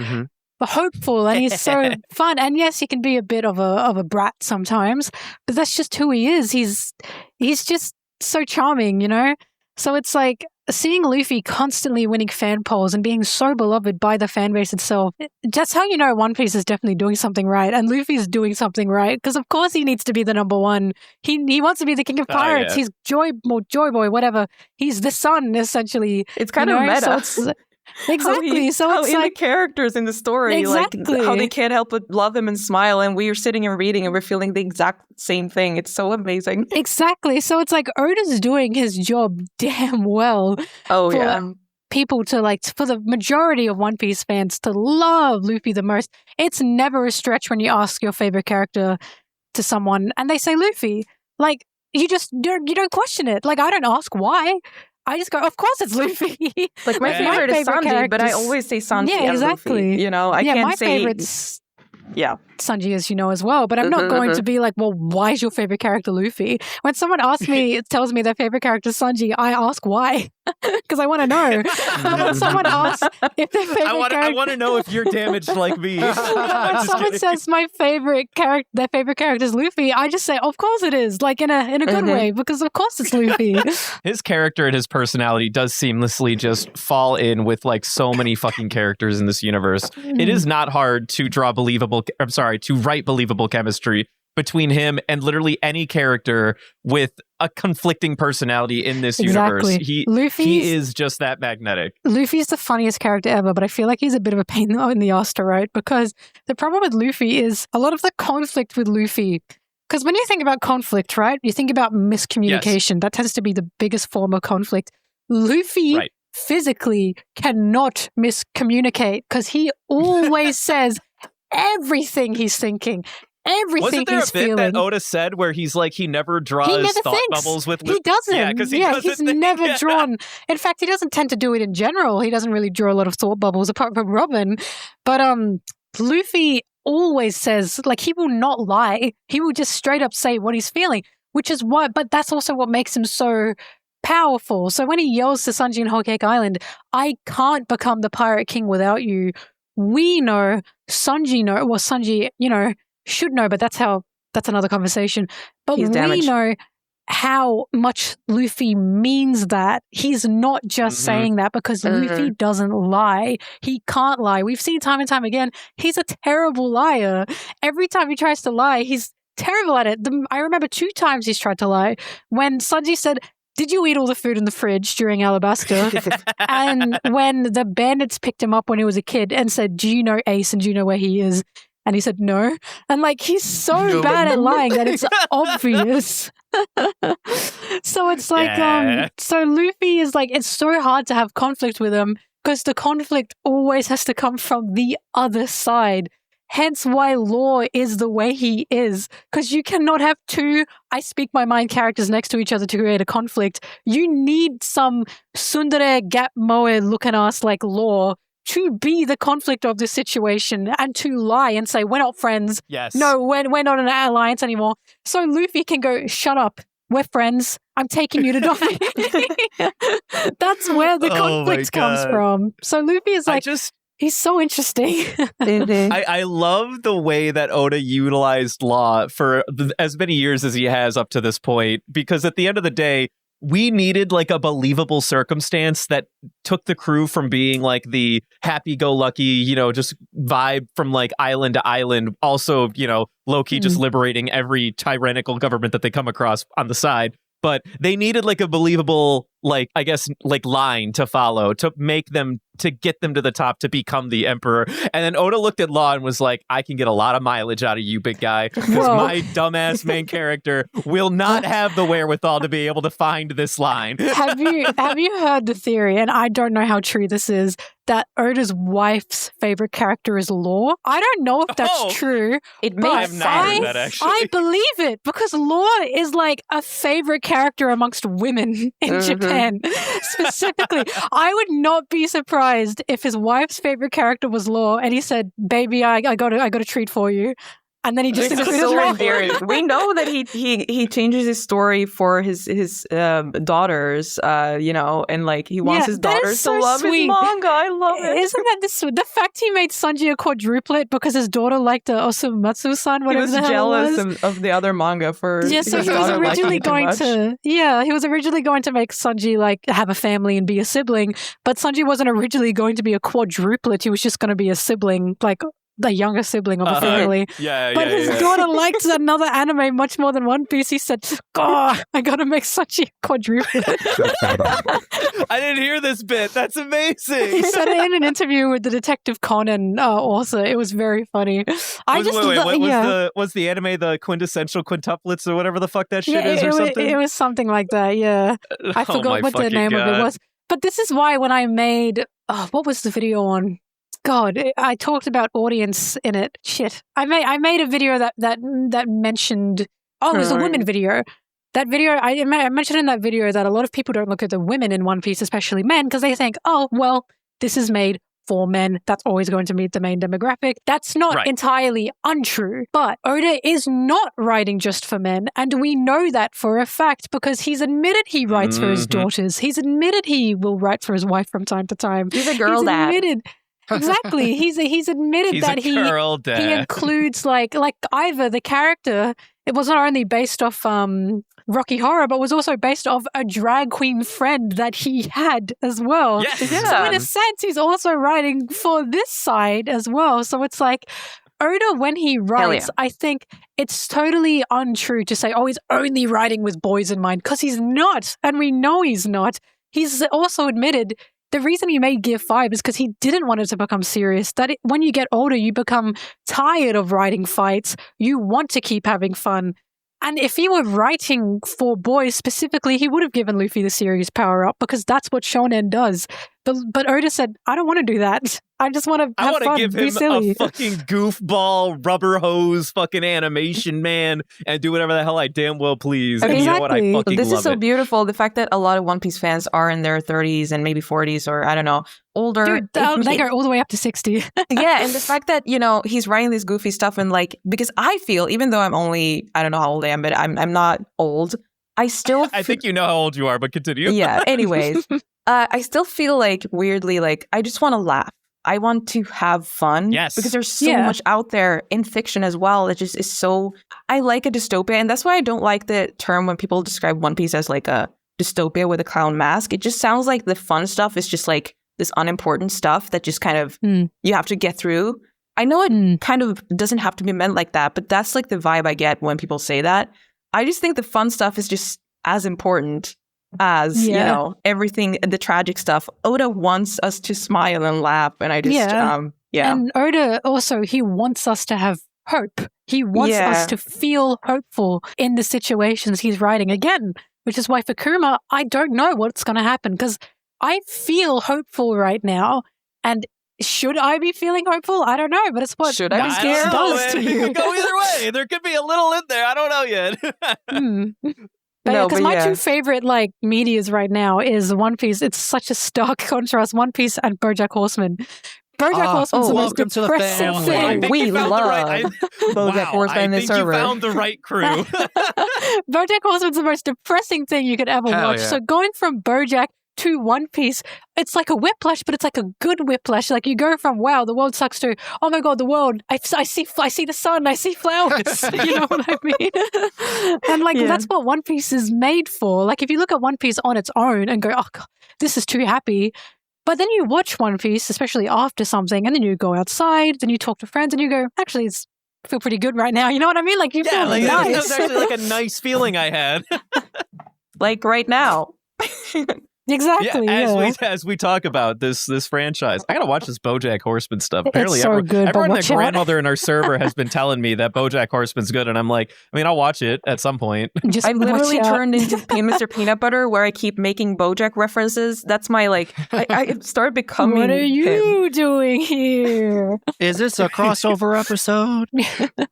hopeful and he's so fun. And yes, he can be a bit of a brat sometimes, but that's just who he is. He's just so charming, you know? So it's like seeing Luffy constantly winning fan polls and being so beloved by the fan base itself. That's how you know One Piece is definitely doing something right, and Luffy's doing something right, because of course he needs to be the number one. He wants to be the king of pirates. He's Joy Boy, whatever. He's the sun, essentially. It's kind of meta. So exactly. How in the characters in the story, like how they can't help but love him and smile, and we are sitting and reading and we're feeling the exact same thing. It's so amazing. Exactly. So it's like Oda's doing his job damn well. Oh yeah. People to for the majority of One Piece fans to love Luffy the most. It's never a stretch when you ask your favorite character to someone and they say Luffy. Like you don't question it. Like I don't ask why. I just go, of course it's Luffy. Like my favorite is Sanji, but I always say Sanji and Luffy. You know, I can't say... my favorite's Sanji, as you know, as well. But I'm not going to be like, well, why is your favorite character Luffy? When someone tells me their favorite character is Sanji, I ask why. Because I want to know. When someone asks if their favorite character... I want to know if you're damaged like me. When someone says their favorite character is Luffy, I just say, of course it is. Like in a good way, because of course it's Luffy. His character and his personality does seamlessly just fall in with like so many fucking characters in this universe. It is not hard to write believable chemistry between him and literally any character with a conflicting personality in this universe. He is just that magnetic. Luffy's the funniest character ever, but I feel like he's a bit of a pain in the ass to write, because the problem with Luffy is a lot of the conflict with Luffy. Because when you think about conflict, right, you think about miscommunication. Yes. That tends to be the biggest form of conflict. Luffy physically cannot miscommunicate because he always says everything he's thinking. Everything Wasn't there he's a bit feeling. that Oda said where he's like, he never draws thought bubbles with Luffy? He doesn't. He's never drawn. In fact, he doesn't tend to do it in general. He doesn't really draw a lot of thought bubbles apart from Robin. But Luffy always says, like, he will not lie. He will just straight up say what he's feeling, which is why, but that's also what makes him so powerful. So when he yells to Sanji in Whole Cake Island, I can't become the Pirate King without you. We know, Sanji, you know, should know, but that's another conversation. But we know how much Luffy means that. He's not just saying that because Luffy doesn't lie. He can't lie. We've seen time and time again, he's a terrible liar. Every time he tries to lie, he's terrible at it. I remember 2 times he's tried to lie. When Sanji said, did you eat all the food in the fridge during Alabasta? And when the bandits picked him up when he was a kid and said, do you know Ace and do you know where he is? And he said, no. And like, he's so bad at lying that it's obvious. So it's like, so Luffy is like, it's so hard to have conflict with him because the conflict always has to come from the other side. Hence why Law is the way he is. Because you cannot have 2 I speak my mind characters next to each other to create a conflict. You need some tsundere gap moe looking ass like Law to be the conflict of the situation and to lie and say, we're not friends. Yes. No, we're not an alliance anymore. So Luffy can go, shut up. We're friends. I'm taking you to Doffy. That's where the conflict comes from. So Luffy is like, he's so interesting. I love the way that Oda utilized Law for as many years as he has up to this point, because at the end of the day, we needed like a believable circumstance that took the crew from being like the happy-go-lucky, you know, just vibe from like island to island. Also, you know, low-key just liberating every tyrannical government that they come across on the side. But they needed like a believable, like, I guess, like line to follow to make them, to get them to the top, to become the emperor. And then Oda looked at Law and was like, I can get a lot of mileage out of you, big guy, because my dumbass main character will not have the wherewithal to be able to find this line. Have you heard the theory, and I don't know how true this is, that Oda's wife's favorite character is Law? I don't know if that's true. It makes sense. I believe it, because Law is like a favorite character amongst women in Japan. Specifically, I would not be surprised if his wife's favorite character was Law and he said, baby, I got a treat for you. And then he just includes so endearing. We know that he changes his story for his daughters, and like he wants his daughters to love his manga. I love it. Isn't that the fact he made Sanji a quadruplet because his daughter liked Osamatsu-san, whatever the hell it was? He was jealous of the other manga for so he was originally going to he was originally going to make Sanji like have a family and be a sibling, but Sanji wasn't originally going to be a quadruplet. He was just going to be a sibling, like the younger sibling of the family. But his daughter liked another anime much more than One Piece. He said, "Oh, I gotta make Sanji a quadruplet." I didn't hear this bit. That's amazing. He said it in an interview with the Detective Conan author. It was very funny. Was the anime the quintessential quintuplets or whatever the fuck that shit is or something? It was something like that, yeah. I forgot what the name of it was. But this is why when I made, what was the video on? God, I talked about audience in it. Shit. I made a video that mentioned, it was a women video. That video, I mentioned in that video that a lot of people don't look at the women in One Piece, especially men, because they think, oh, well, this is made for men. That's always going to meet the main demographic. That's not entirely untrue. But Oda is not writing just for men. And we know that for a fact because he's admitted he writes for his daughters. He's admitted he will write for his wife from time to time. He's a girl dad. Exactly. He's admitted that he includes like Iva, the character. It was not only based off Rocky Horror, but was also based off a drag queen friend that he had as well. Yes. Yeah. So in a sense, he's also writing for this side as well. So it's like Oda, when he writes, I think it's totally untrue to say, oh, he's only writing with boys in mind, because he's not. And we know he's not. He's also admitted the reason he made Gear 5 is because he didn't want it to become serious. When you get older, you become tired of writing fights. You want to keep having fun. And if he were writing for boys specifically, he would have given Luffy the serious power-up because that's what shonen does. But Oda said, I don't want to do that. I just want to have fun, I want to give him silly. a fucking goofball, rubber hose fucking animation, man, and do whatever the hell I damn well please. Okay, and you know what? I fucking This love is so it. beautiful. The fact that a lot of One Piece fans are in their 30s and maybe 40s or, I don't know, older. Dude, they go all the way up to 60. Yeah, and the fact that, he's writing this goofy stuff and because I feel, even though I'm only, I don't know how old I am, but I'm not old, I still... I think you know how old you are, but continue. Yeah, anyways. I still feel weirdly, I just want to laugh. I want to have fun. Yes. Because there's so much out there in fiction as well that just is so... I like a dystopia, and that's why I don't like the term when people describe One Piece as a dystopia with a clown mask. It just sounds like the fun stuff is just this unimportant stuff that just kind of you have to get through. I know it kind of doesn't have to be meant like that, but that's the vibe I get when people say that. I just think the fun stuff is just as important as, everything, the tragic stuff. Oda wants us to smile and laugh, and I just, And Oda also, he wants us to have hope. He wants us to feel hopeful in the situations he's writing. Again, which is why for Kuma, I don't know what's going to happen, because I feel hopeful right now, and should I be feeling hopeful? I don't know, but it's what should I be scared does to you. It could go either way. There could be a little in there. I don't know yet. Because my two favorite medias right now is One Piece. It's such a stark contrast. One Piece and BoJack Horseman. BoJack Horseman's the most depressing thing. We love BoJack Horseman in this server. You found the right crew. BoJack Horseman's the most depressing thing you could ever watch. Yeah. So going from BoJack to One Piece, it's like a whiplash, but it's like a good whiplash. You go from, wow, the world sucks, to, oh my god, the world, I see the sun, I see flowers. You know what I mean? And that's what One Piece is made for. If you look at One Piece on its own and go, oh god, this is too happy. But then you watch One Piece, especially after something, and then you go outside, then you talk to friends, and you go, actually, I feel pretty good right now. You know what I mean? You feel nice. That was actually a nice feeling I had. Right now. Exactly. As we talk about this franchise, I gotta watch this BoJack Horseman stuff. Apparently, it's so good, everyone and their grandmother in our server has been telling me that BoJack Horseman's good, and I'm like, I'll watch it at some point. I've literally turned into Mr. Peanut Butter, where I keep making BoJack references. That's my I started becoming. What are you doing here? Is this a crossover episode?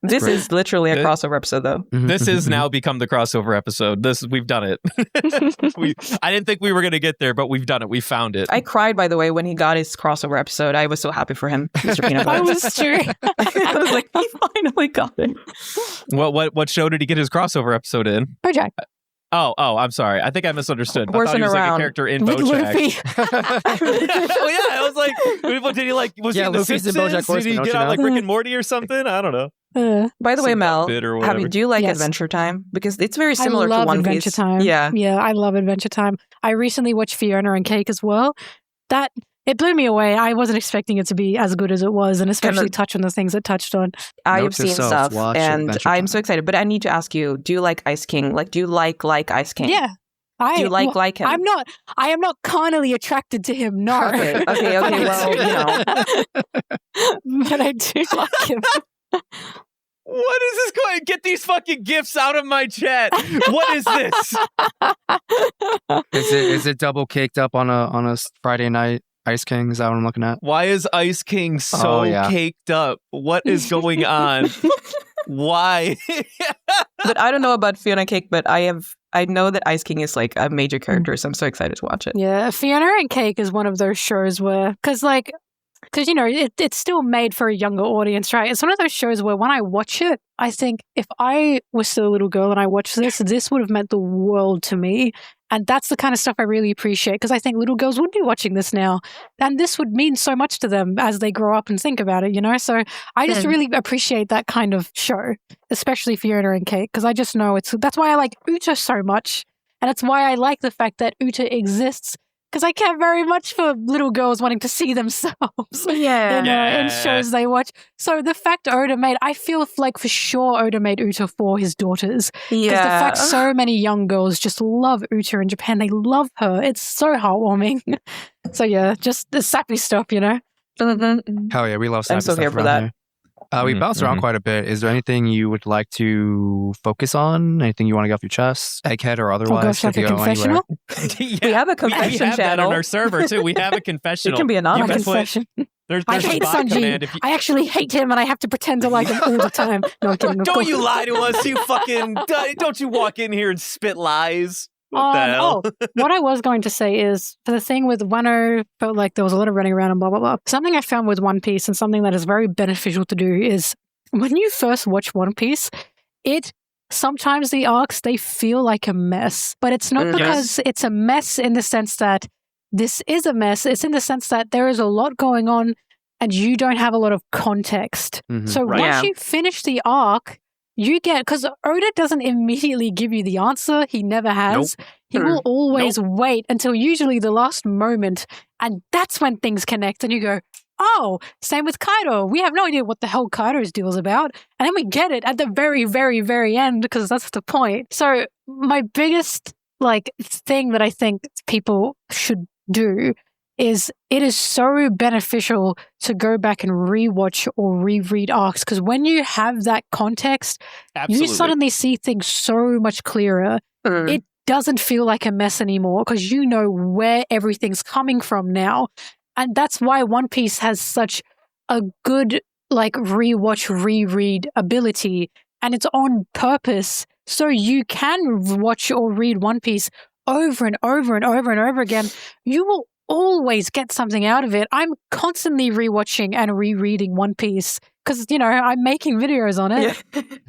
This is literally a crossover episode, though. This has now become the crossover episode. We've done it. I didn't think we were gonna get there, but we've done it. We found it. I cried, by the way, when he got his crossover episode. I was so happy for him, Mr. Peanut Butter. That was true. I was like, he finally got it. What show did he get his crossover episode in? BoJack. Oh, I'm sorry. I think I misunderstood. I thought he was around. like a character in With BoJack. Well, yeah, I was like, did he was he in The Luffy's in Simpsons? BoJack Horseman, Did he don't get you on know? like Rick and Morty or something? I don't know. By the way, Mel, do you like Yes. Adventure Time? Because it's very similar I love to One Adventure Piece. Time. Yeah. Yeah, I love Adventure Time. I recently watched Fiona and Cake as well. It blew me away. I wasn't expecting it to be as good as it was, and especially touch on the things it touched on. I've seen stuff, and I'm so excited. But I need to ask you, do you like Ice King? Like, do you like Ice King? Yeah. Do you like him? I am not carnally attracted to him, no. Okay, well, But I do like him. What is this going? Get these fucking gifts out of my chat. What is this? Is it double caked up on a Friday night? Ice King, is that what I'm looking at? Why is Ice King so caked up? What is going on? Why? But I don't know about Fiona Cake, but I know that Ice King is like a major character, so I'm so excited to watch it. Yeah, Fiona and Cake is one of those shows where, because it's still made for a younger audience, right? It's one of those shows where when I watch it, I think if I was still a little girl and I watched this would have meant the world to me. And that's the kind of stuff I really appreciate, because I think little girls would be watching this now. And this would mean so much to them as they grow up and think about it, So I just really appreciate that kind of show, especially Fiona and Cake, because I just know that's why I like Uta so much. And it's why I like the fact that Uta exists, because I care very much for little girls wanting to see themselves in shows they watch. So the fact Oda I feel like for sure Oda made Uta for his daughters. Because the fact so many young girls just love Uta in Japan, they love her. It's so heartwarming. So yeah, just the sappy stuff, Hell yeah, we love sappy I'm so stuff here for that. here. We bounced around quite a bit. Is there anything you would like to focus on? Anything you want to get off your chest? Egghead or otherwise? Oh gosh, like a confessional? We have a confession we have channel that on our server too. We have a confessional. It can be anonymous. Confession. There's I hate Sanjoo. I actually hate him, and I have to pretend to like him all the time. No, I'm kidding. Don't you lie to us, you fucking... Don't you walk in here and spit lies. What the hell? What I was going to say is, for the thing with Wano, felt like there was a lot of running around and blah, blah, blah. Something I found with One Piece, and something that is very beneficial to do, is when you first watch One Piece, sometimes the arcs, they feel like a mess. But it's not because it's a mess in the sense that this is a mess. It's in the sense that there is a lot going on and you don't have a lot of context. So once you finish the arc, you get, because Oda doesn't immediately give you the answer. He never has. Nope. He will always wait until usually the last moment. And that's when things connect. And you go, oh, same with Kaido. We have no idea what the hell Kaido's deal is about. And then we get it at the very, very, very end, because that's the point. So my biggest thing that I think people should do is it is so beneficial to go back and rewatch or reread arcs, because when you have that context, you suddenly see things so much clearer. It doesn't feel like a mess anymore because you know where everything's coming from now. And that's why One Piece has such a good rewatch, reread ability, and it's on purpose. So you can watch or read One Piece over and over and over and over again. You will always get something out of it. I'm constantly rewatching and rereading One Piece because, I'm making videos on it.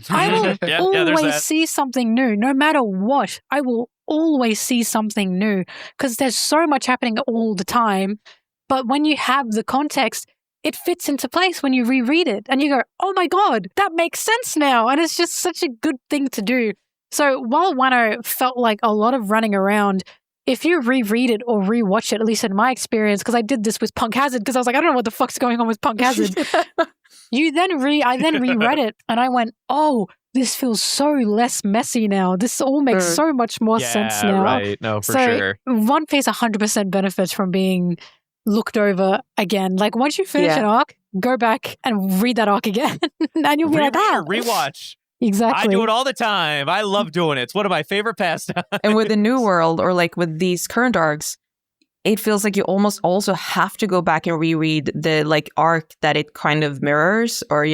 I will always see something new, no matter what. I will always see something new because there's so much happening all the time. But when you have the context, it fits into place when you reread it. And you go, oh my God, that makes sense now. And it's just such a good thing to do. So while Wano felt like a lot of running around, if you reread it or rewatch it, at least in my experience, because I did this with Punk Hazard, because I was like, I don't know what the fuck's going on with Punk Hazard. I then reread it and I went, oh, this feels so less messy now. This all makes so much more sense now. Right. No, for sure. One Piece 100% benefits from being looked over again. Like once you finish an arc, go back and read that arc again. And you'll be like, rewatch. Exactly. I do it all the time. I love doing it. It's one of my favorite pastimes. And with the new world or with these current arcs, it feels like you almost also have to go back and reread the arc that it kind of mirrors, or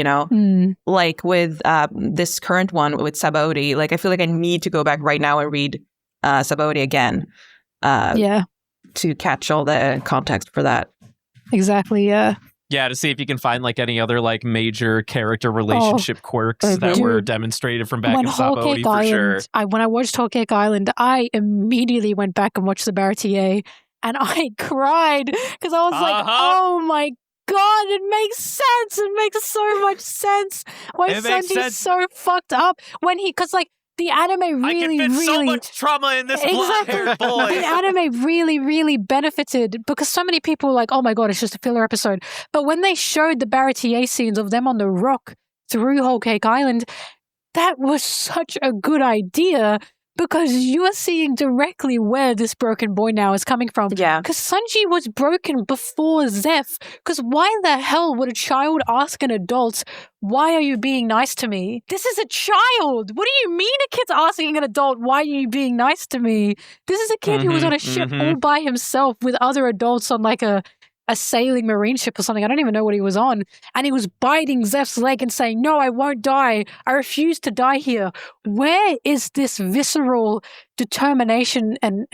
like with this current one with Sabaody. I feel like I need to go back right now and read Sabaody again. to catch all the context for that. Exactly, yeah. Yeah, to see if you can find like any other like major character relationship quirks that were demonstrated from back in Saboti for sure. When I watched Whole Cake Island, I immediately went back and watched the Baratier, and I cried because I was like, oh my God, it makes sense. It makes so much sense. Why Sanji's so fucked up when because like the anime really, I can fit really so much trauma in this blonde-haired boy. The anime really, really benefited because so many people were like, oh my God, it's just a filler episode. But when they showed the Baratier scenes of them on the rock through Whole Cake Island, that was such a good idea because you are seeing directly where this broken boy now is coming from. Yeah. Because Sanji was broken before Zeph. Because why the hell would a child ask an adult, why are you being nice to me? This is a child. What do you mean a kid's asking an adult, why are you being nice to me? This is a kid who was on a ship all by himself with other adults on like a sailing marine ship or something. I don't even know what he was on. And he was biting Zeph's leg and saying, no, I won't die. I refuse to die here. Where is this visceral determination and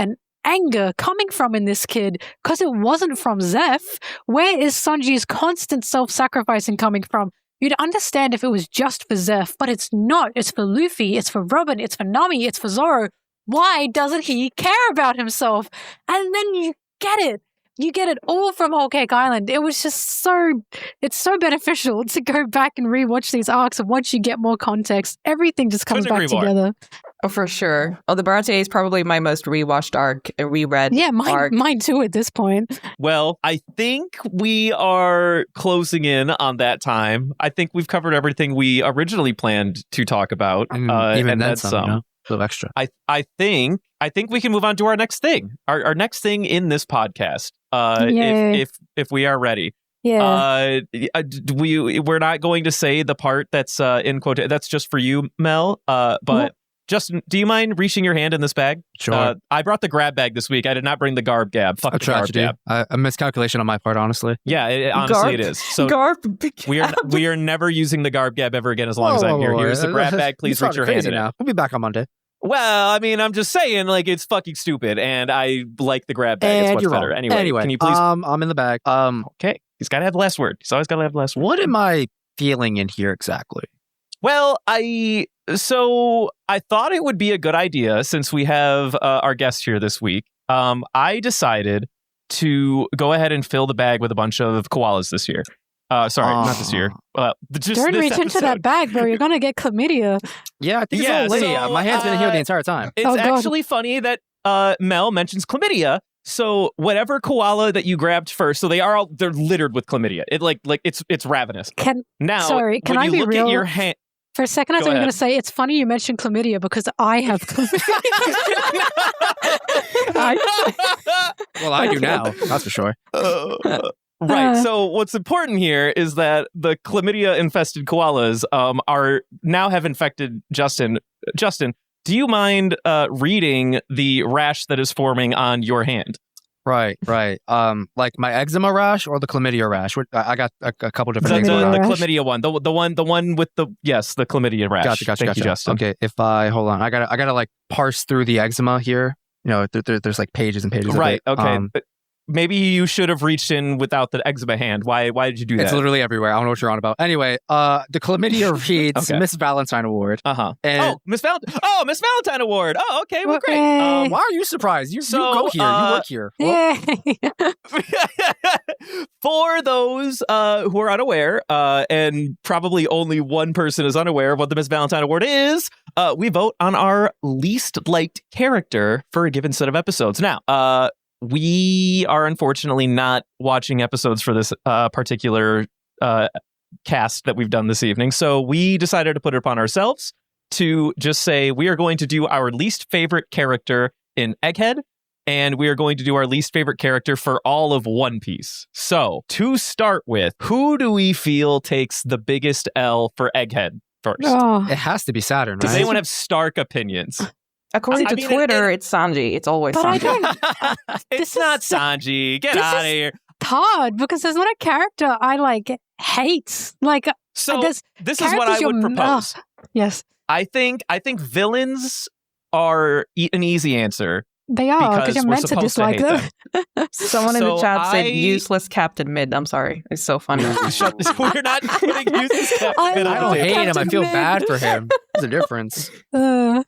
anger coming from in this kid? Because it wasn't from Zeph. Where is Sanji's constant self-sacrificing coming from? You'd understand if it was just for Zeph, but it's not. It's for Luffy. It's for Robin. It's for Nami. It's for Zoro. Why doesn't he care about himself? And then you get it. You get it all from Whole Cake Island. It was just it's so beneficial to go back and rewatch these arcs. And once you get more context, everything just comes back together. Oh, for sure. Oh, the Baratier is probably my most rewatched arc, reread arc. Mine too at this point. Well, I think we are closing in on that time. I think we've covered everything we originally planned to talk about. Even then some. You know? A little extra. I think we can move on to our next thing. Our next thing in this podcast. If we are ready. Yeah. We're not going to say the part that's in quote. That's just for you, Mel. But Justin, do you mind reaching your hand in this bag? Sure. I brought the grab bag this week. I did not bring the garb gab. Fuck a the garb tragedy. gab. A miscalculation on my part, honestly. Yeah, honestly it is. So we are never using the garb gab ever again as long as I'm here. Here's the grab bag. Please reach your hand in it. We'll be back on Monday. Well, I mean, I'm just saying, like, it's fucking stupid, and I like the grab bag. It's much better. Anyway, can you please? I'm in the bag. Okay. He's got to have the last word. He's always got to have the last word. What am I feeling in here exactly? Well, I thought it would be a good idea since we have our guest here this week. I decided to go ahead and fill the bag with a bunch of koalas this year. Sorry, not this year. Don't reach into that bag, bro. You're gonna get chlamydia. Yeah, I think it's lady. My hand's been here the entire time. It's actually funny that Mel mentions chlamydia. So whatever koala that you grabbed first, so they're littered with chlamydia. It's ravenous. Can I be real? At your hand, for a second, I thought you were going to say, it's funny you mentioned chlamydia because I have chlamydia. Well, I do now. That's for sure. Right. So what's important here is that the chlamydia-infested koalas have infected Justin. Justin, do you mind reading the rash that is forming on your hand? Right. Like my eczema rash or the chlamydia rash? I got a couple different things. The chlamydia one. The one with the chlamydia rash. Gotcha. Thank you, Justin. Okay. Hold on. I gotta like parse through the eczema here. You know, there's like pages and pages. Right. Of it. Okay. But maybe you should have reached in without the eczema hand. Why did you do that? It's literally everywhere. I don't know what you're on about. Anyway, the chlamydia reads Miss Valentine Award. Miss Valentine Award. Oh, okay. Well, great. Why are you surprised? You go here. You work here. For those who are unaware, and probably only one person is unaware of what the Miss Valentine Award is, we vote on our least liked character for a given set of episodes. Now, we are unfortunately not watching episodes for this particular cast that we've done this evening. So we decided to put it upon ourselves to just say we are going to do our least favorite character in Egghead, and we are going to do our least favorite character for all of One Piece. So to start with, who do we feel takes the biggest L for Egghead first? It has to be Saturn, right? Does anyone have stark opinions? According to Twitter, it's Sanji. It's always Sanji. It's not Sanji. Get out of here. Hard because there's not a character I hate. So this is what I would propose. Yes. I think villains are an easy answer. They are, because you're meant to dislike them. Someone in the chat said useless Captain Mid. I'm sorry. It's so funny. We're not putting useless Captain Mid. I don't hate him. I feel bad for him. There's a difference. For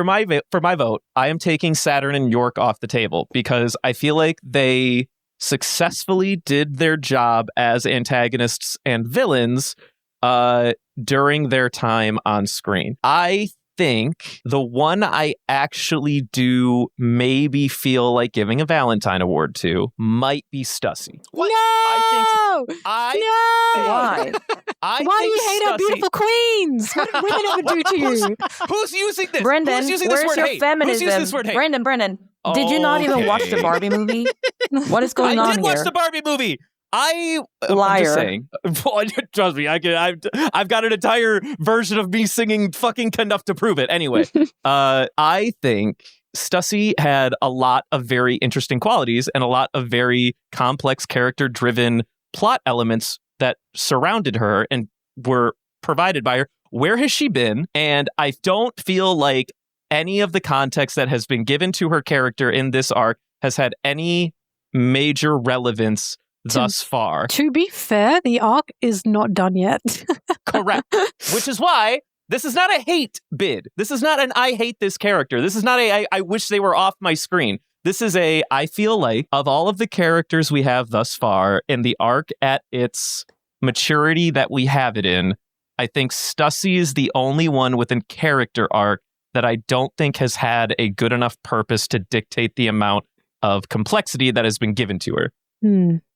my vote, I am taking Saturn and York off the table because I feel like they successfully did their job as antagonists and villains during their time on screen. I think the one I actually do maybe feel like giving a Valentine Award to might be Stussy. What? No! Why? Why do you hate our beautiful queens? What did women ever do to you? Who's using this? Brendan, who's using where's this word your hate? feminism? Who's using this word hate? Brendan, did you not even watch the Barbie movie? What is going on here? I did watch the Barbie movie. Liar. I'm just saying. Trust me, I've got an entire version of me singing fucking enough to prove it. Anyway, I think Stussy had a lot of very interesting qualities and a lot of very complex character-driven plot elements that surrounded her and were provided by her. Where has she been? And I don't feel like any of the context that has been given to her character in this arc has had any major relevance thus far. To be fair, the arc is not done yet. Correct. Which is why this is not a hate bid. This is not an I hate this character. This is not a I wish they were off my screen. This is a I feel like of all of the characters we have thus far in the arc at its maturity that we have it in, I think Stussy is the only one within character arc that I don't think has had a good enough purpose to dictate the amount of complexity that has been given to her.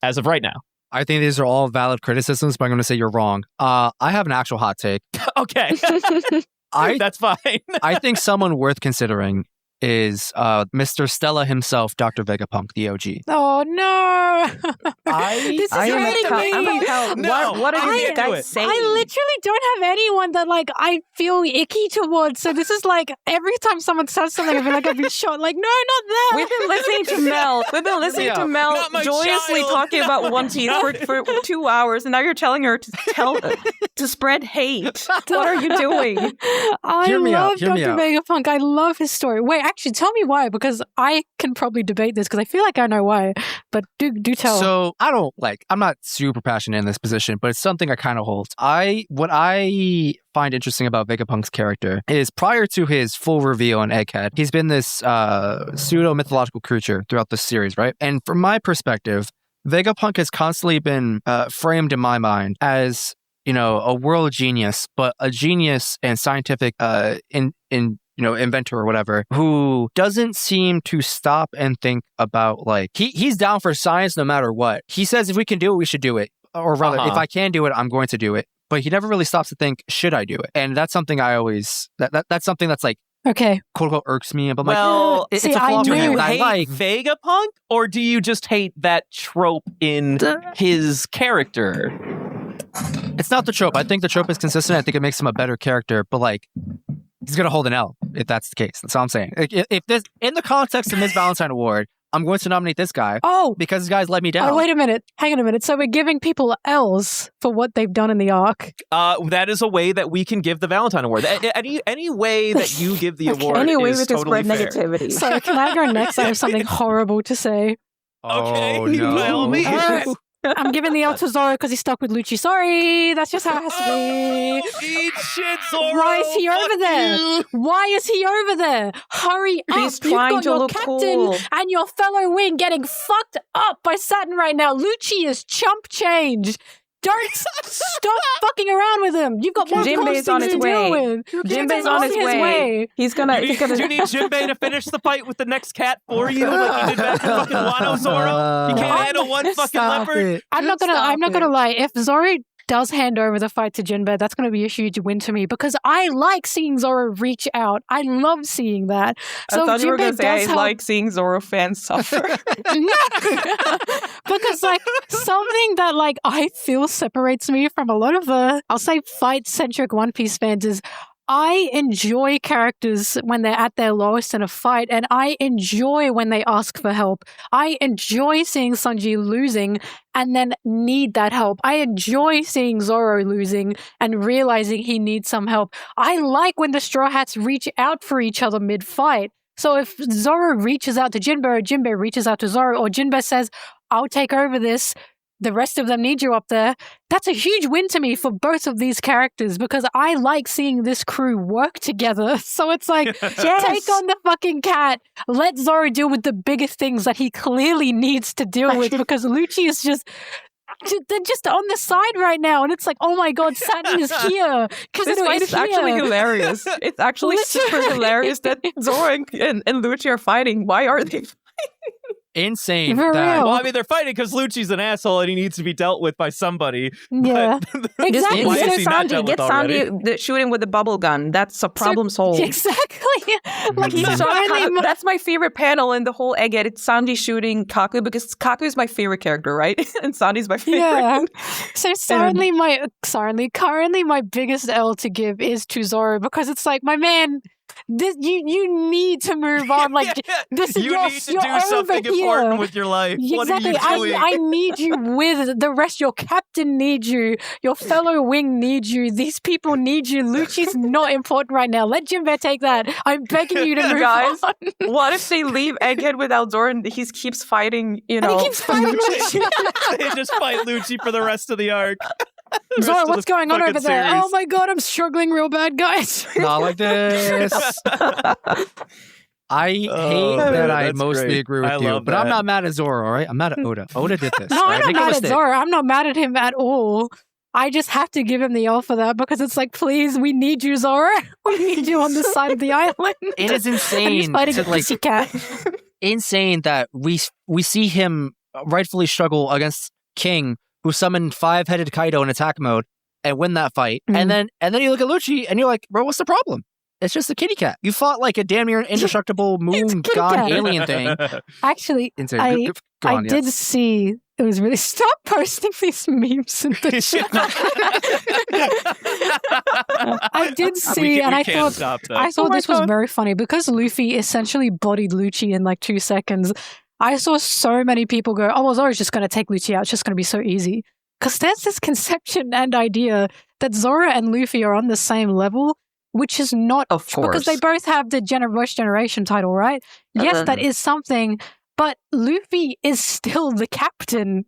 As of right now. I think these are all valid criticisms, but I'm going to say you're wrong. I have an actual hot take. Okay. That's fine. I think someone worth considering is Mr. Stella himself, Dr. Vegapunk, the OG. Oh, no. This is what are you guys saying? I literally don't have anyone that, like, I feel icky towards. So this is like, every time someone says something, I feel like I've been shot. Like, no, not that. We've been listening to Mel joyously talking about One Piece for 2 hours, and now you're telling her to spread hate. What are you doing? I love Dr. Vegapunk. I love his story. Wait, actually, tell me why, because I can probably debate this, because I feel like I know why, but do tell. So, I'm not super passionate in this position, but it's something I kind of hold. What I find interesting about Vegapunk's character is prior to his full reveal on Egghead, he's been this pseudo-mythological creature throughout the series, right? And from my perspective, Vegapunk has constantly been framed in my mind as, a world genius, but a genius and scientific inventor or whatever, who doesn't seem to stop and think about, like, he's down for science no matter what. He says if we can do it, we should do it. Or rather, if I can do it, I'm going to do it. But he never really stops to think, should I do it? And that's something I always, that's something that's like, okay, quote unquote, irks me. But it's a flaw for you. I like Vegapunk, or do you just hate that trope in his character? It's not the trope. I think the trope is consistent. I think it makes him a better character, but like, he's going to hold an L if that's the case. That's all I'm saying. If this, in the context of Ms. Valentine Award, I'm going to nominate this guy. Because this guy's let me down. Oh, wait a minute. Hang on a minute. So we're giving people L's for what they've done in the arc. That is a way that we can give the Valentine Award. Any way that you give the award any way is we can totally spread fair. negativity. So can I go next? I have something horrible to say. Okay, oh, no. by all means. I'm giving the L to Zoro because he's stuck with Lucci. Sorry, that's just how it has to be. Eat shit, Zoro. Why is he over there? You. Why is he over there? Hurry up. He's trying to look captain cool. And your fellow wing getting fucked up by Saturn right now. Lucci is chump change. Don't stop fucking around with him. You've got more Jinbei's on his way. Jinbei's on his way. He's gonna. Do you need Jinbei to finish the fight with the next cat for you, like you did back in fucking Wano, Zoro? You can't handle one fucking leopard. I'm not gonna lie. If Zoro does hand over the fight to Jinbei, that's going to be a huge win to me because I like seeing Zoro reach out. I love seeing that. So I thought Jinbei you were going to say I like seeing Zoro fans suffer. Because like something that like I feel separates me from a lot of I'll say fight-centric One Piece fans is I enjoy characters when they're at their lowest in a fight, and I enjoy when they ask for help. I enjoy seeing Sanjoo losing and then need that help. I enjoy seeing Zoro losing and realizing he needs some help. I like when the Straw Hats reach out for each other mid-fight. So if Zoro reaches out to Jinbei, or Jinbei reaches out to Zoro, or Jinbei says, I'll take over this, the rest of them need you up there, that's a huge win to me for both of these characters because I like seeing this crew work together. So it's like, take on the fucking cat, let Zoro deal with the biggest things that he clearly needs to deal with because Lucci is they're just on the side right now, and it's like, oh my god, Saturn is here because it's actually hilarious. It's actually super hilarious that Zoro and Lucci are fighting. Why are they fighting? Insane. Well, I mean, they're fighting because Lucci's an asshole and he needs to be dealt with by somebody. Yeah, exactly. Get Sanji shooting with the bubble gun. That's a problem solved. Exactly. Like that's my favorite panel in the whole Egghead. It's Sanji shooting Kaku because Kaku is my favorite character, right? And Sanji's my favorite. Yeah. So currently my biggest L to give is to Zoro because it's like, my man, this you need to move on. Like this, you need to do something important with your life. Exactly. What are you doing? I need you with the rest. Your captain needs you. Your fellow wing needs you. These people need you. Lucci's not important right now. Let Jinbei take that. I'm begging you to move on. What if they leave Egghead without Zoro and he keeps fighting? And he keeps fighting Lucci. They just fight Lucci for the rest of the arc. Zoro, what's going on over there? Oh my god, I'm struggling real bad, guys. Not like this. I hate that I mostly agree with you, but I'm not mad at Zoro, all right? I'm mad at Oda. Oda did this. No, I'm not mad at Zoro. I'm not mad at him at all. I just have to give him the L for that because it's like, please, we need you, Zoro. We need you on this side of the island. It is insane. He's fighting a pussycat. Insane that we see him rightfully struggle against King, who summoned 5-headed Kaido in attack mode and win that fight. And then you look at Lucci and you're like, bro, what's the problem? It's just a kitty cat. You fought like a damn near indestructible moon god alien thing. Actually, I did see, it was really, stop posting these memes in the chat. I did see, and I thought this was very funny because Luffy essentially bodied Lucci in like 2 seconds. I saw so many people go, oh, well, Zoro's just going to take Lucci out. It's just going to be so easy. Because there's this conception and idea that Zoro and Luffy are on the same level, which is not, of course, because they both have the Worst Generation title, right? Yes, that is something, but Luffy is still the captain.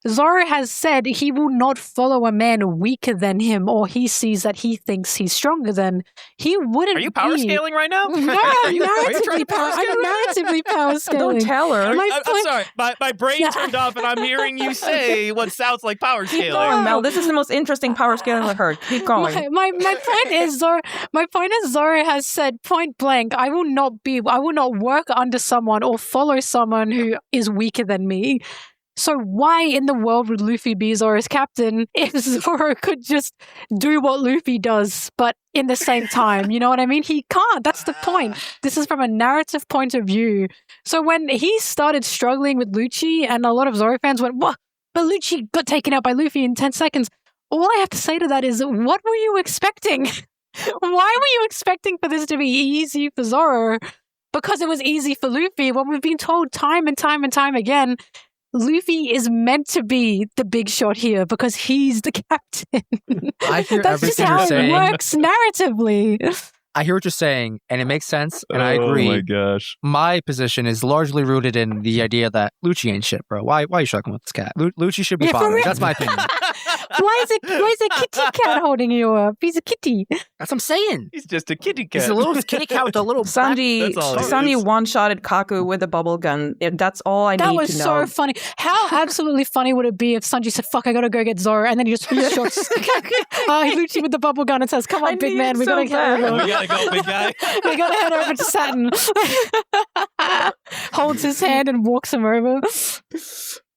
Zoro has said he will not follow a man weaker than him or he sees that he thinks he's stronger than. He wouldn't. Are you power scaling right now? No, narratively power scaling. Don't tell her. I'm sorry. My brain turned off and I'm hearing you say what sounds like power scaling. Keep going, Mel. This is the most interesting power scaling I've heard. Keep going. My point is Zoro has said point blank, I will not work under someone or follow someone who is weaker than me. So why in the world would Luffy be Zoro's captain if Zoro could just do what Luffy does, but in the same time? You know what I mean? He can't. That's the point. This is from a narrative point of view. So when he started struggling with Lucci and a lot of Zoro fans went, what? But Lucci got taken out by Luffy in 10 seconds. All I have to say to that is, what were you expecting? Why were you expecting for this to be easy for Zoro? Because it was easy for Luffy when we've been told time and time and time again, Luffy is meant to be the big shot here because he's the captain. I hear That's everything just how you're saying. It works narratively. I hear what you're saying, and it makes sense, and I agree. Oh my gosh. My position is largely rooted in the idea that Lucci ain't shit, bro. Why are you struggling with this cat? Lucci should be bothered. That's my opinion. Why is a kitty cat holding you up? He's a kitty. That's what I'm saying. He's just a kitty cat. He's a little kitty cat with a little Sanji one-shotted Kaku with a bubble gun. That's all I need to know. That was so funny. How absolutely funny would it be if Sanji said, fuck, I gotta go get Zoro, and then he just shots Lucci with the bubble gun and says, come on, big man, we gotta go, big guy. We gotta head over to Saturn. Holds his hand and walks him over.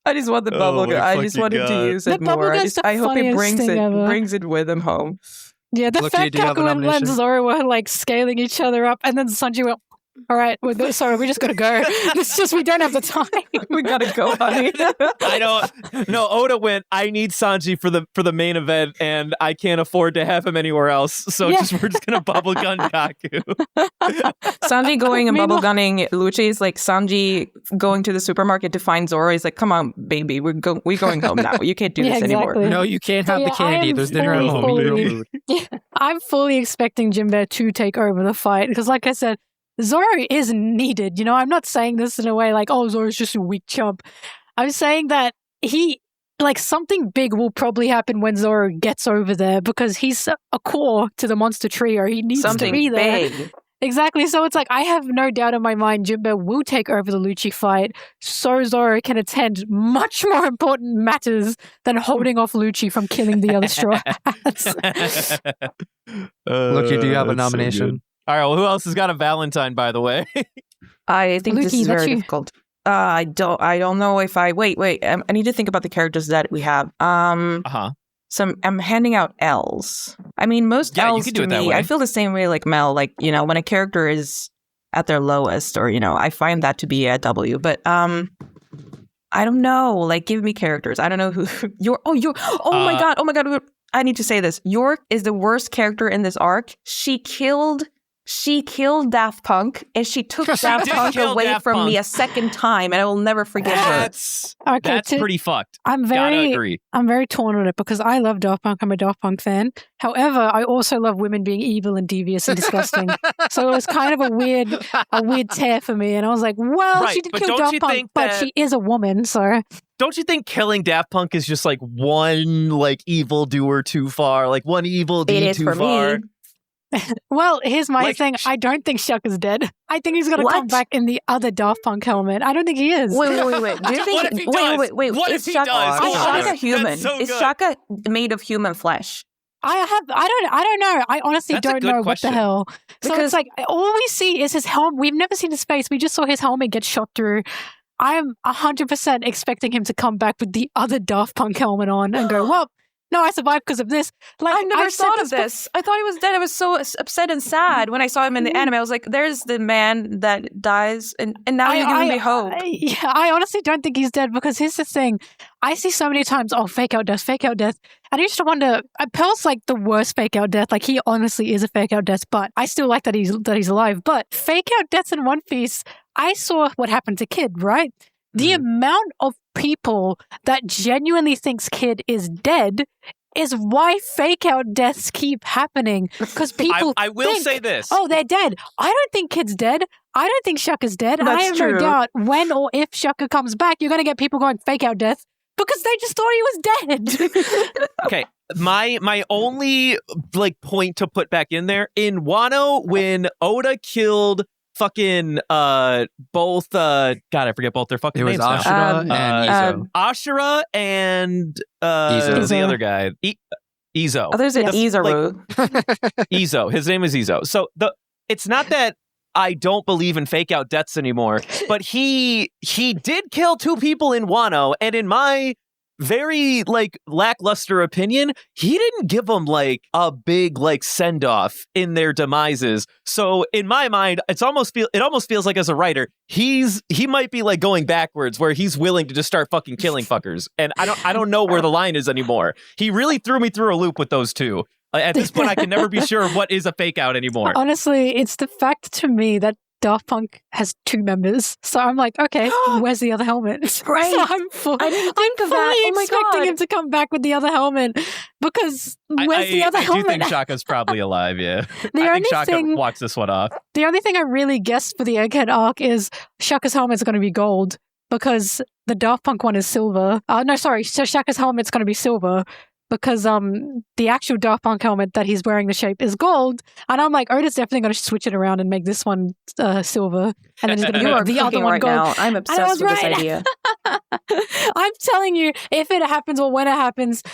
I just want the bubble gun. I just wanted to use it more. I hope he brings it with him home. Yeah, the fact Kaku and Zoro were like scaling each other up, and then Sanji went, all right, sorry, we just gotta go. We don't have the time. We gotta go, honey. I don't. No, Oda went, I need Sanji for the main event, and I can't afford to have him anywhere else. So we're just gonna bubble gun Kaku. Sanji going and bubble gunning Lucci is like Sanji going to the supermarket to find Zoro. He's like, come on, baby, we're going home now. You can't do this anymore. No, you can't have the candy. There's dinner at home. I'm fully expecting Jinbei to take over the fight because, like I said, Zoro is needed. I'm not saying this in a way like, oh, Zoro's just a weak chump. I'm saying that something big will probably happen when Zoro gets over there because he's a core to the monster trio. He needs to be there. Big. Exactly. So it's like, I have no doubt in my mind Jinbei will take over the Lucci fight so Zoro can attend much more important matters than holding off Lucci from killing the other Straw Hats. Look, you do have a nomination. So all right, well, who else has got a Valentine, by the way? I think this is very difficult. I don't know if I... Wait. I need to think about the characters that we have. So I'm handing out L's. I mean, most L's to me, I feel the same way like Mel. Like, when a character is at their lowest or, I find that to be a W. But I don't know. Like, give me characters. I don't know who... my God. I need to say this. York is the worst character in this arc. She killed Daft Punk, and she took Daft Punk away from me a second time, and I will never forget her. That's pretty fucked. Gotta agree. I'm very torn on it because I love Daft Punk. I'm a Daft Punk fan. However, I also love women being evil and devious and disgusting. So it was kind of a weird tear for me. And I was like, well, she did kill Daft Punk, but she is a woman, so... Don't you think killing Daft Punk is just like one evil doer too far, like one evil deed too far? Well, here's my thing. I don't think Shaka's dead. I think he's going to come back in the other Daft Punk helmet. I don't think he is. Wait. Do you think? Wait. What if he does? Is Shaka human? Is Shaka made of human flesh? I don't know. I honestly don't know what the hell. So it's like all we see is his helmet. We've never seen his face. We just saw his helmet get shot through. I'm 100% expecting him to come back with the other Daft Punk helmet on and go, well, no, I survived because of this. Like, I've never thought of this. I thought he was dead. I was so upset and sad when I saw him in the anime. I was like, there's the man that dies, and now you're giving me hope. I honestly don't think he's dead because here's the thing. I see so many times, fake out death. And I used to wonder, Pearl's like the worst fake out death. Like, he honestly is a fake out death, but I still like that he's alive. But fake out deaths in One Piece, I saw what happened to Kid, right? The amount of people that genuinely thinks Kid is dead is why fake out deaths keep happening. Because people I will say this. Oh, they're dead. I don't think Kid's dead. I don't think Shaka's dead. I have no doubt when or if Shaka comes back, you're going to get people going fake out death because they just thought he was dead. Okay. My only point to put back in there, in Wano, when Oda killed fucking both God, I forget both their fucking names. It was Ashura and Izo. Ashura and Izo. The other guy. Izo. Oh, there's an Izo. Izo. His name is Izo. So it's not that I don't believe in fake out deaths anymore, but he did kill 2 people in Wano, and in my very lackluster opinion, he didn't give them a big send off in their demises. So in my mind, it almost feels like as a writer, he might be going backwards where he's willing to just start fucking killing fuckers. And I don't know where the line is anymore. He really threw me through a loop with those 2. At this point, I can never be sure what is a fake out anymore. Honestly, it's the fact to me that Daft Punk has 2 members. So I'm like, okay, where's the other helmet? Right. So I'm fully expecting him to come back with the other helmet because where's the other helmet? I do think Shaka's probably alive, yeah. I think Shaka walks this one off. The only thing I really guessed for the Egghead arc is Shaka's helmet's going to be gold because the Daft Punk one is silver. So Shaka's helmet's going to be silver because the actual Daft Punk helmet that he's wearing, the shape, is gold. And I'm like, Oda's definitely going to switch it around and make this one silver. And then he's going to make the other one gold. Now. I'm obsessed with this idea. I'm telling you, if it happens or when it happens,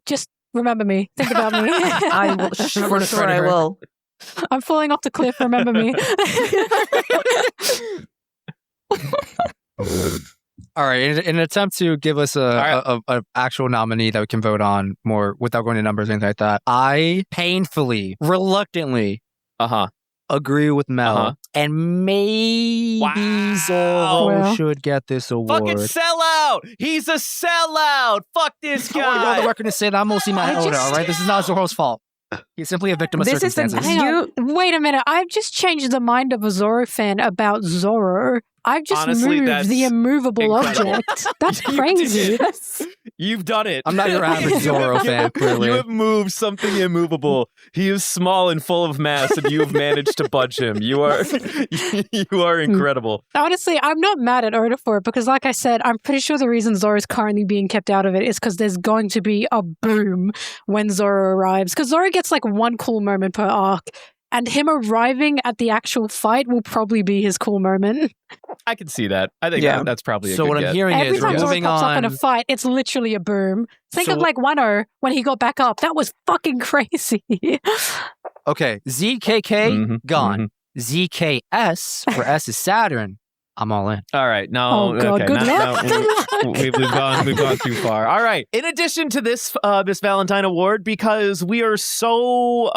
just remember me. Think about me. I will. For sure I will. I'm falling off the cliff. Remember me. All right, in an attempt to give us a actual nominee that we can vote on more without going to numbers or anything like that, I painfully, reluctantly agree with Mel. And maybe Zoro should get this award. Fucking sellout! He's a sellout! Fuck this guy! I want to go on the record and say that I'm mostly mad at Oda, all right? This is not Zoro's fault. He's simply a victim of circumstances. Wait a minute. I've just changed the mind of a Zoro fan about Zoro I've just Honestly, moved the immovable object. That's crazy. You've done it. I'm not your average Zoro fan, clearly. You have moved something immovable. He is small and full of mass, and you have managed to budge him. You are incredible. Honestly, I'm not mad at Oda for it because, like I said, I'm pretty sure the reason Zoro is currently being kept out of it is because there's going to be a boom when Zoro arrives. Because Zoro gets like one cool moment per arc, and him arriving at the actual fight will probably be his cool moment. I can see that. I think that's probably a so good what get. I'm hearing Every is time we're Zoro moving pops on. up in a fight, it's literally a boom. Think of like Wano when he got back up. That was fucking crazy. Okay, ZKK gone. ZKS for S is Saturn. I'm all in. All right, no, Oh, God, okay, good luck. we've gone too far. All right. In addition to this this Valentine Award, because we are so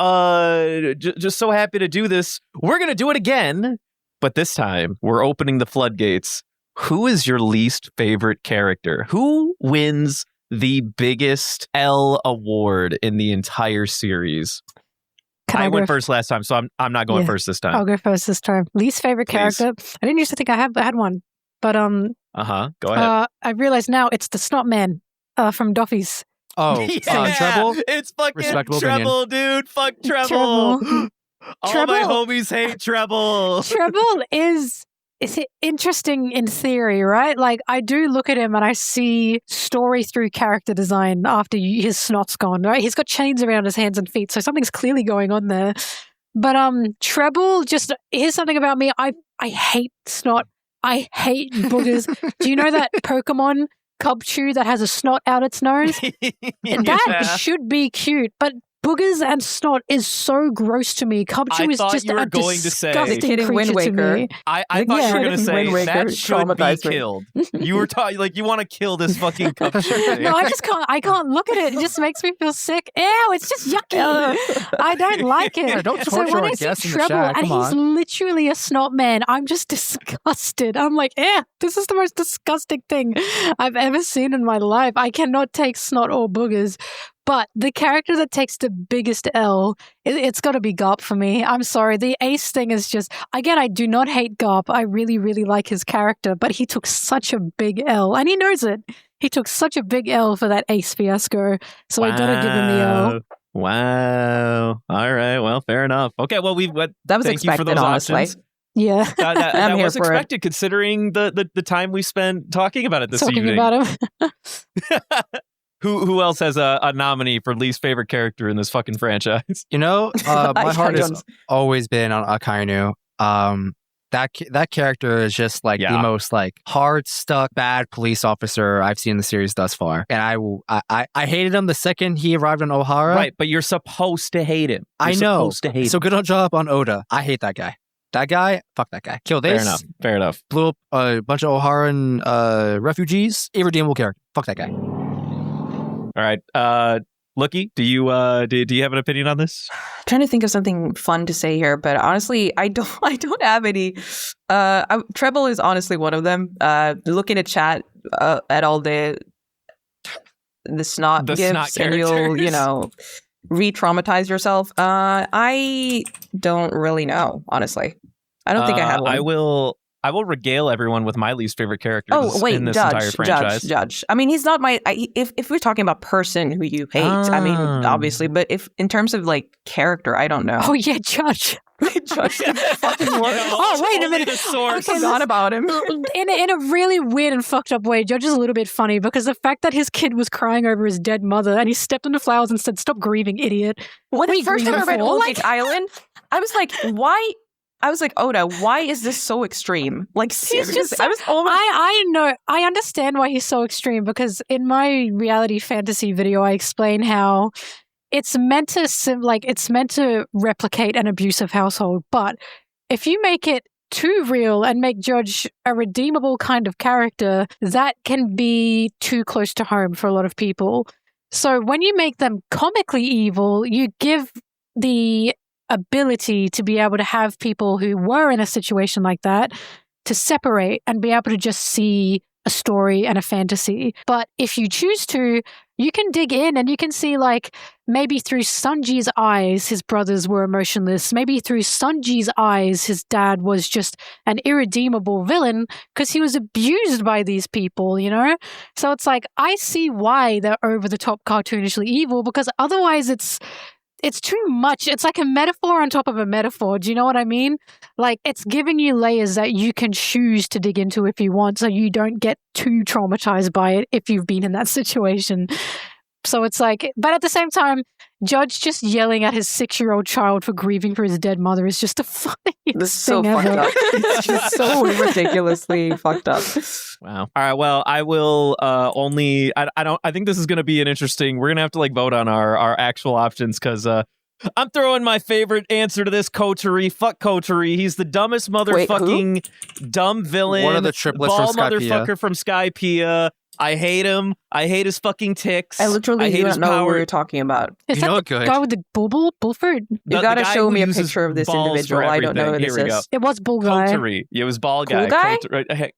just so happy to do this, we're gonna do it again. But this time, we're opening the floodgates. Who is your least favorite character? Who wins the biggest L award in the entire series? I went first last time, so I'm not going first this time. I'll go first this time. Least favorite character. I didn't used to think I had one, but Go ahead. I realize now it's the Snot Man from Duffy's. Oh, Treble? It's fucking Respectable Treble, opinion. dude. Fuck Treble. Treble. All my homies hate Treble. Treble is interesting in theory, right? Like, I do look at him and I see story through character design after his snot's gone, right? He's got chains around his hands and feet, so something's clearly going on there. But Treble, just here's something about me. I hate snot. I hate boogers. Do you know that Pokemon Cubchoo that has a snot out its nose? That should be cute, but boogers and snot is so gross to me. Cubchoo is just a disgusting creature to me. I thought you were going to say that should be killed. You were talking like you want to kill this fucking Cubchoo. No, I can't look at it. It just makes me feel sick. Ew, it's just yucky. I don't like it. Yeah, don't torture when our I see guests in the Treble chat. and Come he's on. literally a snot man, I'm just disgusted. I'm like, this is the most disgusting thing I've ever seen in my life. I cannot take snot or boogers. But the character that takes the biggest L, it's got to be Garp for me. I'm sorry. The Ace thing is just, again, I do not hate Garp. I really, really like his character, but he took such a big L, and he knows it. He took such a big L for that Ace fiasco, so I got to give him the L. Wow. All right. Well, fair enough. Okay. Well, that was thank expected, you for those honestly. options. Yeah. That was expected considering the time we spent talking about it this evening. Talking about him. Who else has a nominee for least favorite character in this fucking franchise? You know, my heart has always been on Akainu. That character is just like the most like hard stuck bad police officer I've seen in the series thus far, and I hated him the second he arrived on Ohara. Right, but you're supposed to hate him. I know. Supposed to hate so him. good job on Oda. I hate that guy. That guy, fuck that guy. Kill this. Fair enough. Blew up a bunch of Oharan refugees. Irredeemable character. Fuck that guy. All right, Lookie, do you have an opinion on this? I'm trying to think of something fun to say here, but honestly, I don't have any. Treble is honestly one of them. Looking at chat at all the snot gifts, and you'll re-traumatize yourself. I don't really know, honestly. I don't think I have one. I will regale everyone with my least favorite characters in this Judge, entire franchise. Judge. I mean, he's not my. If we're talking about person who you hate, I mean, obviously. But if in terms of like character, I don't know. Oh yeah, Judge. Judge. Wait a minute. I forgot about him. In a really weird and fucked up way, Judge is a little bit funny because the fact that his kid was crying over his dead mother and he stepped on the flowers and said, "Stop grieving, idiot." When the first time I read Old Island, I was like, why? I was like, Oda, why is this so extreme? Like, seriously, I know. I understand why he's so extreme because in my reality fantasy video, I explain how it's meant to replicate an abusive household. But if you make it too real and make Judge a redeemable kind of character, that can be too close to home for a lot of people. So when you make them comically evil, you give the ability to be able to have people who were in a situation like that to separate and be able to just see a story and a fantasy. But if you choose to, you can dig in and you can see like maybe through Sanji's eyes, his brothers were emotionless. Maybe through Sanji's eyes, his dad was just an irredeemable villain because he was abused by these people, you know? So it's like, I see why they're over the top cartoonishly evil, because otherwise it's too much. It's like a metaphor on top of a metaphor. Do you know what I mean? Like, it's giving you layers that you can choose to dig into if you want, so you don't get too traumatized by it if you've been in that situation. So it's like, but at the same time, Judge just yelling at his 6-year-old child for grieving for his dead mother is just the funniest thing ever. Fucked up. It's just so ridiculously fucked up. Wow. All right. Well, I will only. I think this is going to be an interesting. We're going to have to like vote on our actual options because I'm throwing my favorite answer to this. Coterie. Fuck Coterie. He's the dumbest motherfucking dumb villain. One of the triplets ball from Skypiea. Motherfucker from Skypiea. I hate him. I hate his fucking ticks. I literally hate his don't know power. what you're talking about. Is You know that what, the good? guy with the Bulford? You gotta show me a picture of this individual. I don't know who this is. It was Bull Guy. Coterie. It was ball Cool guy. guy?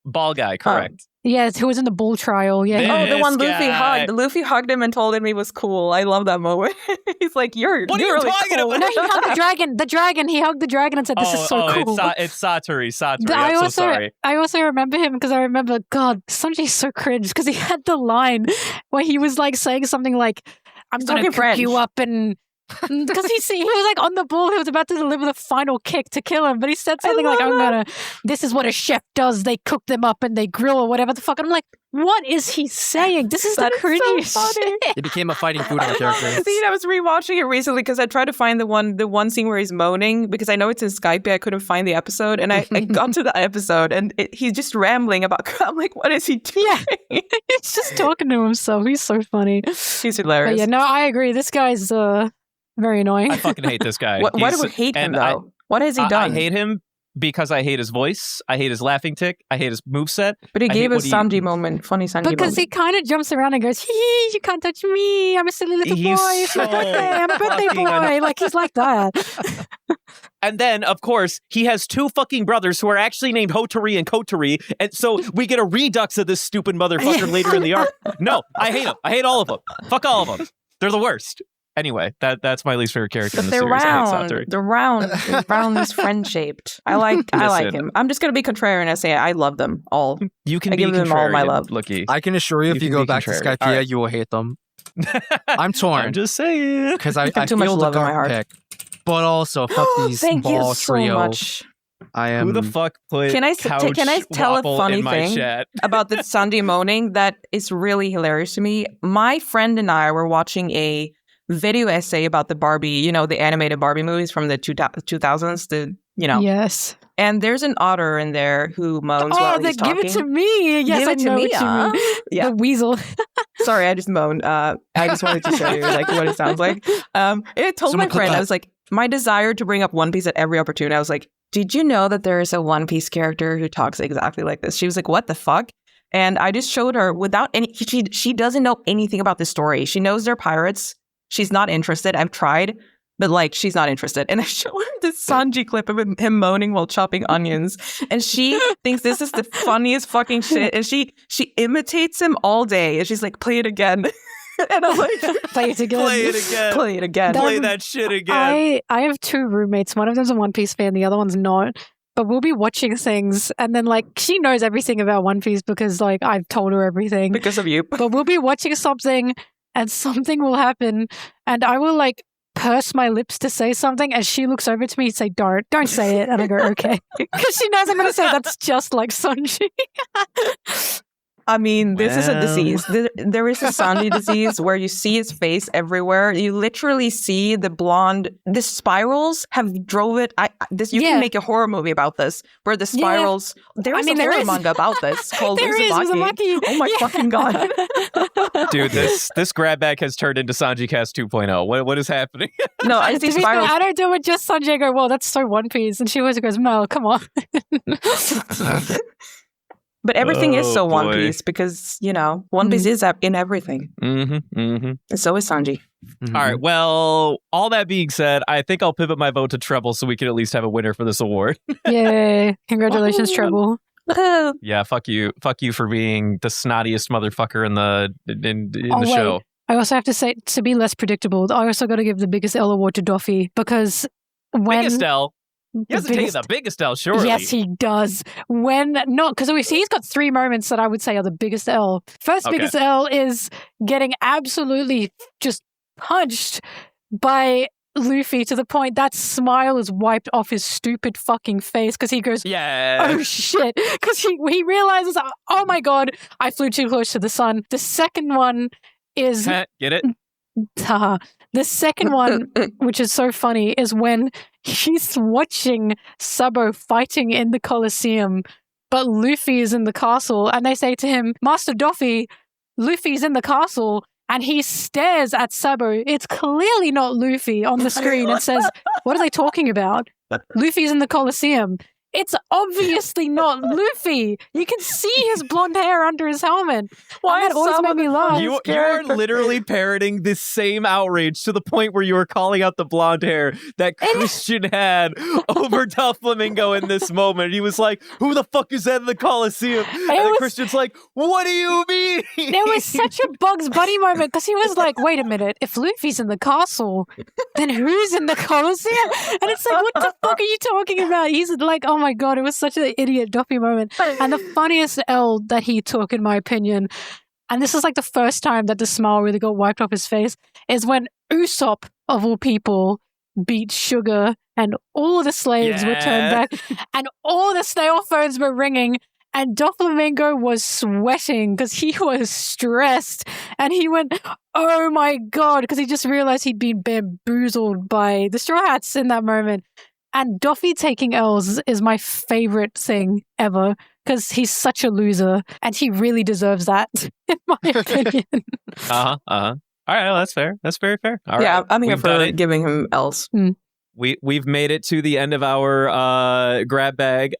Ball guy, correct. Yeah, who was in the bull trial. Yeah. Oh, the one This Luffy guy. hugged. Luffy hugged him and told him he was cool. I love that moment. He's like, you're What are you really talking cool. about? No, he hugged the dragon. The dragon. He hugged the dragon and said, "This is so cool." It's Satori. I I'm also, so sorry. I also remember him because I remember, God, Sanji's so cringe because he had the line where he was like saying something like, "I'm He's gonna talking cook French. you up," and because he was like on the ball, he was about to deliver the final kick to kill him, but he said something like, "This is what a chef does. They cook them up and they grill or whatever the fuck." And I'm like, what is he saying? This is the cringiest shit. It became a fighting food character. See, I was rewatching it recently because I tried to find the one scene where he's moaning because I know it's in Skype. I couldn't find the episode, and I got to the episode, and he's just rambling about. I'm like, what is he doing? Yeah, he's just talking to himself. He's so funny. He's hilarious. But yeah, no, I agree. This guy's very annoying. I fucking hate this guy. Why do we hate him though? What has he done? I hate him because I hate his voice. I hate his laughing tick. I hate his moveset. But he gave us Sanji Sanji moment, funny Sanji moment. Because he kind of jumps around and goes, "Hee, you can't touch me. I'm a silly little He's boy. It's my so birthday. I'm a birthday fucking boy." Like, he's like that. And then, of course, he has 2 fucking brothers who are actually named Hotori and Kotori, and so we get a redux of this stupid motherfucker later in the arc. No, I hate him. I hate all of them. Fuck all of them. They're the worst. Anyway, that's my least favorite character in the they're series. round. I hate Satori. They're round. They're round is friend shaped. I like him. I'm just gonna be contrarian and say I love them all. You can I be give them all my contrarian, love. Looky. I can assure you, if you can go be back to contrarian. Skypiea, All right. you will hate them. I'm torn. I'm just saying. Because I got too much feel the love in my dark heart. pick. But also, fuck these Thank ball you so trio. much. I am. Who the fuck put Can I couch tell a waffle funny in my thing chat? about the Sanji moaning that is really hilarious to me? My friend and I were watching a video essay about the Barbie, the animated Barbie movies from the 2000s, Yes. And there's an otter in there who moans while he's talking. Give it to me. Yes, Give I it to know me, what you mean. Yeah. The weasel. Sorry, I just moaned. I just wanted to show you what it sounds like. It told Someone my friend, clip that. I was like, my desire to bring up One Piece at every opportunity. I was like, did you know that there is a One Piece character who talks exactly like this? She was like, what the fuck? And I just showed her without any, she doesn't know anything about this story. She knows they're pirates. She's not interested. I've tried, but she's not interested. And I show her this Sanji clip of him moaning while chopping onions. And she thinks this is the funniest fucking shit. And she imitates him all day. And she's like, play it again. And I'm like, Play it again. Play it again. Play it again. Play that shit again. I have 2 roommates. One of them's a One Piece fan. The other one's not. But we'll be watching things. And then she knows everything about One Piece because I've told her everything. Because of you. But we'll be watching something and something will happen. And I will purse my lips to say something and she looks over to me and say, don't say it. And I go, okay. Because she knows I'm going to say that's just like Sanji. I mean, this is a disease. There is a Sanji disease where you see his face everywhere. You literally see the spirals have drove it. You can make a horror movie about this, where the spirals. There is a horror manga about this called Uzumaki. Oh my fucking god, dude! This grab bag has turned into Sanji Cast 2.0. What is happening? No, I see spirals. I don't do it just Sanji. I go, well, that's so One Piece, and she always goes, Mel, come on. But everything is so One Piece because, One Piece is in everything. Mm-hmm, mm-hmm. And so is Sanji. Mm-hmm. All right. Well, all that being said, I think I'll pivot my vote to Treble so we can at least have a winner for this award. Yay. Congratulations, Treble. Yeah, fuck you for being the snottiest motherfucker in the show. I also have to say, to be less predictable, I also got to give the biggest L award to Doffy, because when... Biggest L? He has to take the biggest L, surely. Yes, he does. Because he's got 3 moments that I would say are the biggest L. First biggest L is getting absolutely just punched by Luffy to the point that smile is wiped off his stupid fucking face, because he goes, oh shit, because he realizes, oh my god, I flew too close to the sun. The second one is... Get it? The second one, which is so funny, is when he's watching Sabo fighting in the Colosseum, but Luffy is in the castle, and they say to him, Master Doffy, Luffy's in the castle, and he stares at Sabo. It's clearly not Luffy on the screen. It says, what are they talking about? Luffy's in the Colosseum. It's obviously not Luffy. You can see his blonde hair under his helmet. Why that always made me laugh. You are literally parroting this same outrage to the point where you are calling out the blonde hair that Christian had over Doflamingo in this moment. He was like, who the fuck is that in the Coliseum? And then Christian's like, what do you mean? There was such a Bugs Bunny moment, because he was like, wait a minute, if Luffy's in the castle, then who's in the Coliseum? And it's like, what the fuck are you talking about? He's like, oh my god, it was such an idiot Doffy moment. And the funniest L that he took, in my opinion, and this is like the first time that the smile really got wiped off his face, is when Usopp, of all people, beat Sugar, and all the slaves were turned back, and all the snail phones were ringing, and Doflamingo was sweating because he was stressed, and he went, oh my god, because he just realized he'd been bamboozled by the Straw Hats in that moment. And Doffy taking L's is my favorite thing ever, because he's such a loser, and he really deserves that, in my opinion. All right, well, that's fair. That's very fair. All yeah, right. I'm here for giving him L's. We've made it to the end of our grab bag.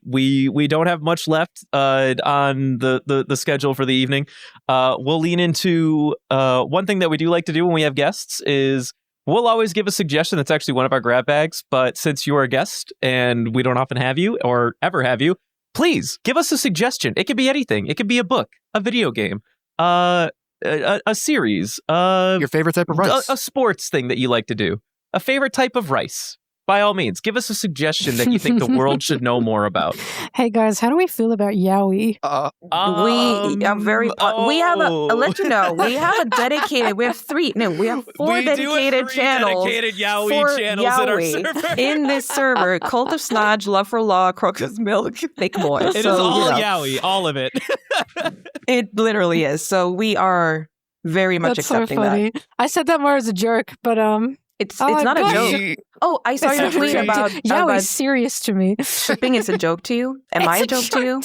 We don't have much left on the schedule for the evening. We'll lean into one thing that we do like to do when we have guests is we'll always give a suggestion that's actually one of our grab bags, but since you're a guest and we don't often have you or ever have you, please give us a suggestion. It could be anything. It could be a book, a video game, a series, your favorite type of rice, a sports thing that you like to do, a favorite type of rice. By all means, give us a suggestion that you think the world should know more about. Hey guys, how do we feel about yaoi? We are very. we have I'll let you know. We have a dedicated. We have 4 dedicated channels. Dedicated yaoi channels in our server. In this server, Cult of Snaj, Love for Law, Crocus Milk, Thick Boy. It is all yaoi, all of it. It literally is. So we are very much accepting so funny. that. I said that more as a joke, but It's not a joke. Oh, I saw your tweet about yaoi's serious to me. Shipping is a joke to you? Am I a joke to you?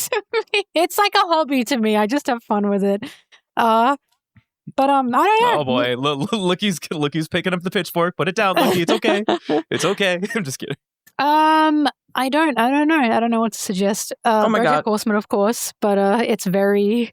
It's like a hobby to me. I just have fun with it. But I don't know. Oh boy, Lookie's picking up the pitchfork. Put it down, Lookie. It's okay. It's okay. I'm just kidding. I don't know. I don't know what to suggest. Oh my God. BoJack Horseman, of course, but it's very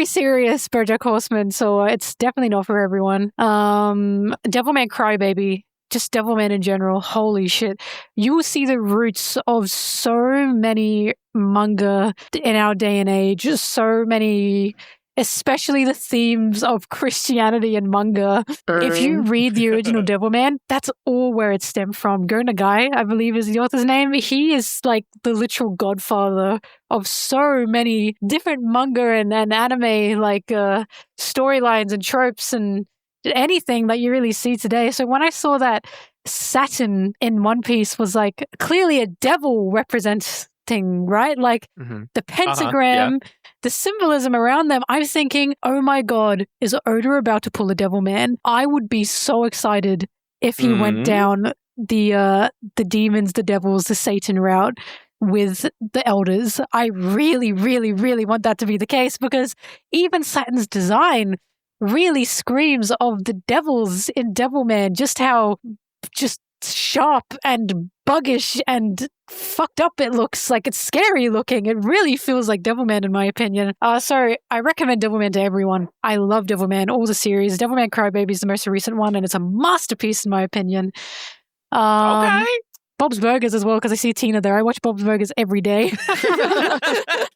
serious, BoJack Horseman. So it's definitely not for everyone. Devilman Crybaby, just Devilman in general. Holy shit! You will see the roots of so many manga in our day and age. So many. Especially the themes of Christianity and manga. If you read the original Devilman, that's all where it stemmed from. Go Nagai, I believe is the author's name. He is like the literal godfather of so many different manga and anime like storylines and tropes and anything that you really see today. So when I saw that Saturn in One Piece was like clearly a devil representing, right? Like the pentagram, the symbolism around them. I'm thinking, oh my God, is Oda about to pull a Devilman? I would be so excited if he went down the demons, the devils, the Satan route with the elders. I really, really, really want that to be the case, because even Saturn's design really screams of the devils in Devilman, just how just sharp and buggish and fucked up it looks. Like, it's scary looking. It really feels like Devilman in my opinion. So I recommend Devilman to everyone. I love Devilman, all the series. Devilman Crybaby is the most recent one, and it's a masterpiece in my opinion. Okay. Bob's Burgers as well, because I see Tina there. I watch Bob's Burgers every day.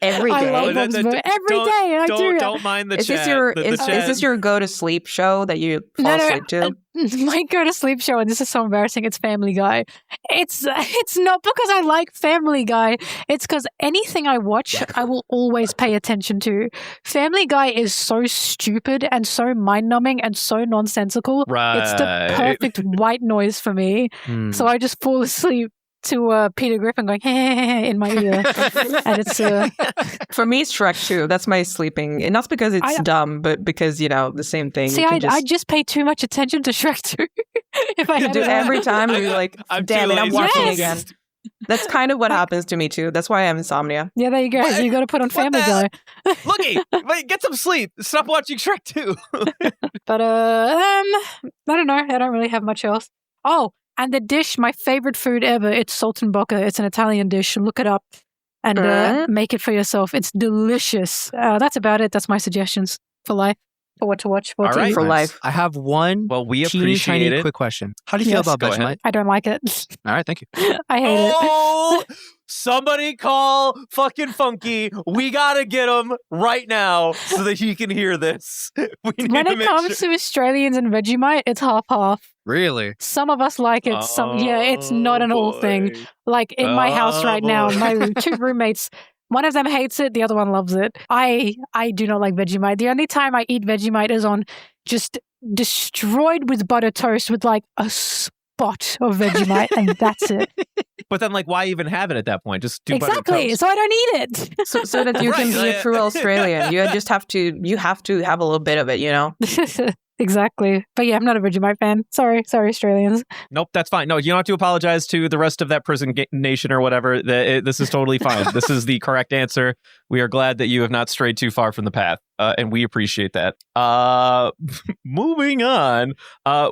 Every day. I love Bob's Burgers every day. And I do. Don't mind the Is chat. Is this your go to sleep show that you fall asleep to? My go to sleep show, and this is so embarrassing. It's Family Guy. It's not because I like Family Guy. It's because anything I watch, I will always pay attention to. Family Guy is so stupid and so mind numbing and so nonsensical. Right. It's the perfect white noise for me. So I just fall asleep to Peter Griffin going in my ear, and it's for me, it's Shrek 2. That's my sleeping, and not because it's dumb, but because the same thing. See, I just pay too much attention to Shrek 2. If I do every time, you're like, damn it, I'm watching again. That's kind of what happens to me too. That's why I have insomnia. Yeah, there you go. You got to put on Family Guy. Looky, wait, get some sleep. Stop watching Shrek 2. But I don't know. I don't really have much else. Oh. And the dish, my favorite food ever, it's Saltimbocca. It's an Italian dish. Look it up and make it for yourself. It's delicious. That's about it. That's my suggestions for life, for what to watch, for what to eat. For life. I have one we appreciate tiny it. quick question. How do you feel about Vegemite? I don't like it. All right, thank you. I hate it. Somebody call fucking Funky. We gotta get him right now so that he can hear this. When it comes to Australians and Vegemite, it's half-half. Really? Some of us like it. It's not an all thing. Like in my house right now, my two roommates, one of them hates it, the other one loves it. I do not like Vegemite. The only time I eat Vegemite is on just destroyed with butter toast with like a spot of Vegemite, and that's it. But then, why even have it at that point? Just do butter toast. So I don't eat it. So that you can be a true Australian. You just have to have a little bit of it, Exactly. But yeah, I'm not a Vegemite fan. Sorry, Australians. Nope, that's fine. No, you don't have to apologize to the rest of that prison nation or whatever. This is totally fine. This is the correct answer. We are glad that you have not strayed too far from the path, and we appreciate that. Moving on,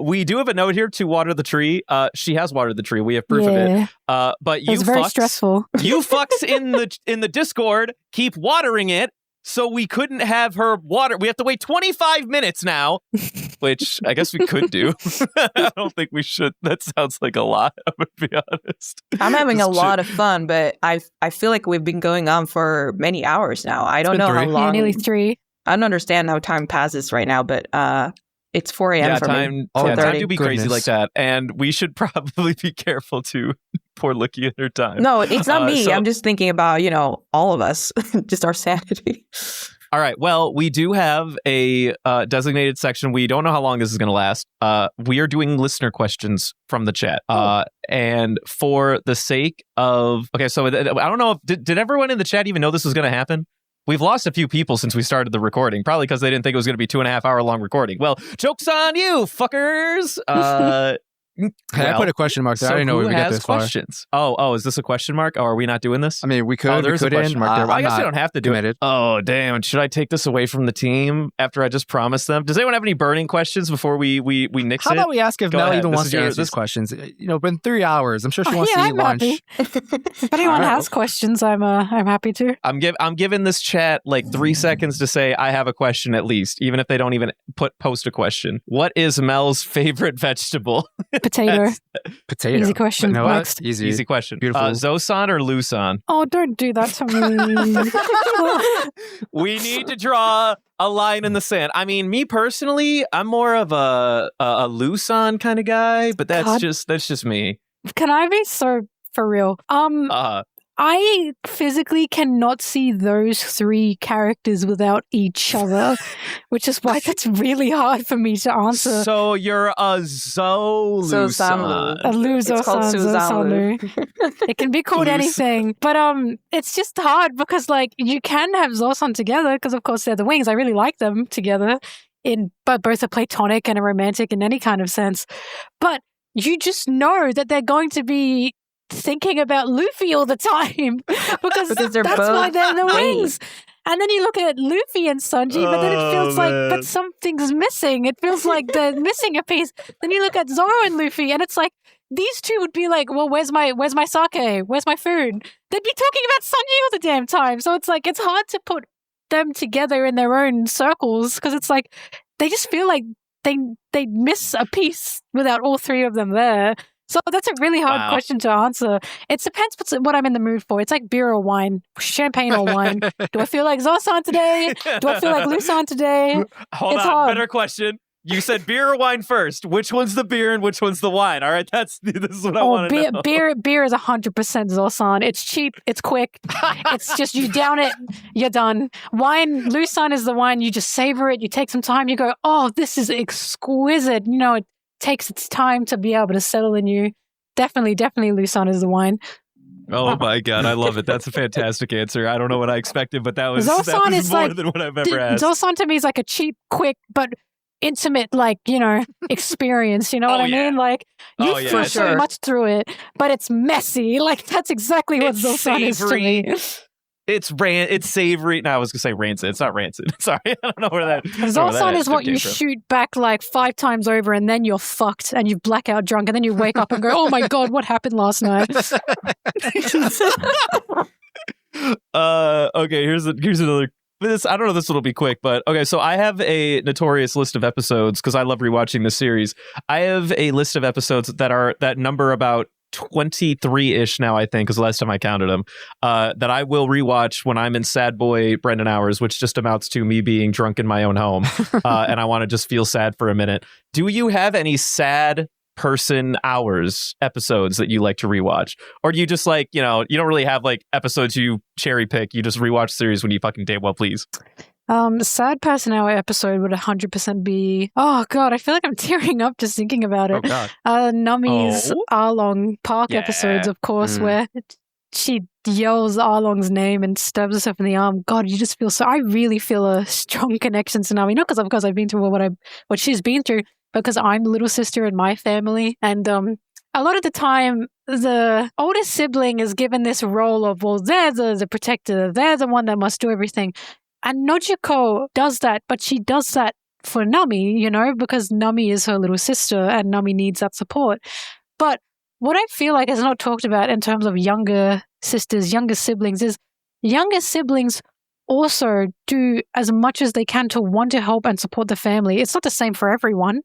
we do have a note here to water the tree. She has watered the tree. We have proof of it. But you it's very stressful. You fucks in the Discord keep watering it. So we couldn't have her water. We have to wait 25 minutes now, which I guess we could do. I don't think we should. That sounds like a lot, I'm going to be honest. I'm having a lot of fun, but I feel like we've been going on for many hours now. I don't know how long. Yeah, nearly 3. I don't understand how time passes right now, but it's 4 a.m. for me. Time do be crazy like that. And we should probably be careful to poor Lookie at her time. No, it's not me. I'm just thinking about, all of us, just our sanity. All right. Well, we do have a designated section. We don't know how long this is going to last. We are doing listener questions from the chat. And for the sake of... Okay, so I don't know if... Did everyone in the chat even know this was going to happen? We've lost a few people since we started the recording, probably because they didn't think it was going to be 2.5 hour long recording. Well, joke's on you, fuckers. I put a question mark there. I didn't know we would get this questions. Far. Oh, is this a question mark? Oh, are we not doing this? I mean, we could. There's a question mark there. I guess we don't have to do it. Oh, damn. Should I take this away from the team after I just promised them? Does anyone have any burning questions before we nix it? How about we ask if Mel even wants to answer these questions? Been 3 hours. I'm sure she wants to eat lunch. If anyone has questions, I'm happy to. I'm giving this chat 3 seconds to say I have a question at least, even if they don't even post a question. What is Mel's favorite vegetable? Potato. Potato. Easy question. Next. Easy question. Beautiful. Zosan or Lusan? Oh, don't do that to me. We need to draw a line in the sand. I mean, me personally, I'm more of a Lusan kind of guy, but that's just me. Can I be so for real? I physically cannot see those 3 characters without each other, which is why that's really hard for me to answer. So you're a Zo-Lusan. A Lu-Zosan. It can be called anything, but it's just hard because you can have Zosan together because of course they're the wings. I really like them together but both a platonic and a romantic in any kind of sense. But you just know that they're going to be thinking about Luffy all the time because that's why they're the wings. And then you look at Luffy and Sanjoo, but then it feels but something's missing. It feels like they're missing a piece. Then you look at Zoro and Luffy, and it's these two would be well, where's my sake? Where's my food? They'd be talking about Sanjoo all the damn time. So it's it's hard to put them together in their own circles because it's they just feel like they miss a piece without all 3 of them there. So that's a really hard question to answer. It depends what I'm in the mood for. It's like beer or wine, champagne or wine. Do I feel like Zosan today? Do I feel like Lusan today? Hold on, hard. Better question. You said beer or wine first. Which one's the beer and which one's the wine? All right, this is what I want to know. Beer is 100% Zosan. It's cheap. It's quick. It's just you down it, you're done. Wine, Lusan is the wine. You just savor it. You take some time. You go, oh, this is exquisite. You know, it takes its time to be able to settle in you. Definitely Lusan is the wine. Oh my God, I love it. That's a fantastic answer. I don't know what I expected, but that was more than what I've ever asked. Zosan to me is like a cheap, quick, but intimate, like, you know, experience. You know what I mean? Like, you feel so much through it, but it's messy. Like, that's exactly what Zosan is to me. It's savory. No, I was going to say rancid. It's not rancid. Sorry. I don't know where that Zosan is what you shoot back like 5 times over and then you're fucked and you blackout drunk and then you wake up and go, oh my God, what happened last night? Okay, here's another. I don't know if this will be quick, but okay, so I have a notorious list of episodes because I love rewatching this series. I have a list of episodes that number about 23-ish now, I think, is the last time I counted them, that I will rewatch when I'm in sad boy Brendan hours, which just amounts to me being drunk in my own home, and I want to just feel sad for a minute. Do you have any sad person hours episodes that you like to rewatch, or do you just like, you know, you don't really have like episodes you cherry pick, you just rewatch series when you fucking damn well please? Sad person hour episode would 100% be, oh God, I feel like I'm tearing up just thinking about it. Numi's Arlong Park episodes, of course, where she yells Arlong's name and stabs herself in the arm. God, you just feel I really feel a strong connection to Numi, not because of course I've been through what she's been through, because I'm the little sister in my family. And a lot of the time, the older sibling is given this role of, well, they're the protector. They're the one that must do everything. And Nojiko does that, but she does that for Numi, you know, because Numi is her little sister and Numi needs that support. But what I feel like is not talked about in terms of younger sisters, younger siblings, is younger siblings also do as much as they can to want to help and support the family. It's not the same for everyone,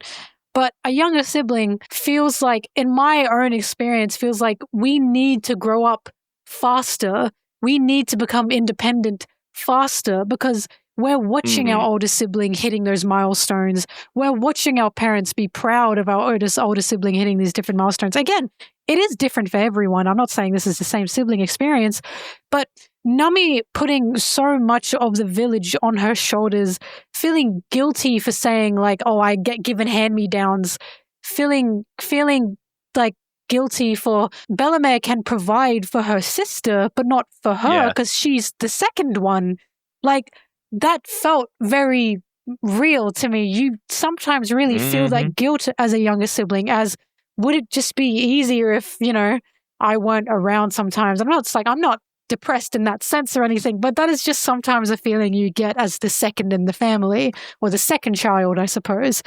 but a younger sibling feels like, in my own experience, feels like we need to grow up faster. We need to become independent faster because we're watching our older sibling hitting those milestones. We're watching our parents be proud of our older sibling hitting these different milestones. Again, it is different for everyone. I'm not saying this is the same sibling experience, but Numi putting so much of the village on her shoulders, feeling guilty for saying like, oh, I get given hand-me-downs, feeling like guilty for Bellamere can provide for her sister, but not for her because she's the second one. Like, that felt very real to me. You sometimes really feel that guilt as a younger sibling, as would it just be easier if, you know, I weren't around sometimes. I'm not depressed in that sense or anything, but that is just sometimes a feeling you get as the second in the family, or the second child, I suppose.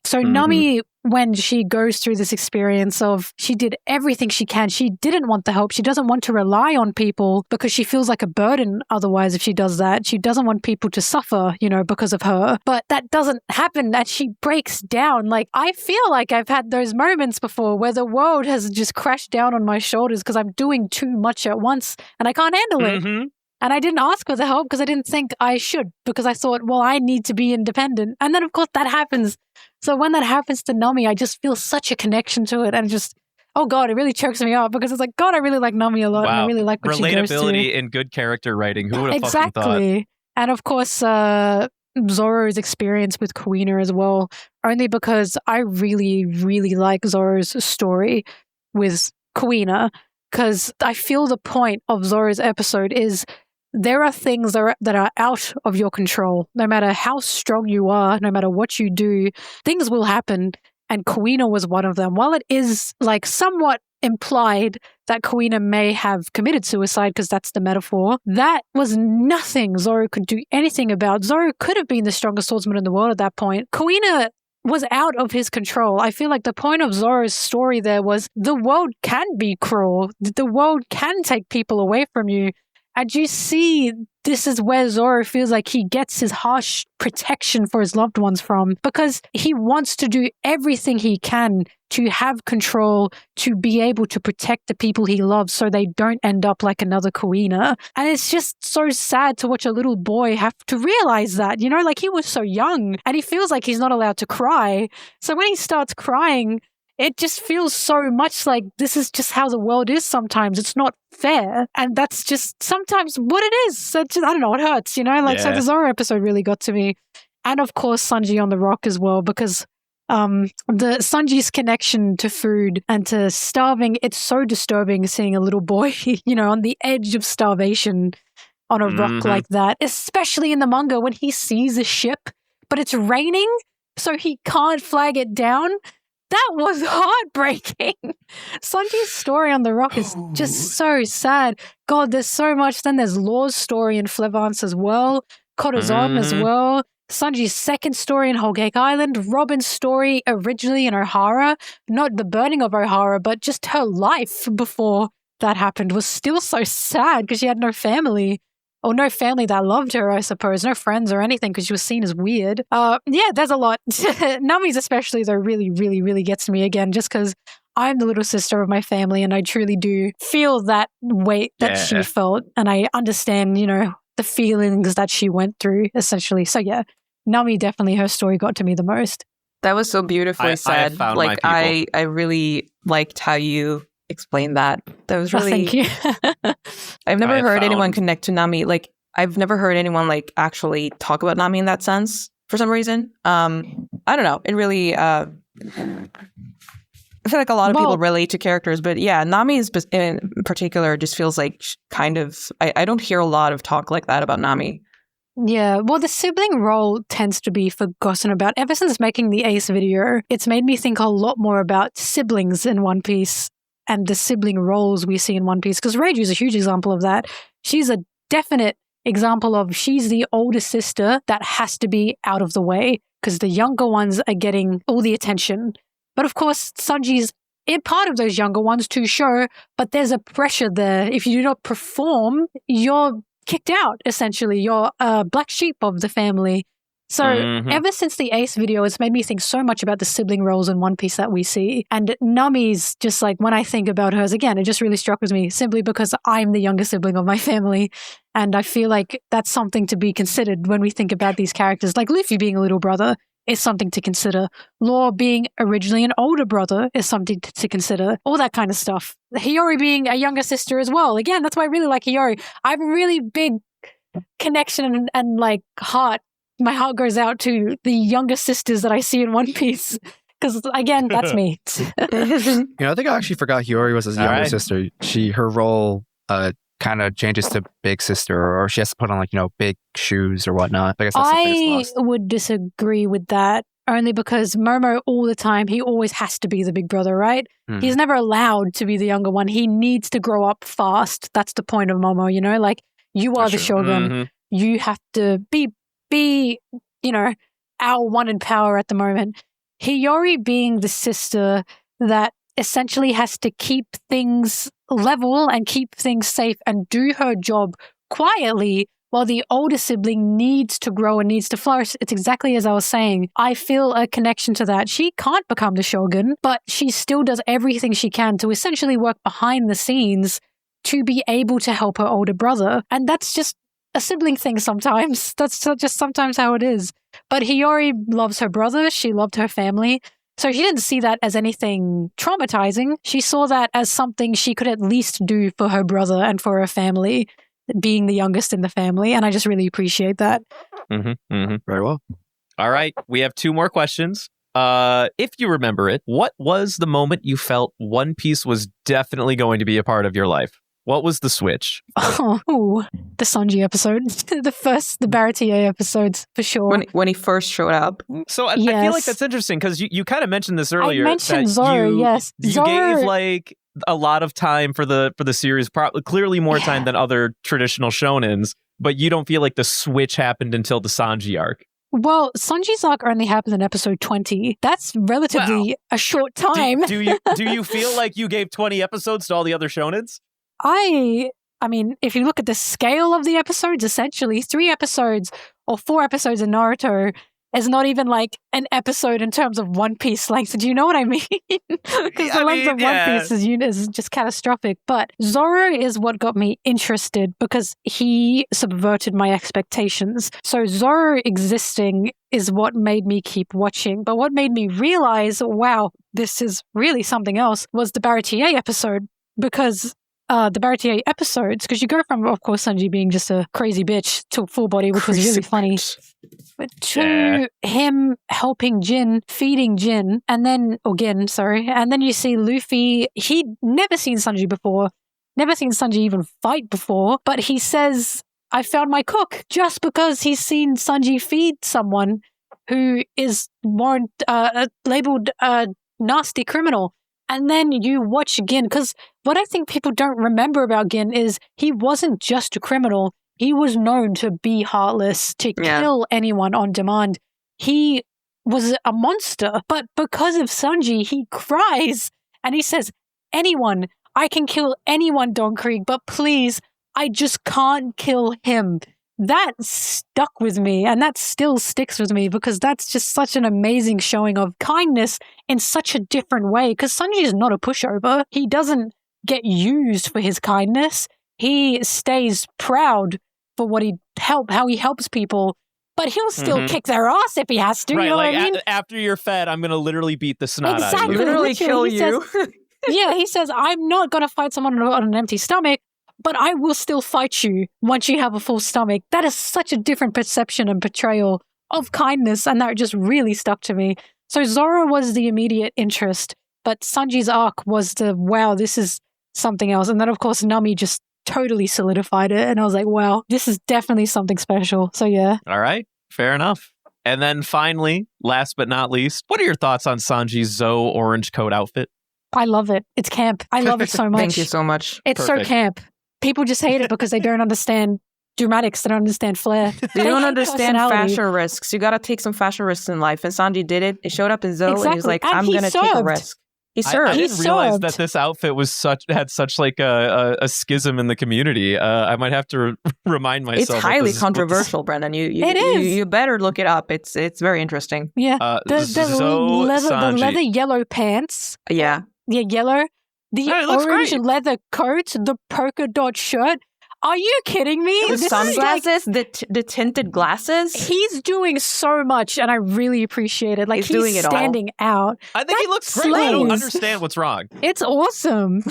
So Numi, when she goes through this experience of she did everything she can, she didn't want the help. She doesn't want to rely on people because she feels like a burden otherwise if she does that. She doesn't want people to suffer, you know, because of her. But that doesn't happen, and she breaks down. Like, I feel like I've had those moments before where the world has just crashed down on my shoulders because I'm doing too much at once and I can't handle it. And I didn't ask for the help because I didn't think I should, because I thought, well, I need to be independent. And then, of course, that happens. So when that happens to Numi, I just feel such a connection to it. And just, oh, God, it really chokes me up because it's like, God, I really like Numi a lot. And I really like what she goes through. Relatability and good character writing. Who would have fucking thought? Exactly. And, of course, Zoro's experience with Kuina as well, only because I really, really like Zoro's story with Kuina, because I feel the point of Zoro's episode is there are things that are out of your control. No matter how strong you are, no matter what you do, things will happen. And Kuina was one of them. While it is like somewhat implied that Kuina may have committed suicide, because that's the metaphor, that was nothing Zoro could do anything about. Zoro could have been the strongest swordsman in the world at that point. Kuina was out of his control. I feel like the point of Zoro's story there was the world can be cruel. The world can take people away from you. And you see, this is where Zoro feels like he gets his harsh protection for his loved ones from, because he wants to do everything he can to have control, to be able to protect the people he loves so they don't end up like another Kuina. And it's just so sad to watch a little boy have to realize that, you know, like he was so young and he feels like he's not allowed to cry. So when he starts crying, it just feels so much like this is just how the world is sometimes. It's not fair. And that's just sometimes what it is. So just, I don't know, it hurts, you know? Like, so the Zoro episode really got to me. And of course, Sanji on the rock as well, because the Sanji's connection to food and to starving, it's so disturbing seeing a little boy, you know, on the edge of starvation on a rock like that, especially in the manga when he sees a ship, but it's raining, so he can't flag it down. That was heartbreaking. Sanji's story on the rock is just so sad. God, there's so much. Then there's Law's story in Flevance as well. Corazon as well. Sanji's second story in Whole Cake Island. Robin's story originally in O'Hara. Not the burning of O'Hara, but just her life before that happened was still so sad because she had no family. Or no family that loved her, I suppose. No friends or anything because she was seen as weird. Yeah, there's a lot. Nami's especially, though, really, really, really gets me again just because I'm the little sister of my family and I truly do feel that weight that she felt. And I understand, you know, the feelings that she went through, essentially. So, yeah, Nami, definitely her story got to me the most. That was so beautifully said. Like, I really liked how you explain that. That was really thank you. I've never heard anyone connect to Nami. Like, I've never heard anyone like actually talk about Nami in that sense for some reason. I don't know. It really I feel like a lot of people relate to characters, but yeah, Nami in particular just feels like kind of I don't hear a lot of talk like that about Nami. Yeah, well, the sibling role tends to be forgotten about. Ever since making the Ace video, it's made me think a lot more about siblings in One Piece and the sibling roles we see in One Piece, because Reiju's a huge example of that. She's a definite example of she's the older sister that has to be out of the way because the younger ones are getting all the attention. But of course, Sanji's part of those younger ones to show, but there's a pressure there. If you do not perform, you're kicked out, essentially. You're a black sheep of the family. So ever since the Ace video, it's made me think so much about the sibling roles in One Piece that we see. And Nami's just like, when I think about hers, again, it just really struck with me simply because I'm the younger sibling of my family. And I feel like that's something to be considered when we think about these characters. Like Luffy being a little brother is something to consider. Law being originally an older brother is something to consider. All that kind of stuff. Hiyori being a younger sister as well. Again, that's why I really like Hiyori. I have a really big connection and like heart. My heart goes out to the younger sisters that I see in One Piece. Because, again, that's me. You know, I think I actually forgot Hiyori was his younger sister. Her role kind of changes to big sister, or she has to put on, like, you know, big shoes or whatnot. I guess that's I would disagree with that, only because Momo all the time, he always has to be the big brother, right? He's never allowed to be the younger one. He needs to grow up fast. That's the point of Momo, you know? Like, you are the shogun. You have to be, you know, our one in power at the moment. Hiyori being the sister that essentially has to keep things level and keep things safe and do her job quietly while the older sibling needs to grow and needs to flourish. It's exactly as I was saying. I feel a connection to that. She can't become the shogun, but she still does everything she can to essentially work behind the scenes to be able to help her older brother. And that's just a sibling thing sometimes. That's just sometimes how it is. But Hiyori loves her brother. She loved her family. So she didn't see that as anything traumatizing. She saw that as something she could at least do for her brother and for her family, being the youngest in the family. And I just really appreciate that. Very well. All right. We have 2 more questions. If you remember it, what was the moment you felt One Piece was definitely going to be a part of your life? What was the switch? Oh, the Sanji episode. the Baratier episodes, for sure. When he first showed up. So I feel like that's interesting because you kind of mentioned this earlier. I mentioned Zoro, yes. You gave like a lot of time for the series, clearly more time than other traditional shonens, but you don't feel like the switch happened until the Sanji arc. Well, Sanji's arc only happened in episode 20. That's relatively a short time. Do you feel like you gave 20 episodes to all the other shonens? I I mean, if you look at the scale of the episodes, essentially 3 episodes or 4 episodes in Naruto is not even like an episode in terms of One Piece length. Do you know what I mean? Because the length of One Piece is just catastrophic. But Zoro is what got me interested because he subverted my expectations. So Zoro existing is what made me keep watching. But what made me realize, wow, this is really something else, was the Baratier episode. Because the Baratier episodes, because you go from, of course, Sanji being just a crazy bitch to full body, which was really funny, but to him helping Jin, feeding Jin, and then you see Luffy. He'd never seen Sanji before, never seen Sanji even fight before, but he says, I found my cook, just because he's seen Sanji feed someone who is more labeled a nasty criminal. And then you watch Gin, because what I think people don't remember about Gin is he wasn't just a criminal. He was known to be heartless, to kill anyone on demand. He was a monster. But because of Sanji, he cries and he says, anyone, I can kill anyone, Don Krieg, but please, I just can't kill him. That stuck with me, and that still sticks with me because that's just such an amazing showing of kindness in such a different way. Because Sanji is not a pushover. He doesn't get used for his kindness. He stays proud for how he helps people, but he'll still kick their ass if he has to. Right, you know like what I mean? After you're fed, I'm going to literally beat the snot out of you. Literally kill you. He says, I'm not going to fight someone on an empty stomach, but I will still fight you once you have a full stomach. That is such a different perception and portrayal of kindness, and that just really stuck to me. So Zoro was the immediate interest, but Sanji's arc was the, wow, this is something else. And then, of course, Nami just totally solidified it, and I was like, wow, this is definitely something special. So yeah. All right, fair enough. And then finally, last but not least, what are your thoughts on Sanji's Zoe orange coat outfit? I love it. It's camp. I love it so much. Thank you so much. It's Perfect. so camp. People just hate it because they don't understand dramatics. They don't understand flair. They don't understand fashion risks. You got to take some fashion risks in life. And Sanji did it. It showed up in Zoe, and he was like, I'm going to take a risk. He served. I didn't realize that this outfit was had such like a schism in the community. I might have to remind myself. It's highly controversial, Brendan. It is. You better look it up. It's very interesting. Yeah. The leather yellow pants. Yeah. Yeah, yellow. The orange leather coat, the polka dot shirt. Are you kidding me? The sunglasses, the tinted glasses. He's doing so much, and I really appreciate it. Like, he's doing it standing out. I think he looks great. I don't understand what's wrong. It's awesome.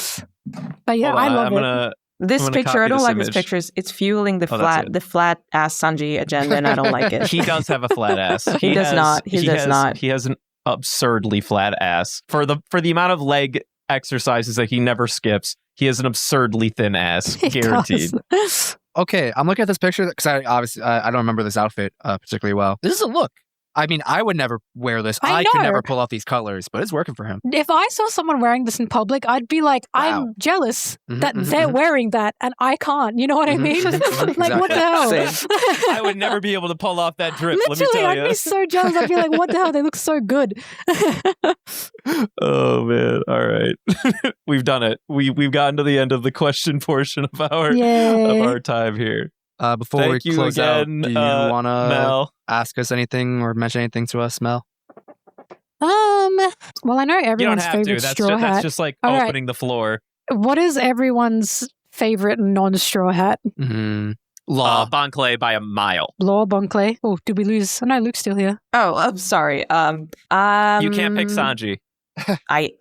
But yeah, I love it. This picture, I don't like this picture. It's fueling the flat ass Sanji agenda, and I don't like it. He does have a flat ass. He does not. He does not. He has an absurdly flat ass for the amount of leg exercises that he never skips. He has an absurdly thin ass, guaranteed. Okay, I'm looking at this picture because I don't remember this outfit particularly well. This is a look. I mean, I would never wear this. I could never pull off these colors, but it's working for him. If I saw someone wearing this in public, I'd be like, I'm jealous that they're wearing that and I can't. You know what I mean? Like, what the hell? I would never be able to pull off that drip. Literally, let me tell you. I'd be so jealous. I'd be like, what the hell? They look so good. Oh, man. All right. We've done it. We've gotten to the end of the question portion of our time here. Before Thank we close again, out, do you want to ask us anything or mention anything to us, Mel? Well, I know everyone's favorite straw hat. That's just like opening the floor. What is everyone's favorite non-straw hat? Law. Bon Clay by a mile. Law, Bon Clay. Oh, did we lose? Oh, no, Luke's still here. Oh, I'm sorry. You can't pick Sanji.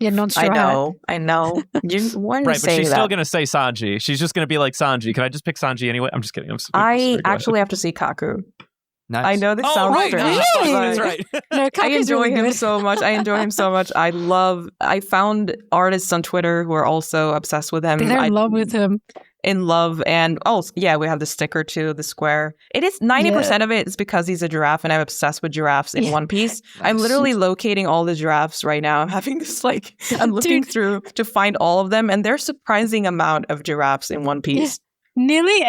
Non-straw I know. Right, but she's still going to say Sanji. She's just going to be like, Sanji, can I just pick Sanji anyway? I'm just kidding. I actually have to see Kaku. Nice. I know this sounds strange. That's right. No, I enjoy him so much. I found artists on Twitter who are also obsessed with him. They're in love with him. In love, and we have the sticker too, the square. It is 90% of it is because he's a giraffe, and I'm obsessed with giraffes in One Piece. I'm literally locating all the giraffes right now. I'm having this I'm looking through to find all of them, and there's surprising amount of giraffes in One Piece. Nearly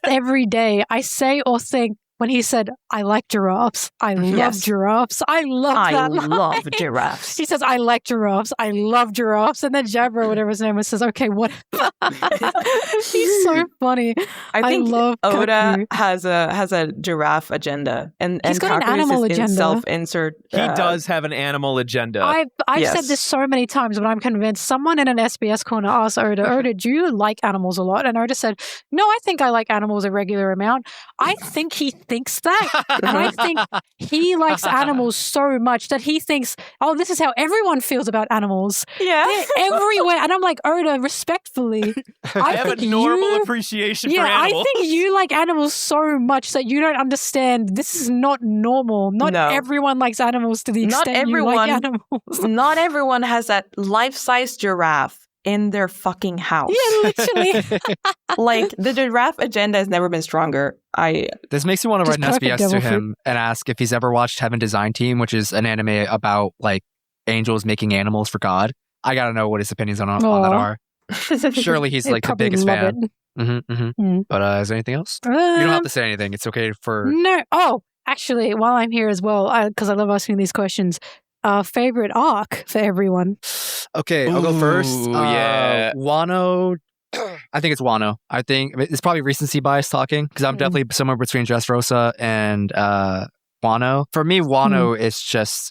every day, I say or think when he said, I like giraffes. I love giraffes. I love that line. I love giraffes. He says, I like giraffes. I love giraffes. And then Jabra, whatever his name was, says, okay, what? He's so funny. I think love Oda Kaku. has a giraffe agenda. And He's got an animal agenda. Self-insert. He does have an animal agenda. I've said this so many times, but I'm convinced. Someone in an SBS corner asked Oda, do you like animals a lot? And Oda said, no, I think I like animals a regular amount. I think he thinks that. And I think he likes animals so much that he thinks, oh, this is how everyone feels about animals. Yeah. They're everywhere. And I'm like, Oda, respectfully. I have a normal appreciation for animals. I think you like animals so much that you don't understand this is not normal. Not everyone likes animals to the extent you like animals. Not everyone has that life-size giraffe in their fucking house. Yeah, literally. Like, the giraffe agenda has never been stronger. This makes me want to write an SBS to him and ask if he's ever watched Heaven Design Team, which is an anime about like angels making animals for God. I gotta know what his opinions on that are. Surely he's like the biggest fan. But is there anything else? You don't have to say anything. It's okay for... No. Oh, actually, while I'm here as well, because I love asking these questions, favorite arc for everyone. Okay, I'll go first. Yeah. Wano. I think it's Wano. I think it's probably recency bias talking because I'm definitely somewhere between Dressrosa and Wano. For me, Wano is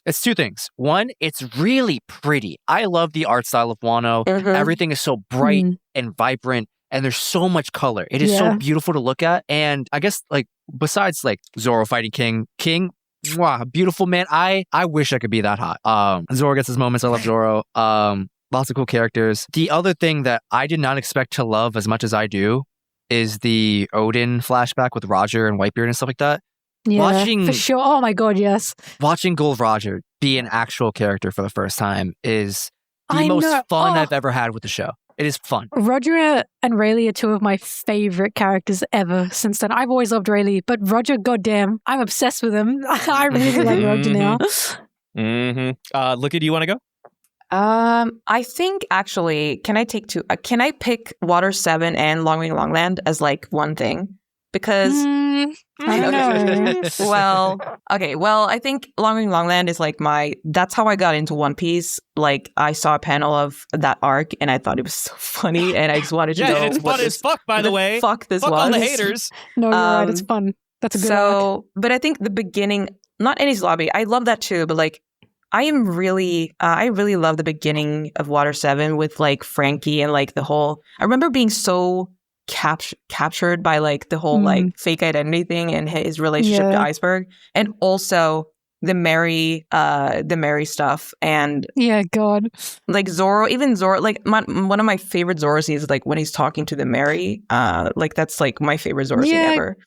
it's two things. One, it's really pretty. I love the art style of Wano. Everything is so bright and vibrant. And there's so much color. It is so beautiful to look at. And I guess, like, besides, like, Zoro fighting King, wow, beautiful man. I wish I could be that hot. Zoro gets his moments. I love Zoro. Lots of cool characters. The other thing that I did not expect to love as much as I do is the Odin flashback with Roger and Whitebeard and stuff like that. Yeah, for sure. Oh my God, yes. Watching Gold Roger be an actual character for the first time is the most fun I've ever had with the show. It is fun. Roger and Rayleigh are two of my favorite characters ever since then. I've always loved Rayleigh, but Roger, goddamn, I'm obsessed with him. I really like Roger now. Luca, do you want to go? I think actually, can I take two? Can I pick Water 7 and Long Ring Longland as like one thing? Because I don't know. Well, I think Long Ring Longland is like that's how I got into One Piece. Like, I saw a panel of that arc and I thought it was so funny and I just wanted to know. It's fun as fuck, by the way. Fuck this fuck was. All the haters. No, you're right. It's fun. That's a good arc. But I think the beginning, not Enies Lobby, I love that too, but like, I really love the beginning of Water 7 with like Frankie and like the whole, I remember being so captured by like the whole like fake identity thing and his relationship to Iceberg, and also the Mary stuff, and God, like Zoro, like one of my favorite Zoro scenes is like when he's talking to the Mary, like that's like my favorite Zoro scene ever.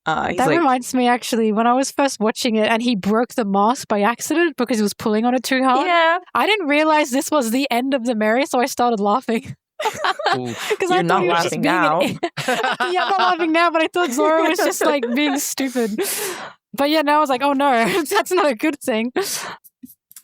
That reminds me, actually, when I was first watching it and he broke the mask by accident because he was pulling on it too hard. Yeah, I didn't realize this was the end of the Mary, so I started laughing. Because I'm not laughing now. I'm not laughing now, but I thought Zoro was just like being stupid. But yeah, now I was like, oh no, that's not a good thing.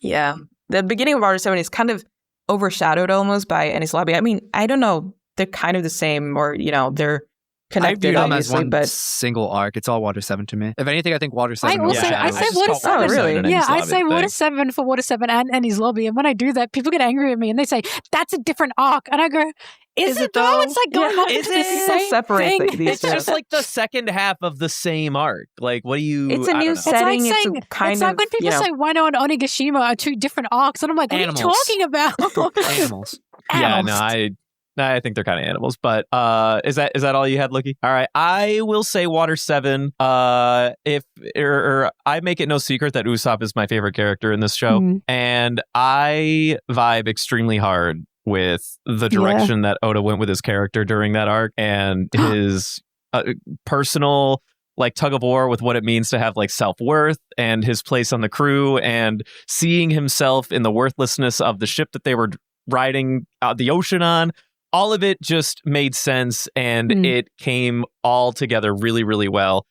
Yeah, the beginning of Water 7 is kind of overshadowed almost by Enies Lobby. I mean, I don't know, they're kind of the same, or they're connected, I view them as one but single arc. It's all Water 7 to me. If anything, I think Water 7. I say Water 7. Really? Yeah, I say Water 7 for Water 7 and Enies Lobby. And when I do that, people get angry at me and they say that's a different arc. And I go, is it though? It's like going on to the same thing. It's just like the second half of the same arc. Like, what do you? It's a new setting. It's like when people say Wano and Onigashima are two different arcs, and I'm like, what are you talking about? Animals. Yeah, no, I think they're kind of animals, but is that all you had, Lucky? All right, I will say Water 7. I make it no secret that Usopp is my favorite character in this show, and I vibe extremely hard with the direction that Oda went with his character during that arc, and his personal like tug of war with what it means to have like self-worth and his place on the crew, and seeing himself in the worthlessness of the ship that they were riding the ocean on. All of it just made sense, and it came all together really, really well,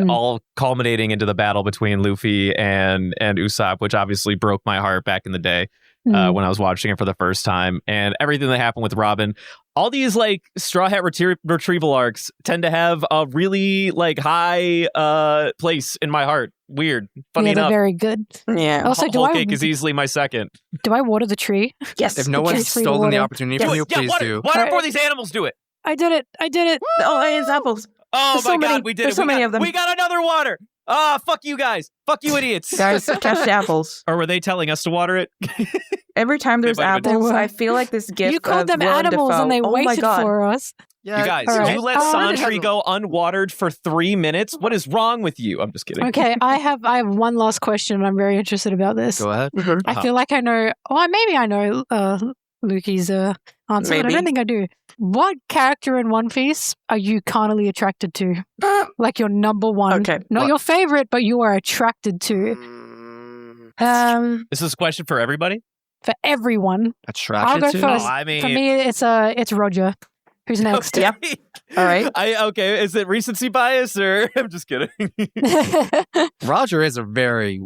all culminating into the battle between Luffy and Usopp, which obviously broke my heart back in the day when I was watching it for the first time, and everything that happened with Robin. all these like Straw Hat retrieval arcs tend to have a really like high place in my heart. Weird. Funny enough. They're very good. Yeah. Also, Whole cake is easily my second. Do I water the tree? Yes. If no one's stolen the opportunity from you, please do. Water before these animals do it. I did it. Oh, it's apples. Oh There's my so God, many, we did there's it. so many of them. We got another water. Fuck you guys. Fuck you idiots. Guys, catch the apples. Or were they telling us to water it? Every time there's apples, I feel like this gift. You called them animals and they waited for us. Yeah, you guys, right. you let Sanjoo go unwatered for 3 minutes? What is wrong with you? I'm just kidding. Okay, I have one last question and I'm very interested about this. Go ahead. I feel like I know, maybe I know Lukey's answer, but I don't think I do. What character in One Piece are you carnally attracted to? Like your number one. Okay. Not your favorite, but you are attracted to. Is this a question for everybody? For everyone. Attracted I'll go to? first. No, I mean... For me, it's Roger. Who's next? Okay. Yep. All right. Okay, is it recency bias or... I'm just kidding. Roger is a very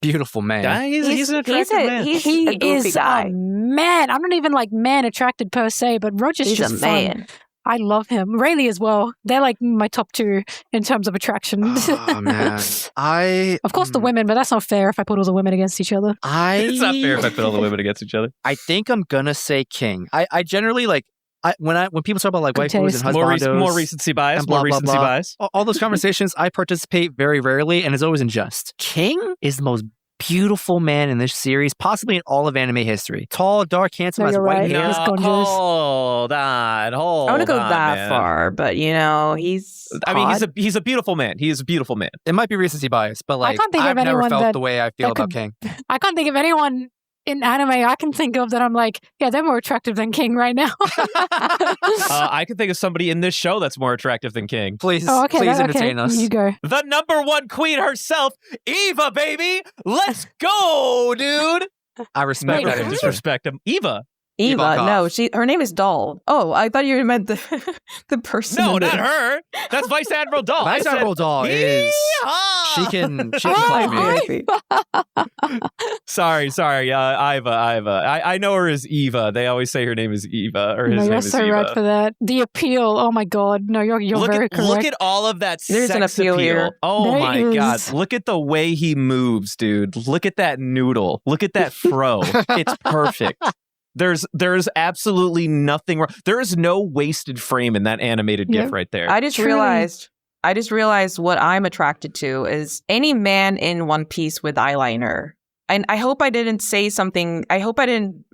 beautiful man. Yeah, he's an attractive man. He is a man. I'm not even like man attracted per se, but Roger's just a man. Fun. I love him. Rayleigh as well. They're like my top two in terms of attraction. Oh, man. Of course, the women, but that's not fair if I put all the women against each other. It's not fair if I put all the women against each other. I think I'm gonna say King. I generally like... when people talk about like waifus and husbandos, more recency bias, blah, more blah, recency blah, bias. All those conversations, I participate very rarely, and it's always in jest. King is the most beautiful man in this series, possibly in all of anime history. Tall, dark, handsome, has white hair. Hold on. I want to go that far, but he's. I mean, he's a beautiful man. He is a beautiful man. It might be recency bias, but like I've never felt the way I feel about King. I can't think of anyone in anime I can think of that I'm like, yeah, they're more attractive than King right now. I can think of somebody in this show that's more attractive than King. Please entertain us. You go. The number one queen herself, Eva, baby. Let's go, dude. I respect that. Disrespect him. Eva. No, her name is Doll. Oh, I thought you meant the person. No, not her. That's Vice Admiral Doll. Vice Admiral Doll is she can play me. Sorry, Iva. I know her as Eva. They always say her name is Eva or his name is Eva. You're so right for that. The appeal. Oh my God. No, you're very correct. Look at all of that There's sex an appeal appeal. here. Oh there my is. God. Look at the way he moves, dude. Look at that noodle. Look at that fro. It's perfect. There's absolutely nothing wrong. There is no wasted frame in that animated GIF right there. I just realized what I'm attracted to is any man in One Piece with eyeliner. And I hope I didn't say something. I hope I didn't,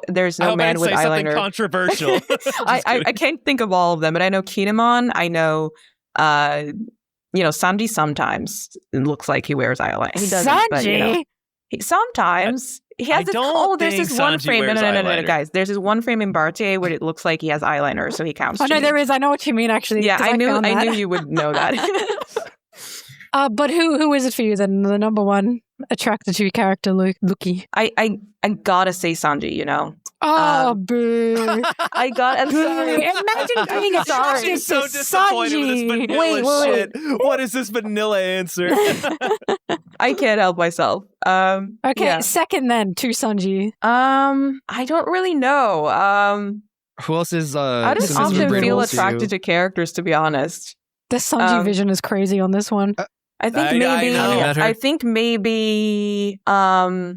there's no man with eyeliner. Something controversial. I can't think of all of them, but I know Kinemon. I know, Sanji sometimes it looks like he wears eyeliner. He doesn't, Sanji? But, sometimes. He has there's this one frame. No, guys. There's this one frame in Bartier where it looks like he has eyeliner, so he counts. Oh, no, there is. I know what you mean, actually. Yeah, I knew you would know that. But who is it for you then? The number one attracted to your character, Lukey? I gotta say Sanji, Oh, boo. I got. I'm sorry. Imagine being attracted to so disappointed with this vanilla shit. What is this vanilla answer? I can't help myself. Okay, second then to Sanji. I don't really know. Who else is? I just often feel attracted to characters, to be honest. The Sanji vision is crazy on this one. I think maybe.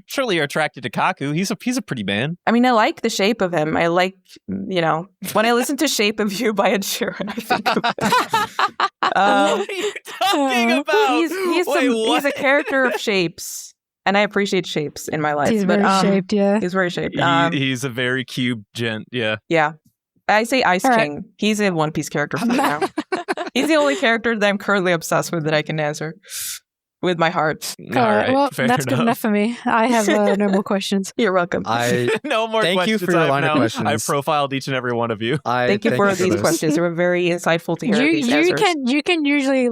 Surely you're attracted to Kaku. He's a pretty man. I mean, I like the shape of him. I like, when I listen to "Shape of You" by Ed Sheeran, I think of him. What are you talking about? He's a character of shapes, and I appreciate shapes in my life. He's very shaped, yeah. He's very shaped. He's a very cube gent, yeah. Yeah. I say Ice King. He's a One Piece character for me now. He's the only character that I'm currently obsessed with that I can answer with my heart. All right, well, that's good enough for me. I have no more questions. You're welcome. No more questions. Thank you for your line of questions. I've profiled each and every one of you. Thank you for these questions. They were very insightful to hear these answers. You can usually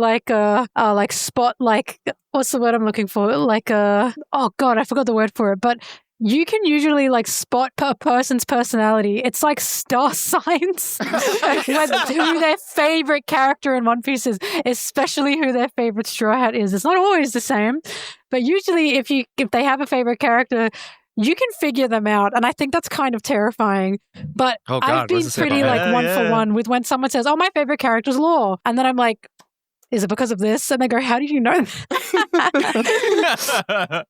spot what's the word I'm looking for? Oh God, I forgot the word for it, but you can usually spot a person's personality. It's like star signs. Who their favorite character in One Piece is, especially who their favorite Straw Hat is. It's not always the same, but usually if they have a favorite character, you can figure them out. And I think that's kind of terrifying. But I've been pretty like one for one with when someone says, oh, my favorite character's Law. And then I'm like, is it because of this? And they go, how do you know that?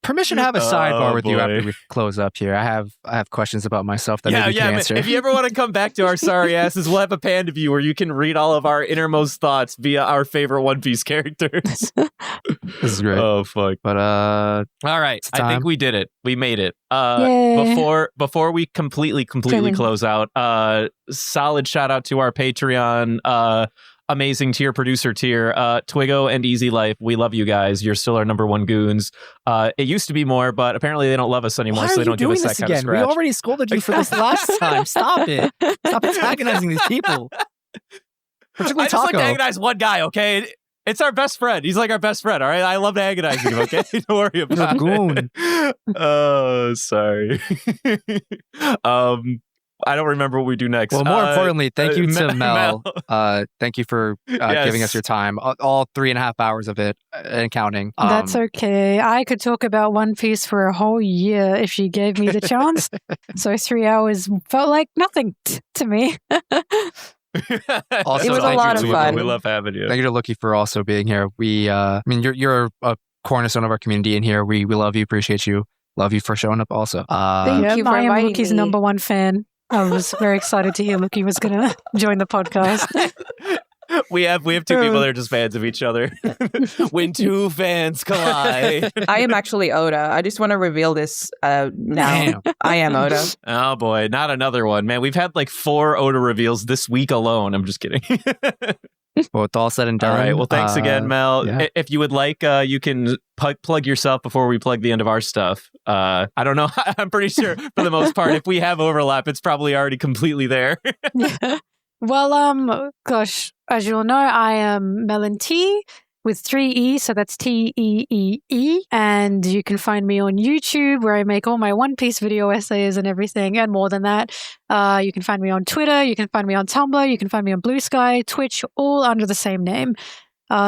Permission to have a sidebar with you after we close up here. I have questions about myself that maybe you can answer. If you ever want to come back to our sorry asses, we'll have a Panda View where you can read all of our innermost thoughts via our favorite One Piece characters. This is great. Oh, fuck. But, all right. I think we did it. We made it. Before we completely close out, solid shout out to our Patreon amazing tier, producer tier, Twiggo and Easy Life. We love you guys. You're still our number one goons. It used to be more, but apparently they don't love us anymore, so they don't give us that kind of scratch. We already scolded you for this last time. Stop it. Stop antagonizing these people. I just like to antagonize one guy, okay? It's our best friend. He's like our best friend, all right? I love antagonizing him, okay? Don't worry about it. Goon. Oh, sorry. I don't remember what we do next. Well, more importantly, thank you to Mel. Thank you for giving us your time. All 3.5 hours of it and counting. That's okay. I could talk about One Piece for a whole year if you gave me the chance. So 3 hours felt like nothing to me. Also, it was a lot of fun. We love having you. Thank you to Lookie for also being here. You're a cornerstone of our community in here. We love you, appreciate you. Love you for showing up also. Thank you for inviting me. Lookie's number one fan. I was very excited to hear Lookie was going to join the podcast. We have two people that are just fans of each other. When two fans collide. I am actually Oda. I just want to reveal this now. Damn. I am Oda. Oh boy, not another one. Man, we've had like 4 Oda reveals this week alone. I'm just kidding. Well, it's all said and done. All right. Well, thanks again, Mel. Yeah. If you would like, you can plug yourself before we plug the end of our stuff. I don't know. I'm pretty sure for the most part, if we have overlap, it's probably already completely there. Well, gosh, as you all know, I am Melonteee with 3 E, so that's Teee. And you can find me on YouTube where I make all my One Piece video essays and everything, and more than that. You can find me on Twitter, you can find me on Tumblr, you can find me on Blue Sky, Twitch, all under the same name.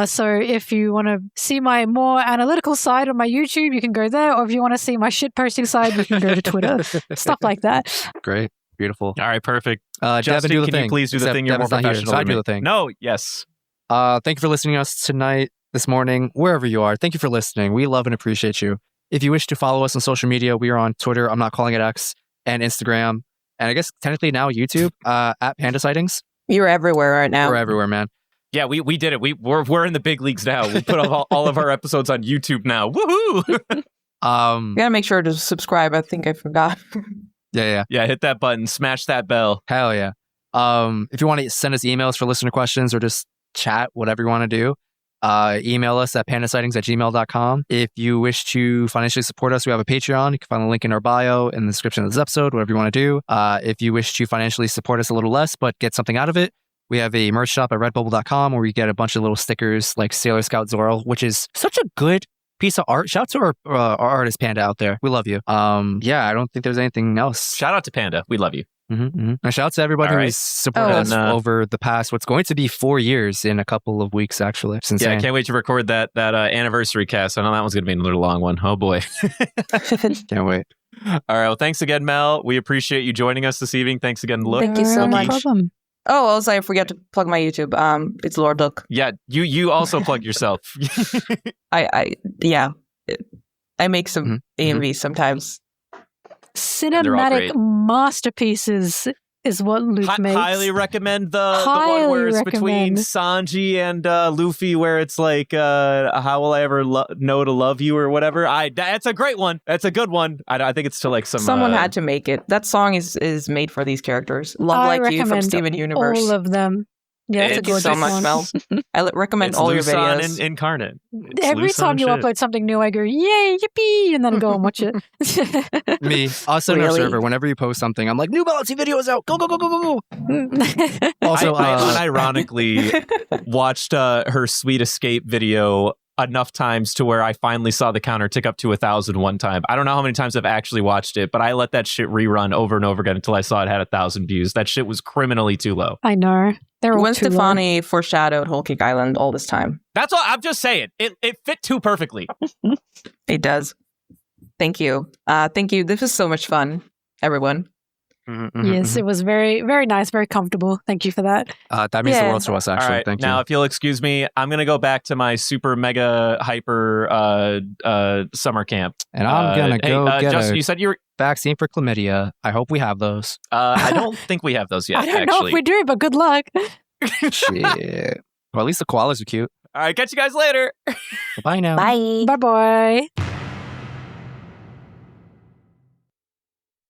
So if you want to see my more analytical side on my YouTube, you can go there. Or if you want to see my shit posting side, you can go to Twitter. Stuff like that. Great. Beautiful. All right, perfect. Justin, can you please do the thing? You're more professional than me. Do the thing. No, yes. Thank you for listening to us tonight, this morning, wherever you are. Thank you for listening. We love and appreciate you. If you wish to follow us on social media, we are on Twitter. I'm not calling it X, and Instagram, and I guess technically now YouTube at Panda Sightings. You're everywhere right now. We're everywhere, man. Yeah, we did it. We're in the big leagues now. We put all of our episodes on YouTube now. Woohoo! You gotta make sure to subscribe. I think I forgot. Yeah. Hit that button, smash that bell. Hell yeah. If you want to send us emails for listener questions or just chat, whatever you want to do, email us at pandasightings@gmail.com. If you wish to financially support us, we have a Patreon. You can find the link in our bio in the description of this episode, whatever you want to do. If you wish to financially support us a little less, but get something out of it, we have a merch shop at redbubble.com where we get a bunch of little stickers like Sailor Scout Zoro, which is such a good piece of art. Shout out to our artist Panda out there. We love you. I don't think there's anything else. Shout out to Panda. We love you. And shout out to everybody who's supported us over the past, what's going to be 4 years in a couple of weeks, actually. It's insane. Yeah, I can't wait to record that anniversary cast. I know that one's going to be a little long one. Oh, boy. Can't wait. All right. Well, thanks again, Mel. We appreciate you joining us this evening. Thanks again, Look. Thank you so much. No problem. Oh, also, I forgot to plug my YouTube. It's Lordlook. Yeah, you also plug yourself. I make some AMVs sometimes. Cinematic masterpieces is what Luke makes. Highly recommend the one where it's between Sanji and Luffy, where it's like, how will I ever know to love you or whatever. That's a great one. That's a good one. I think it's to like someone had to make it. That song is made for these characters. Love Like You from Steven Universe. All of them. Yeah, thank you so much, Mel. I recommend all your videos. Incarnate. Every time you upload something new, I go, yay, yippee, and then I go and watch it. Me, also no server. Whenever you post something, I'm like, new Melonteee video is out. Go. Also, I unironically watched her Sweet Escape video enough times to where I finally saw the counter tick up to 1,000 one time. I don't know how many times I've actually watched it, but I let that shit rerun over and over again until I saw it had 1,000 views. That shit was criminally too low. I know. Gwen Stefani foreshadowed Whole Cake Island all this time. That's all. I'm just saying. It fit too perfectly. It does. Thank you. Thank you. This was so much fun, everyone. Yes, it was very, very nice, very comfortable. Thank you for that. That means the world to us, actually. All right. Thank you. Now, if you'll excuse me, I'm going to go back to my super mega hyper summer camp. And I'm going to go get Justin, you said you were vaccine for chlamydia. I hope we have those. I don't think we have those yet, I don't know if we do, but good luck. Shit. Well, at least the koalas are cute. All right, catch you guys later. Bye now. Bye. Bye-bye.